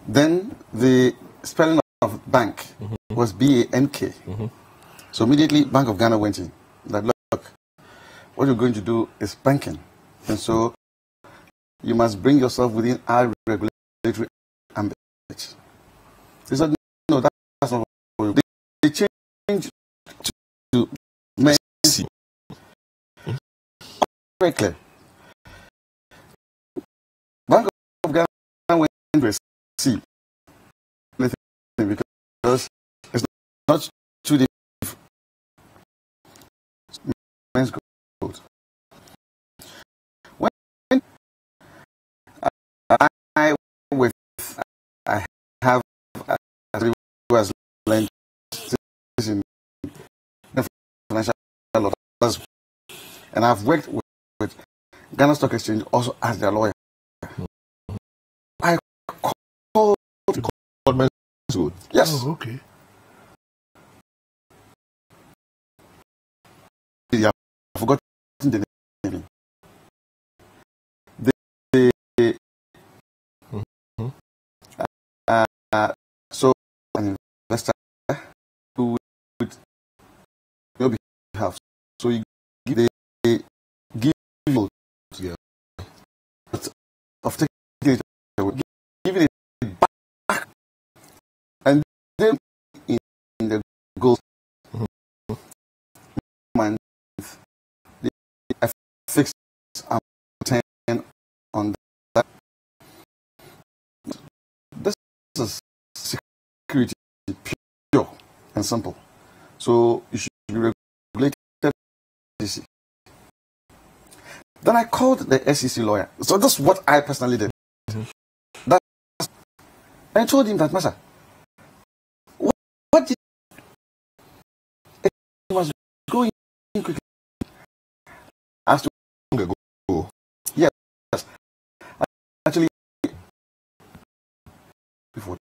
then the spelling of bank was BANK. So immediately Bank of Ghana went in. That look, what you're going to do is banking. And so you must bring yourself within our regulatory ambit. They said, no, that's not what you do. They changed to Messi. Very clear. Bank of Ghana went to C because it's not too difficult. Menzgold. When I have as learned this in financial law, and I've worked with Ghana Stock Exchange also as their lawyer. I called Menzgold. Yes. Oh, okay. Yeah, I forgot the name. So an investor who would your behalf. So you give you of taking it, giving it back, and then in the goals month the fixed amount on that. This is security, pure and simple. So you should be regulated. Then I called the SEC lawyer. So that's what I personally did. I told him that, Master, what did it was going quickly as to go. Yes, actually before.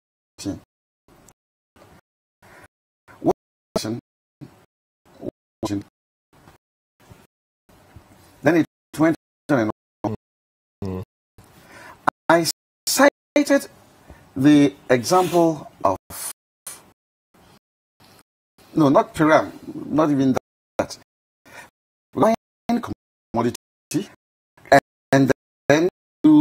Then it went on and on. I cited the example of no, not Piram, not even that. Buying commodity and then to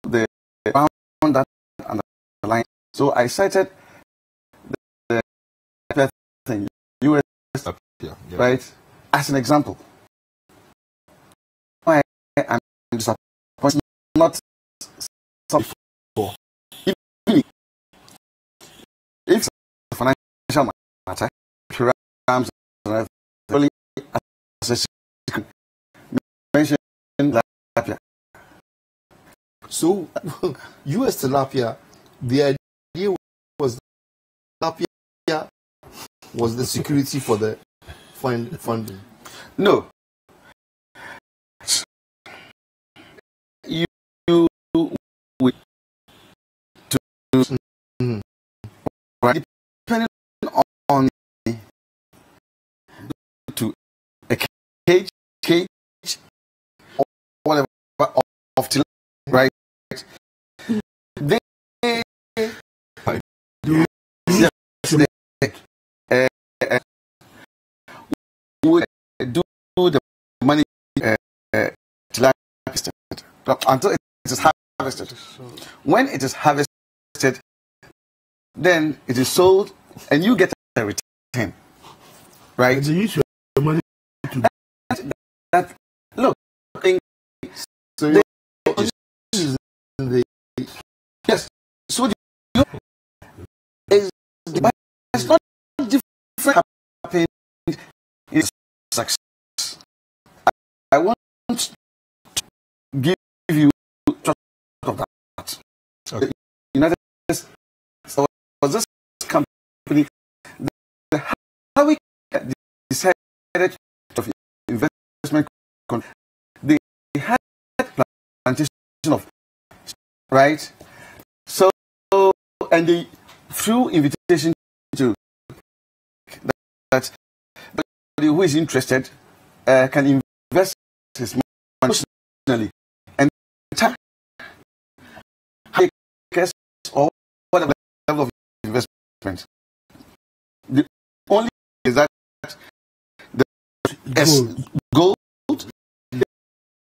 the bound that underlying. So I cited the thing, US, right, as an example. I am disappointed, not something for. If it's a financial matter, Pirams really mentioned tilapia. So, US tilapia, the idea was tilapia was the security for the funding. No. You would right, depending on to a cage or whatever of tilapia, right? They would do the money until it is harvested. When it is harvested, then it is sold and you get a return, right? And you use your money to that look. So yes. So it's not different happening in success. I want to give you of that. Okay. The United States was this company how we decided of investment. They had plantation of right. So and they through invitation to that anybody who is interested can invest his money personally and or whatever level of investment investment. The only is that the gold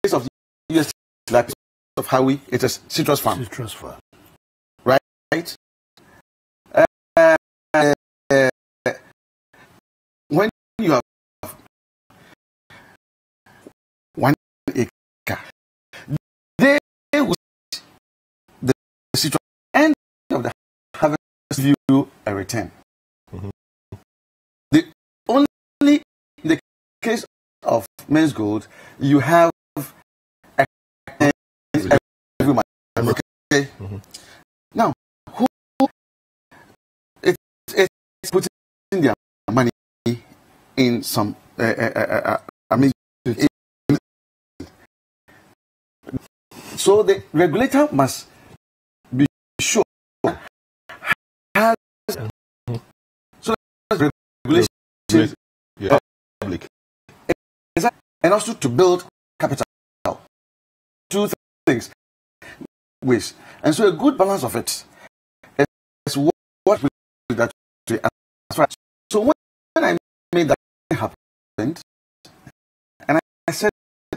is of US like of Howie, it is citrus farm. Citrus farm. Right? When you have 1 acre, they will the citrus end of the harvest view a return. The only in the case of Menzgold, you have every month. Okay. Now, who it's putting their money in some so the regulator must be sure has so that regulation public and also to build capital. Two things ways, and so a good balance of it is what we that to as right. So when I made that happen, and I said,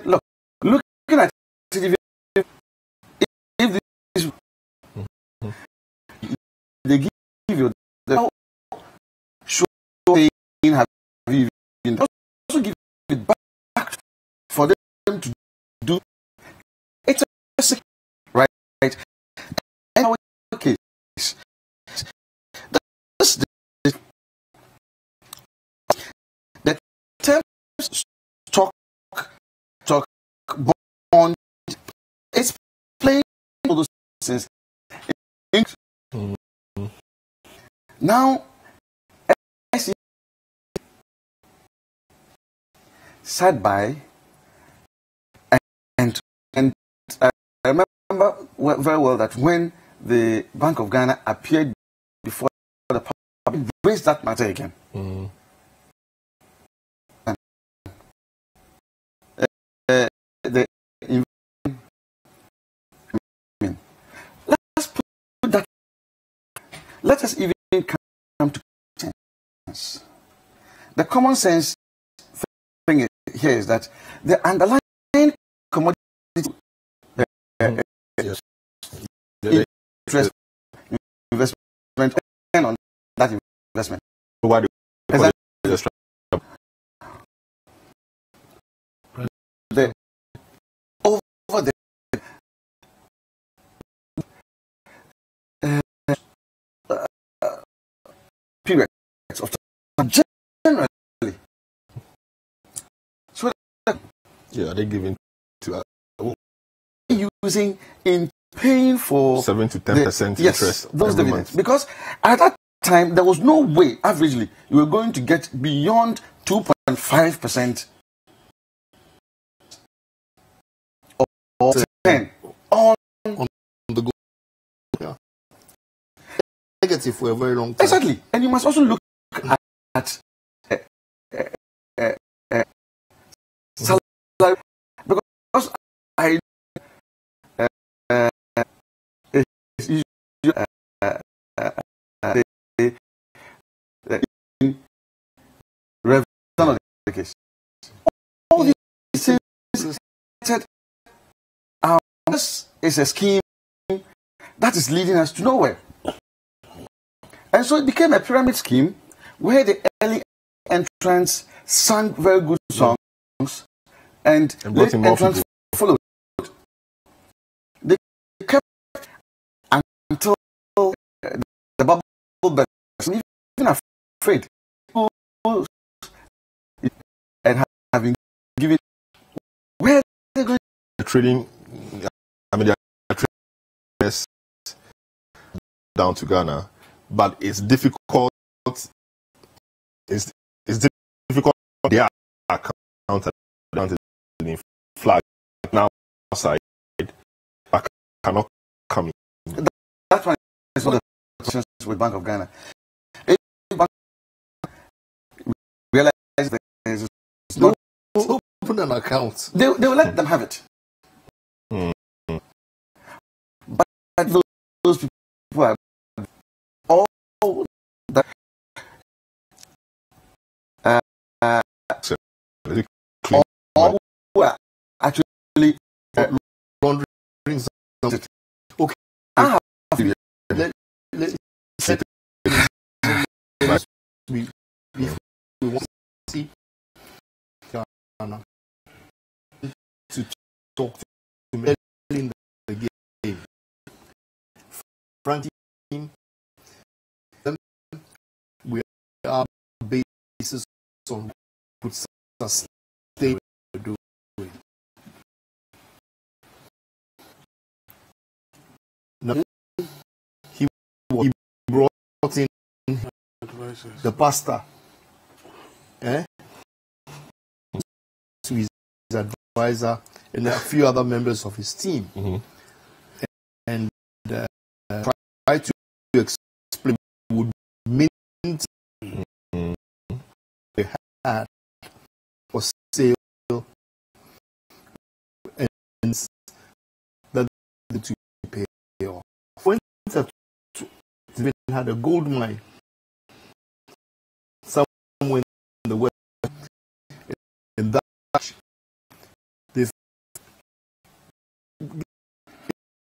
look, looking at Citi, if this they give you the show have you also give it back for them to do it's a right. And our case, the term stock bond, it's playing all those things. Now, sat by and I remember very well that when the Bank of Ghana appeared before the public, raised that matter again. Let's put that. Let us even come to sense. The common sense thing here is that the underlying commodity interest investment on that investment. Why do the over the periods of time generally. So are they giving to using in paying for 7 to 10% interest those every dividends month? Because at that time there was no way averagely you were going to get beyond 2.5% or 10 on the goal. Yeah. Negative for a very long time. Exactly. And you must also look at salary, because I the case. All these things this is a scheme that is leading us to nowhere. And so it became a pyramid scheme where the early entrants sang very good songs and late entrants followed. They kept until the bubble burst. Even afraid and having given where they're going trading. I mean, they are trading down to Ghana, but it's difficult. It's difficult. Their account in flag now outside. I cannot come in. That's why it's one of the questions with Bank of Ghana. If Bank realize that there's no open an account, they will let them have it. But those people are all that who are actually laundering something. Okay, I have we want to see Ghana to talk to me in the game. Front team, we are basis on what sustain doing. Now, he brought in the pastor, to his advisor and a few other members of his team, and try to explain would mean they had for sale and that to pay off. For instance, they had a gold mine somewhere in the west, and that this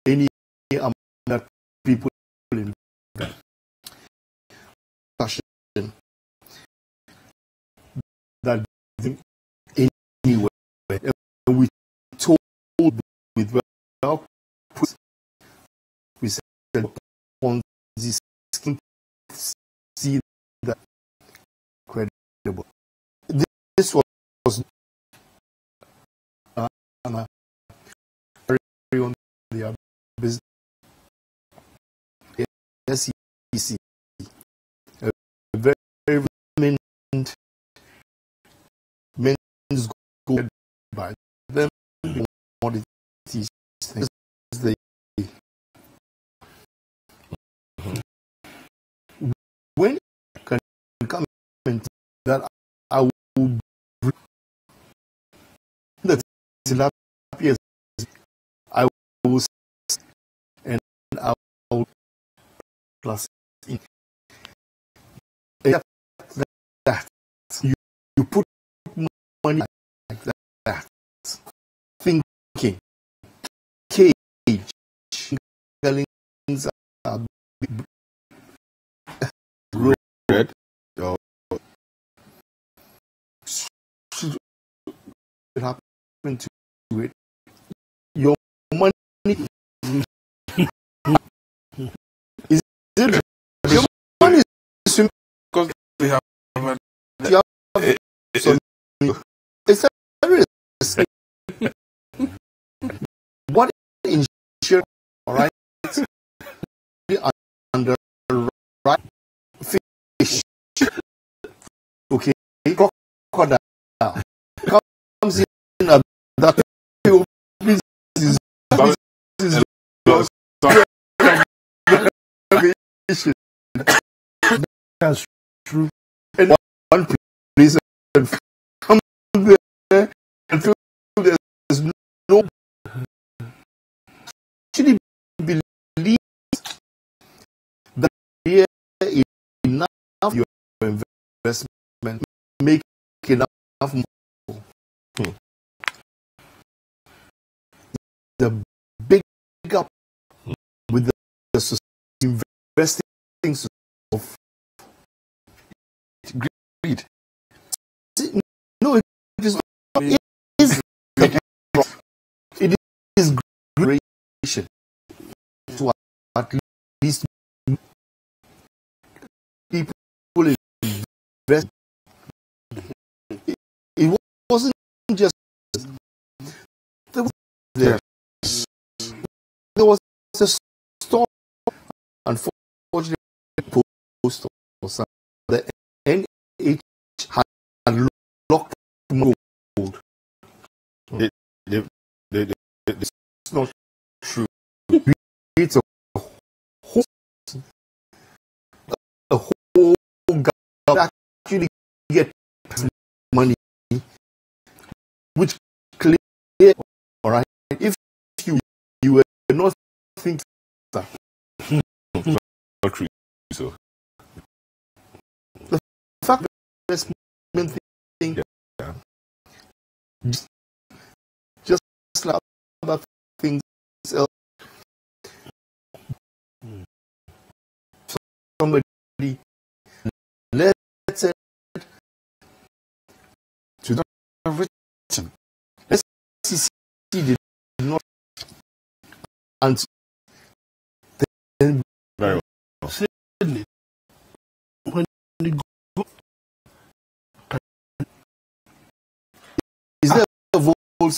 any amount that people in fashion that anywhere, and we told with well put, we said on this scheme, see that credible. This was very on the business SEC, a very Menzgold by them commodities things they when can come into that I would that tilapia I will and I will plus in that you put money like that thinking cage are red or should happen to it your money is it your money is simple because they have so it's a risk. What insurance, all right, under right fish, okay, crocodile comes in at that that's true. And one place come there and feel there's no actually believe that here enough of your investment make enough more. The big up with the investing of greed. No, it is not. It is it is creation to at least people invest. It wasn't just there was a storm, unfortunately, post or something. The NH had locked gold. It's not true. It's a whole government actually get money, which clear, all right. If you were not thinking that, not true. So the fact that investment thing things else. Somebody, let's say, to not have written. Let's see did not, and then very well. Suddenly, when you go, is there a vote to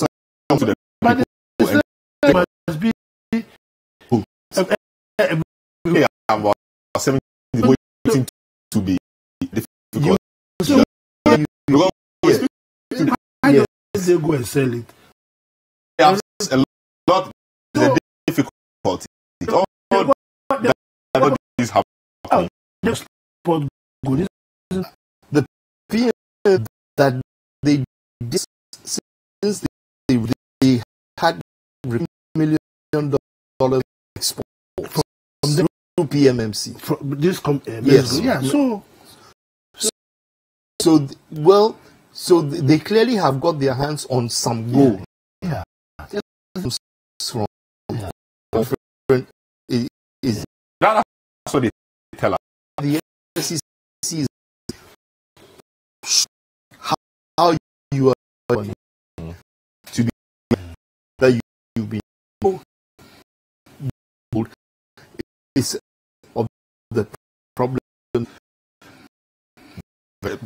the but it must be about 70 waiting to be difficult. They go and sell it. A lot is a difficulty. All that is happening. The PM that they did since they had $1 million export from the PMMC. From this yes. Yeah. So they clearly have got their hands on some gold. Yeah. From different is that's what they tell us. The SEC is how you are to be that you be is of the problem very,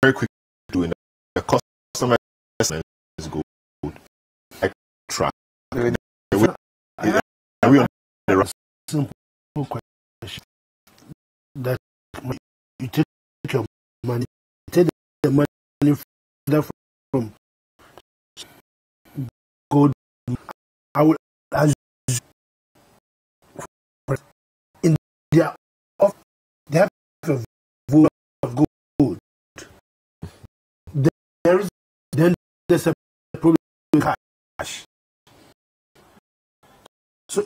very quick doing the customer is good. I try. Are we on the right? Simple question that you take your money, take the money from gold. I will as in their off they have a vote of gold. Then there's a problem with cash. So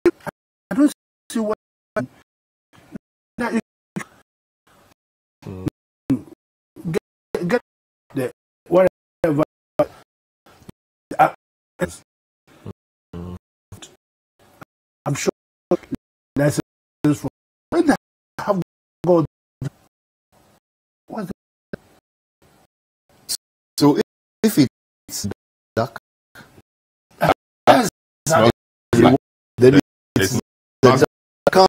I don't see what now you get the whatever I'm sure that's from when they have God. What's so if it's dark, then it's can't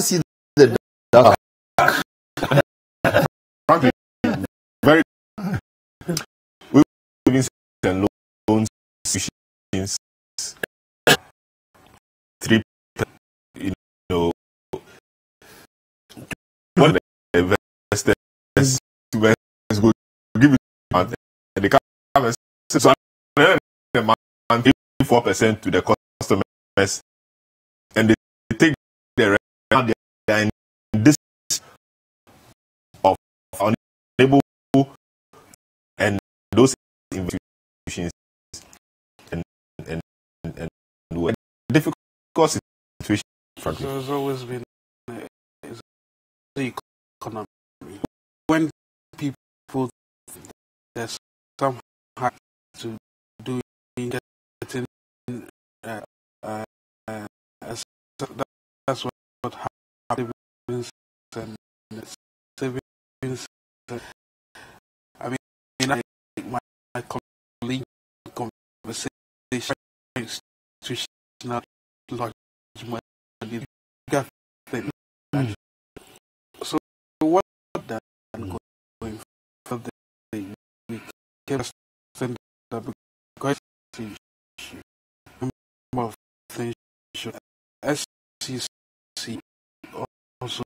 see the dark. Frankly, very we've been loans since 3, when the investors go give it and they come and say so the man give 4% to the customers and they take the rest and they are in this of unable and those institutions and difficult situation. Frankly. There's always been the economy. When people there's some hard to do getting that's what happens and savings. I mean, my colleague conversation institutional large money thing. So what that going for the we kept stand up because number of things SHSs also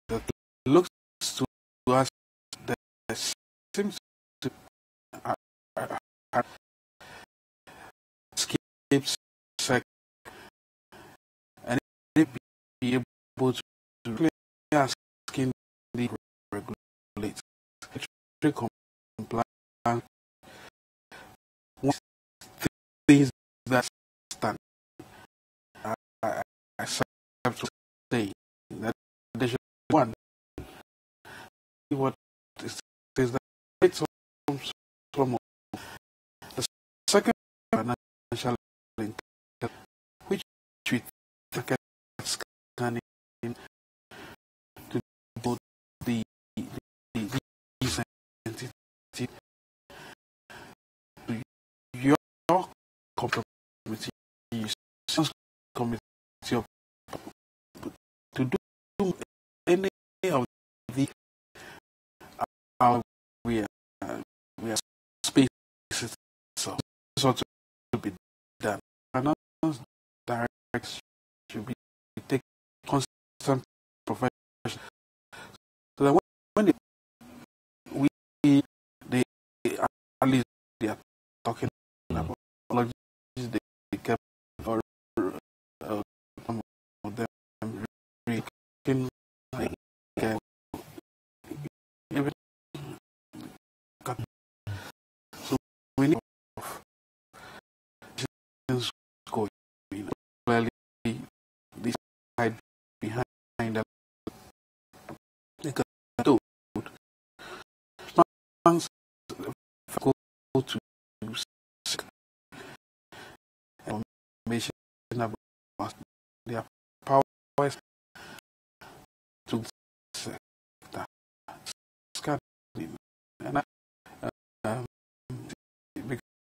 that looks to us that seems to escape sec and be able to really asking the regulate compliance things that stand. I have to say that there should be one. What is that it's some second financial intelligence, which we target scanning to both the these entities to your committee, committee of to do any of the we are spaces, so this ought to be done. Finance directs should be take constant profession. So that when they at least they are talking about technologies they kept or some of them reading like so we need go clearly this side behind the funds go to information about their powers to scanning and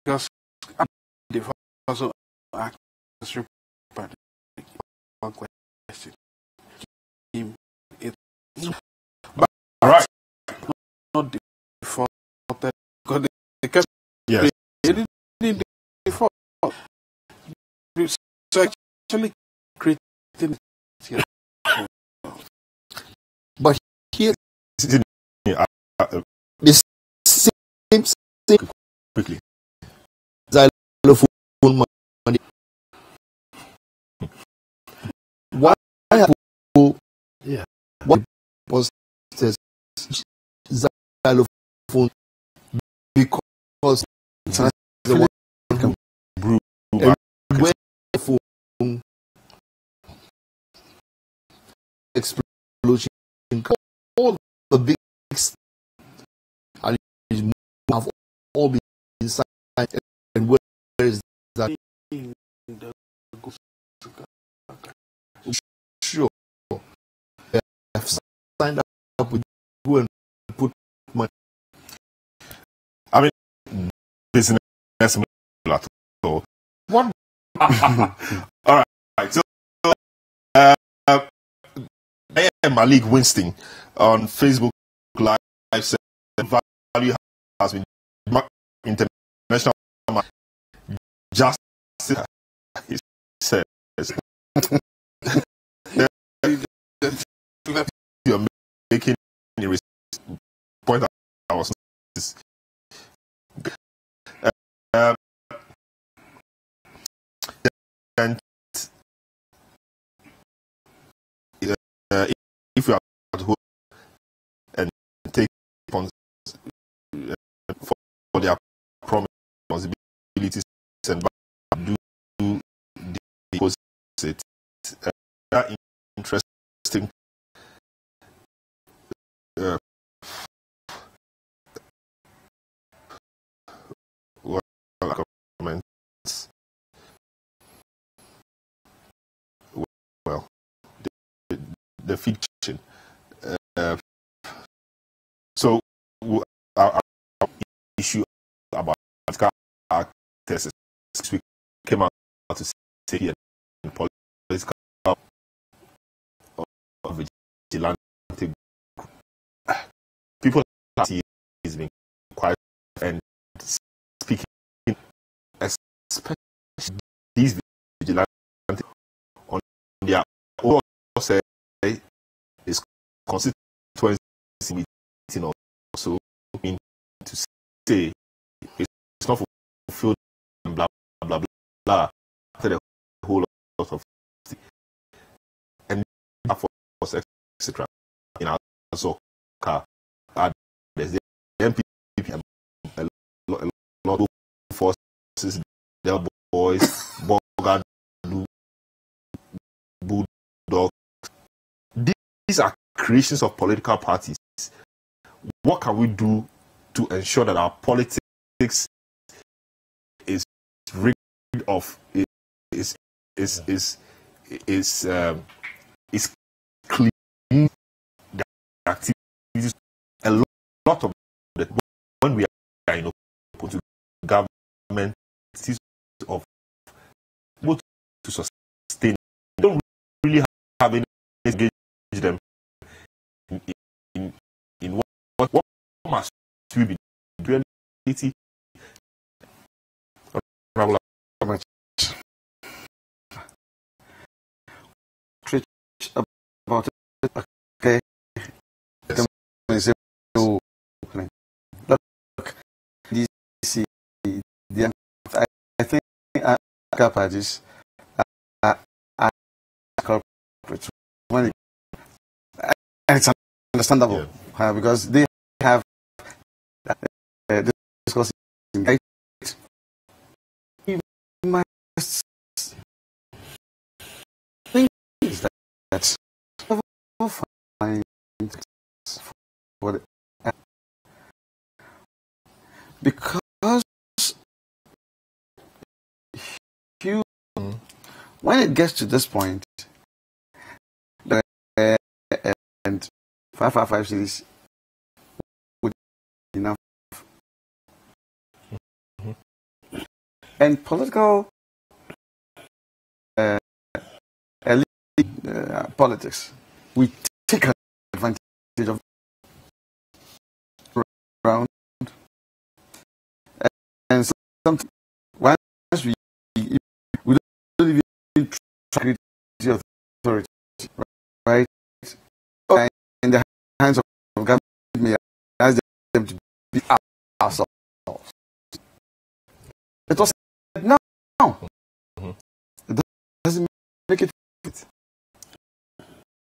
because they also ask one question. All right. Not defaulted because the yes. They didn't default. So actually creating here. But here this same quickly. Xylophone money. Why have what was this xylophone? Because the one can brew phone explosion, all the big and have all been inside, and where is that? Sure, I've signed up with you and put money. I mean, business. So what? All right. So, Malik Winston on Facebook Live said value has been international justice. He says you're making a point that I was. And if you are at home and take on for their responsibilities and do the opposite, interesting. Comments. Well, the fiction. So our issue about tests we came out to say here in political vigilante people is being quiet and speaking, especially these vigilantes on their own say is constituency meeting also mean to say it's not fulfilled and blah blah blah after the whole lot of and etc. In our car there's the MPP a lot of forces, Del Boys, Bogard, Bulldog. These are creations of political parties. What can we do to ensure that our politics is of is clean the activities. A lot of that when we are put to government of what to sustain, they don't really have any engage them in what must we be doing. About it, okay. Look, I think parties are corporate money, and it's understandable because they have discussing right. You must think that find for the, because you when it gets to this point and 555 cities would be enough and political elite politics we take advantage of round and something once we don't even try the authority, right? In the hands of government, may ask them to be ourselves. It was now. It doesn't make it fit.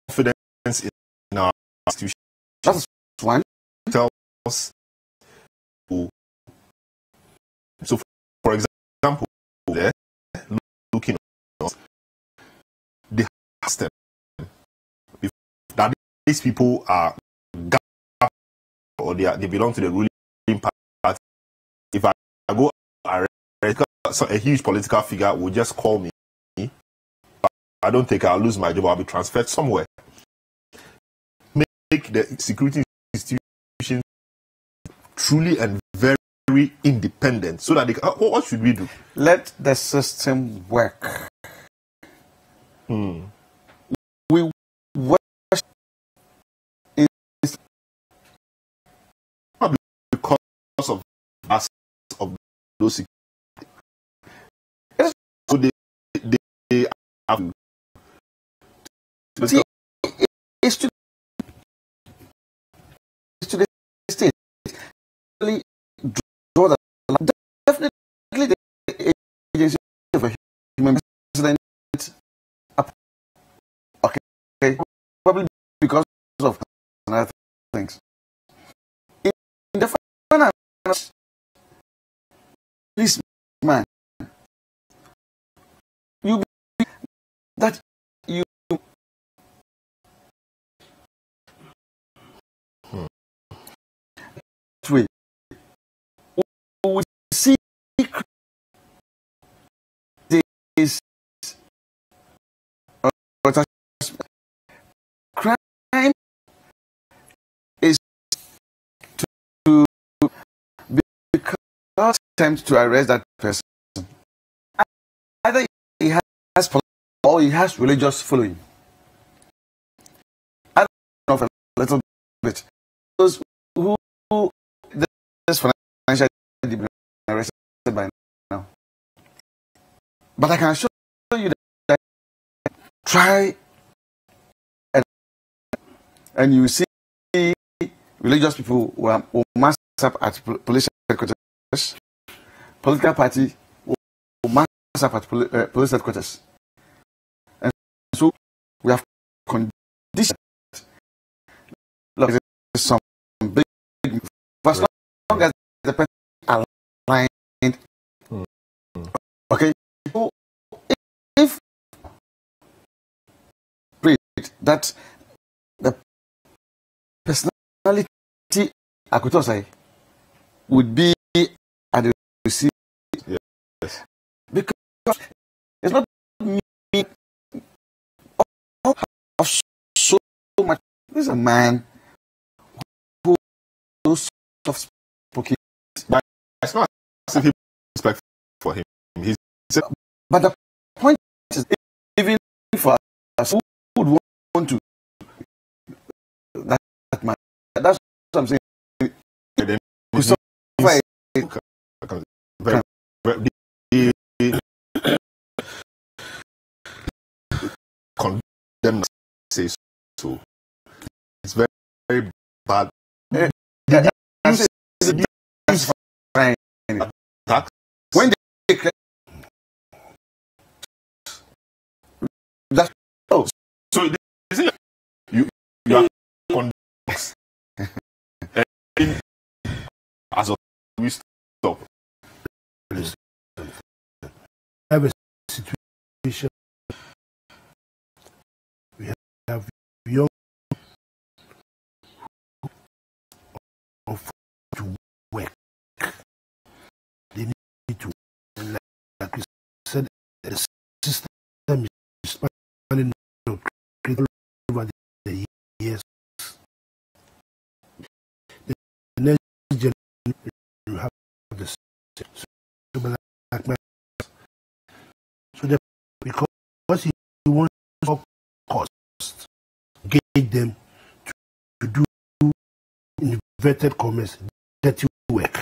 Confidence in our institution. That's one. Tell us. So, for example, they're looking at us. They ask them that these people are or they belong to the ruling party. If I go arrest a huge political figure will just call me. I don't think I'll lose my job. I'll be transferred somewhere. Make the security institutions truly and very independent, so that they can, what should we do? Let the system work. We work because of us of those security. So they have to. It's to the state. Draw the line. Definitely the agency of a human president. Okay, probably because of other things. In the finance, this man, you be that you. Way. We see this crime is to because attempt to arrest that person. Either he has or he has religious following. I don't know a little bit. Those who this financial arrested by now. But I can assure you that try and you see religious people who mass up at police headquarters, political party who mass up at police headquarters. And so we have conditioned some big as long as the person aligned. Okay, so if that the personality I could say would be at the receipt, yes, because is a man who is soft spoken. It's not as if he respect for him. But the point is, even for us who would want to that man, that's what I'm saying. Condemn say so. It's very, very bad. When they that's so isn't it, you are condemning as of we stop. Have a situation. We have young to work. They need to, like we said, the system is spanning over the years. The next generation will have the same. So that because he wants more cost, engage them to do inverted commerce, dirty work.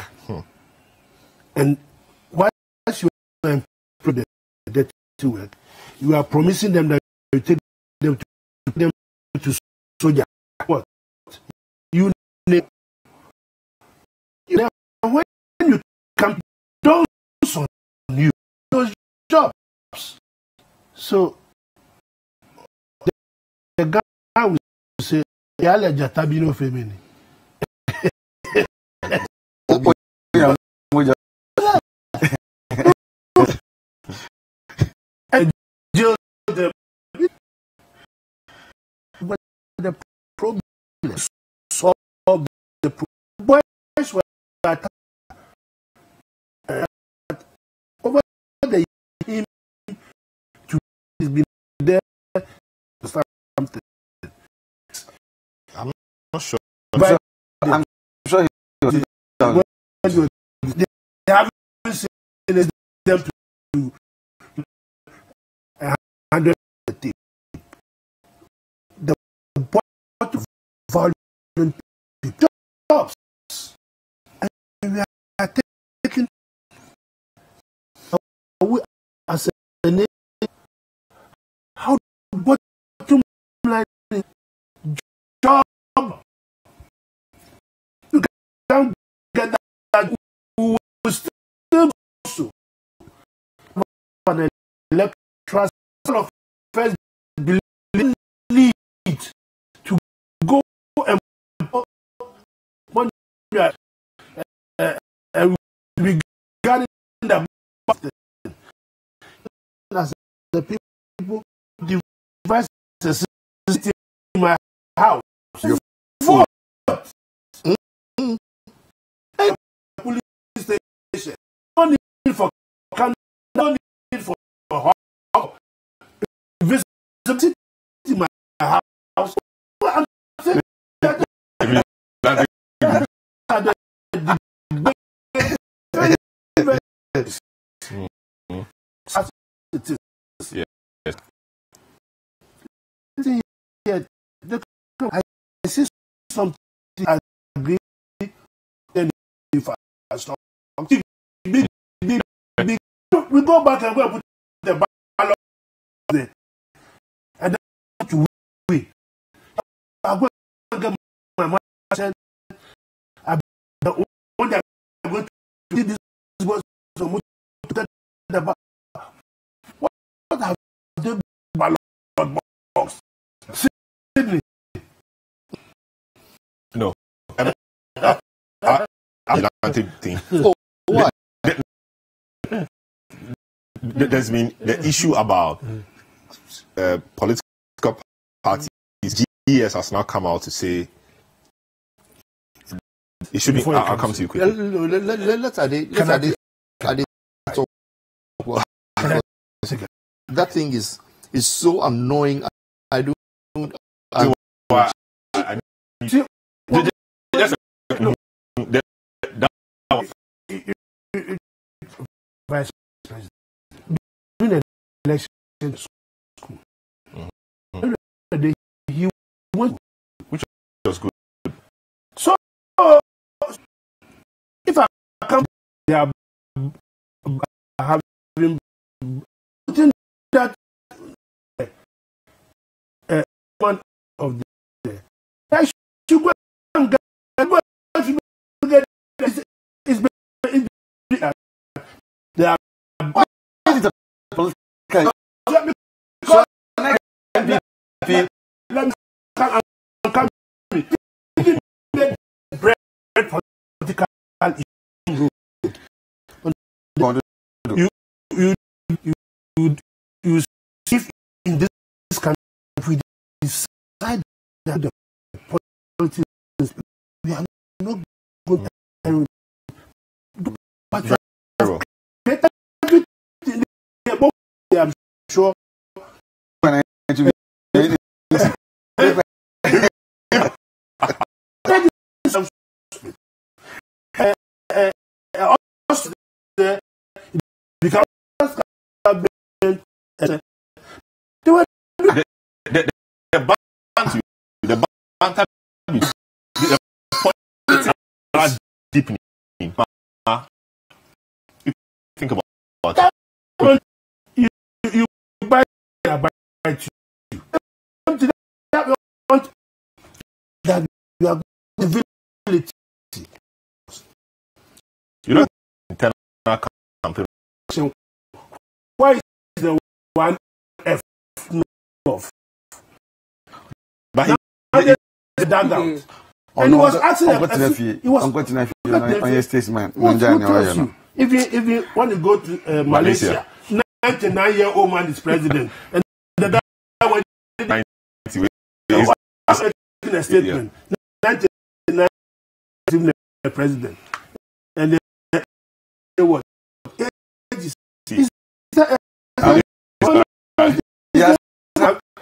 And once you employ the dirty work, you are promising them that you take them to soldier. What? You name. When you come, those on you, those jobs. So the guy will say, "Yale jatabino femini." And but the problem solve the boys were over the him to be there something. I'm not sure. But I'm sure they haven't seen them to 100. The point of volume jobs, and we are taking away as a nation. How bottom line job you can't get that we will still also an electoral of first need to go and regarding the as the people devise the system in my house. You're full. Police station. No need for no need for visit my house. I see something I agree. Then if I stop, we go back and go and put the ballot there, and then to win. I go and get my man said, the one that I'm going to do this was so much to get the ballot. What have the ballot box? Sydney. No. Thing. Oh, what? There's been the issue about political parties. GES has now come out to say it should be. I'll come to you quickly. Let's add it. That thing is so annoying. I vice president. During the election school. He went, which was good. So if I come, they are having that one of the I should go and get they are you see in this country decide that the politics we are not good and I'm sure deepening. Think about that. You buy that you are visibility. You know, internal campaign. Why is the one F off? But he dug out. And he was asking if you want to go to Malaysia, 99-year-old man is president, and the guy went in a statement, 99 the president, and they what?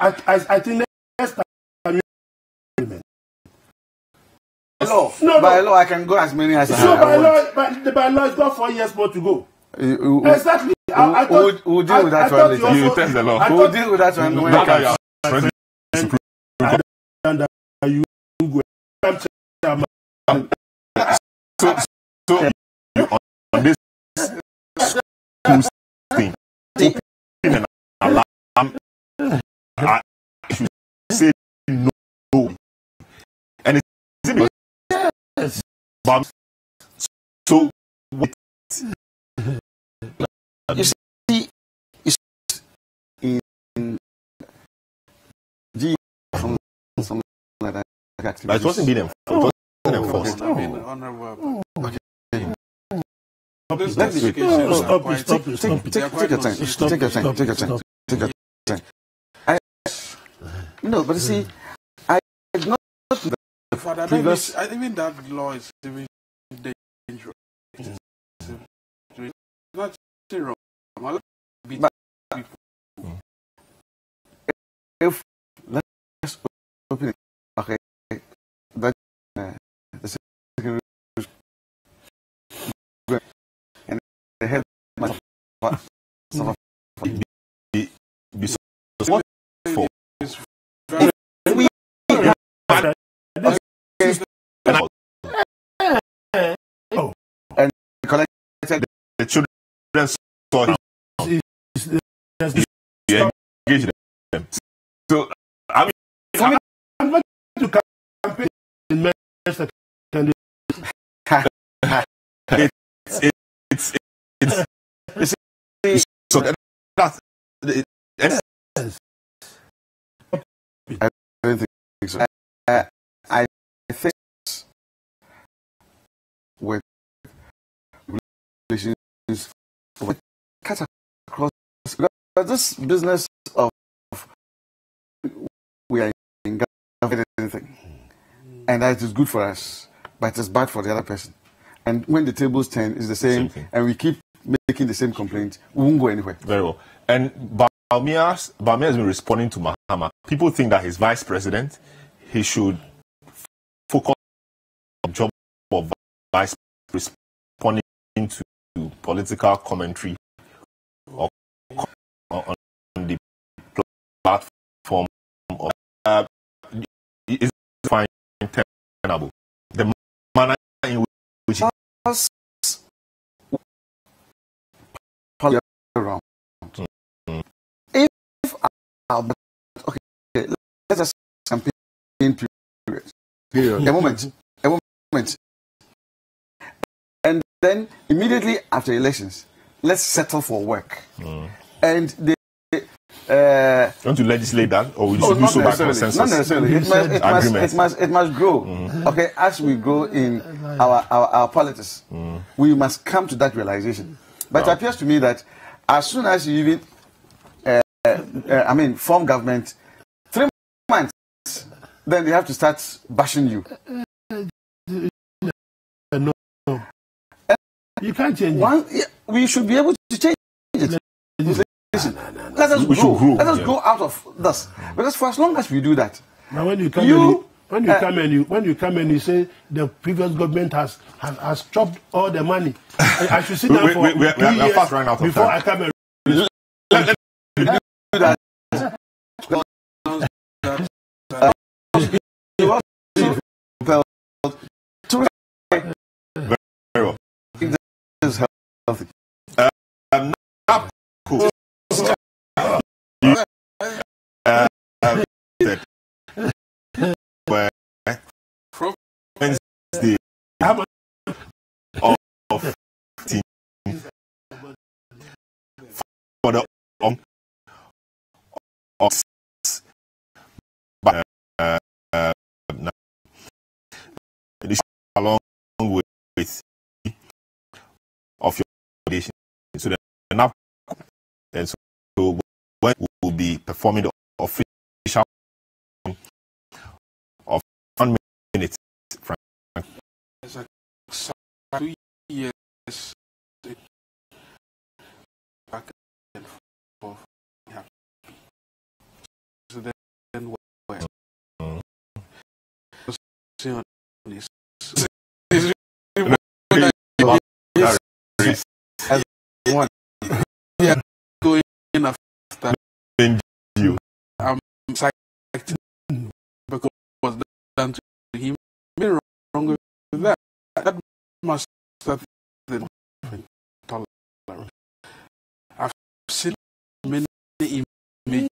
I think next time. By law, I can go as many as I want. By law, it's got 4 years more to go. Exactly. We'll deal with that one later. You test the law. We'll deal with that one. So on this school thing, an alarm, I should say no. And it's so you see in G something like that. But it wasn't being enforced. Take your time. No, but you see, I not Father, previous. I think that law is even dangerous. Not wrong. If let's open it, okay, that the second and the head be for and collected the children saw you engage them. So I mean, I'm going to campaign in Manchester. It's so that's I don't think so. I think with relations cut across this business of we are in anything, and that is good for us, but it's bad for the other person. And when the tables turn, it's the same and we keep making the same complaints, we won't go anywhere. Very well. And Bawumia has been responding to Mahama. People think that he's vice president, he should focus on the job of vice responding to political commentary or on the platform of is fine tenable. The manner in which around. If okay, let us campaign period. A moment, and then immediately after elections, let's settle for work. And they want to legislate that, or we should do so by consensus? Not necessarily. It must grow. Okay, as we grow in our politics, we must come to that realization. But it appears to me that as soon as you even, form government, 3 months, then they have to start bashing you. No. You can't change it. We should be able to change it. Let us grow. Let us grow out of this. Because for as long as we do that, now when you come and you say the previous government has chopped all the money, I should sit down for 2 years fast running out of before time. I come and let do that. Very well. This is healthy. Cool. Wednesday of for the along with of your foundation. So the and so when we will be performing the official of 1 minute. It's like 2 years back and forth. So then what? Going after you. I'm psyched because what was done to him. Nothing wrong with that. That must have been tolerant. I've seen many images.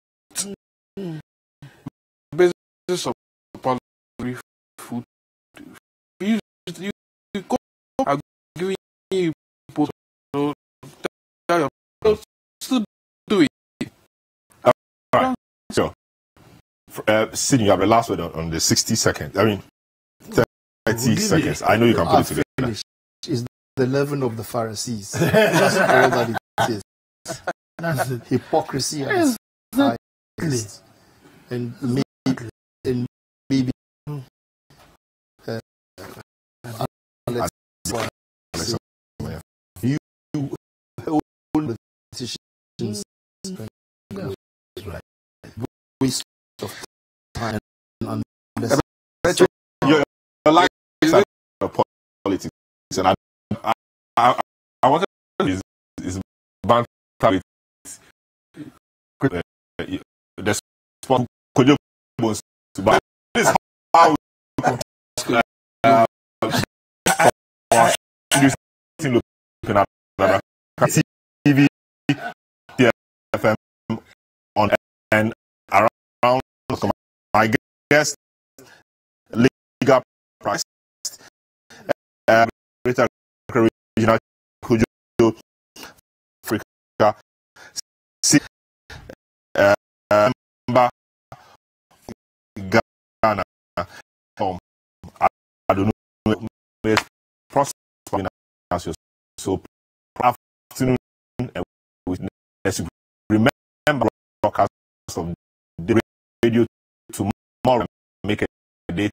Basis of poultry food. You go out giving you people to tell your people to do it. All right. So, Sydney, you have the last word on the 60 seconds. 30 seconds. I know you can put it together. Is the leaven of the Pharisees. That's all that it is. That's it. Hypocrisy and maybe you own the decisions. Right. Waste of time and your life of politics, and I wanted is banter with the spot but this is how looking at TV, TFM on and around my guest legal price greater regional Kujo Africa Ghana Adonoo prosper so afternoon remember broadcast of the radio tomorrow make a date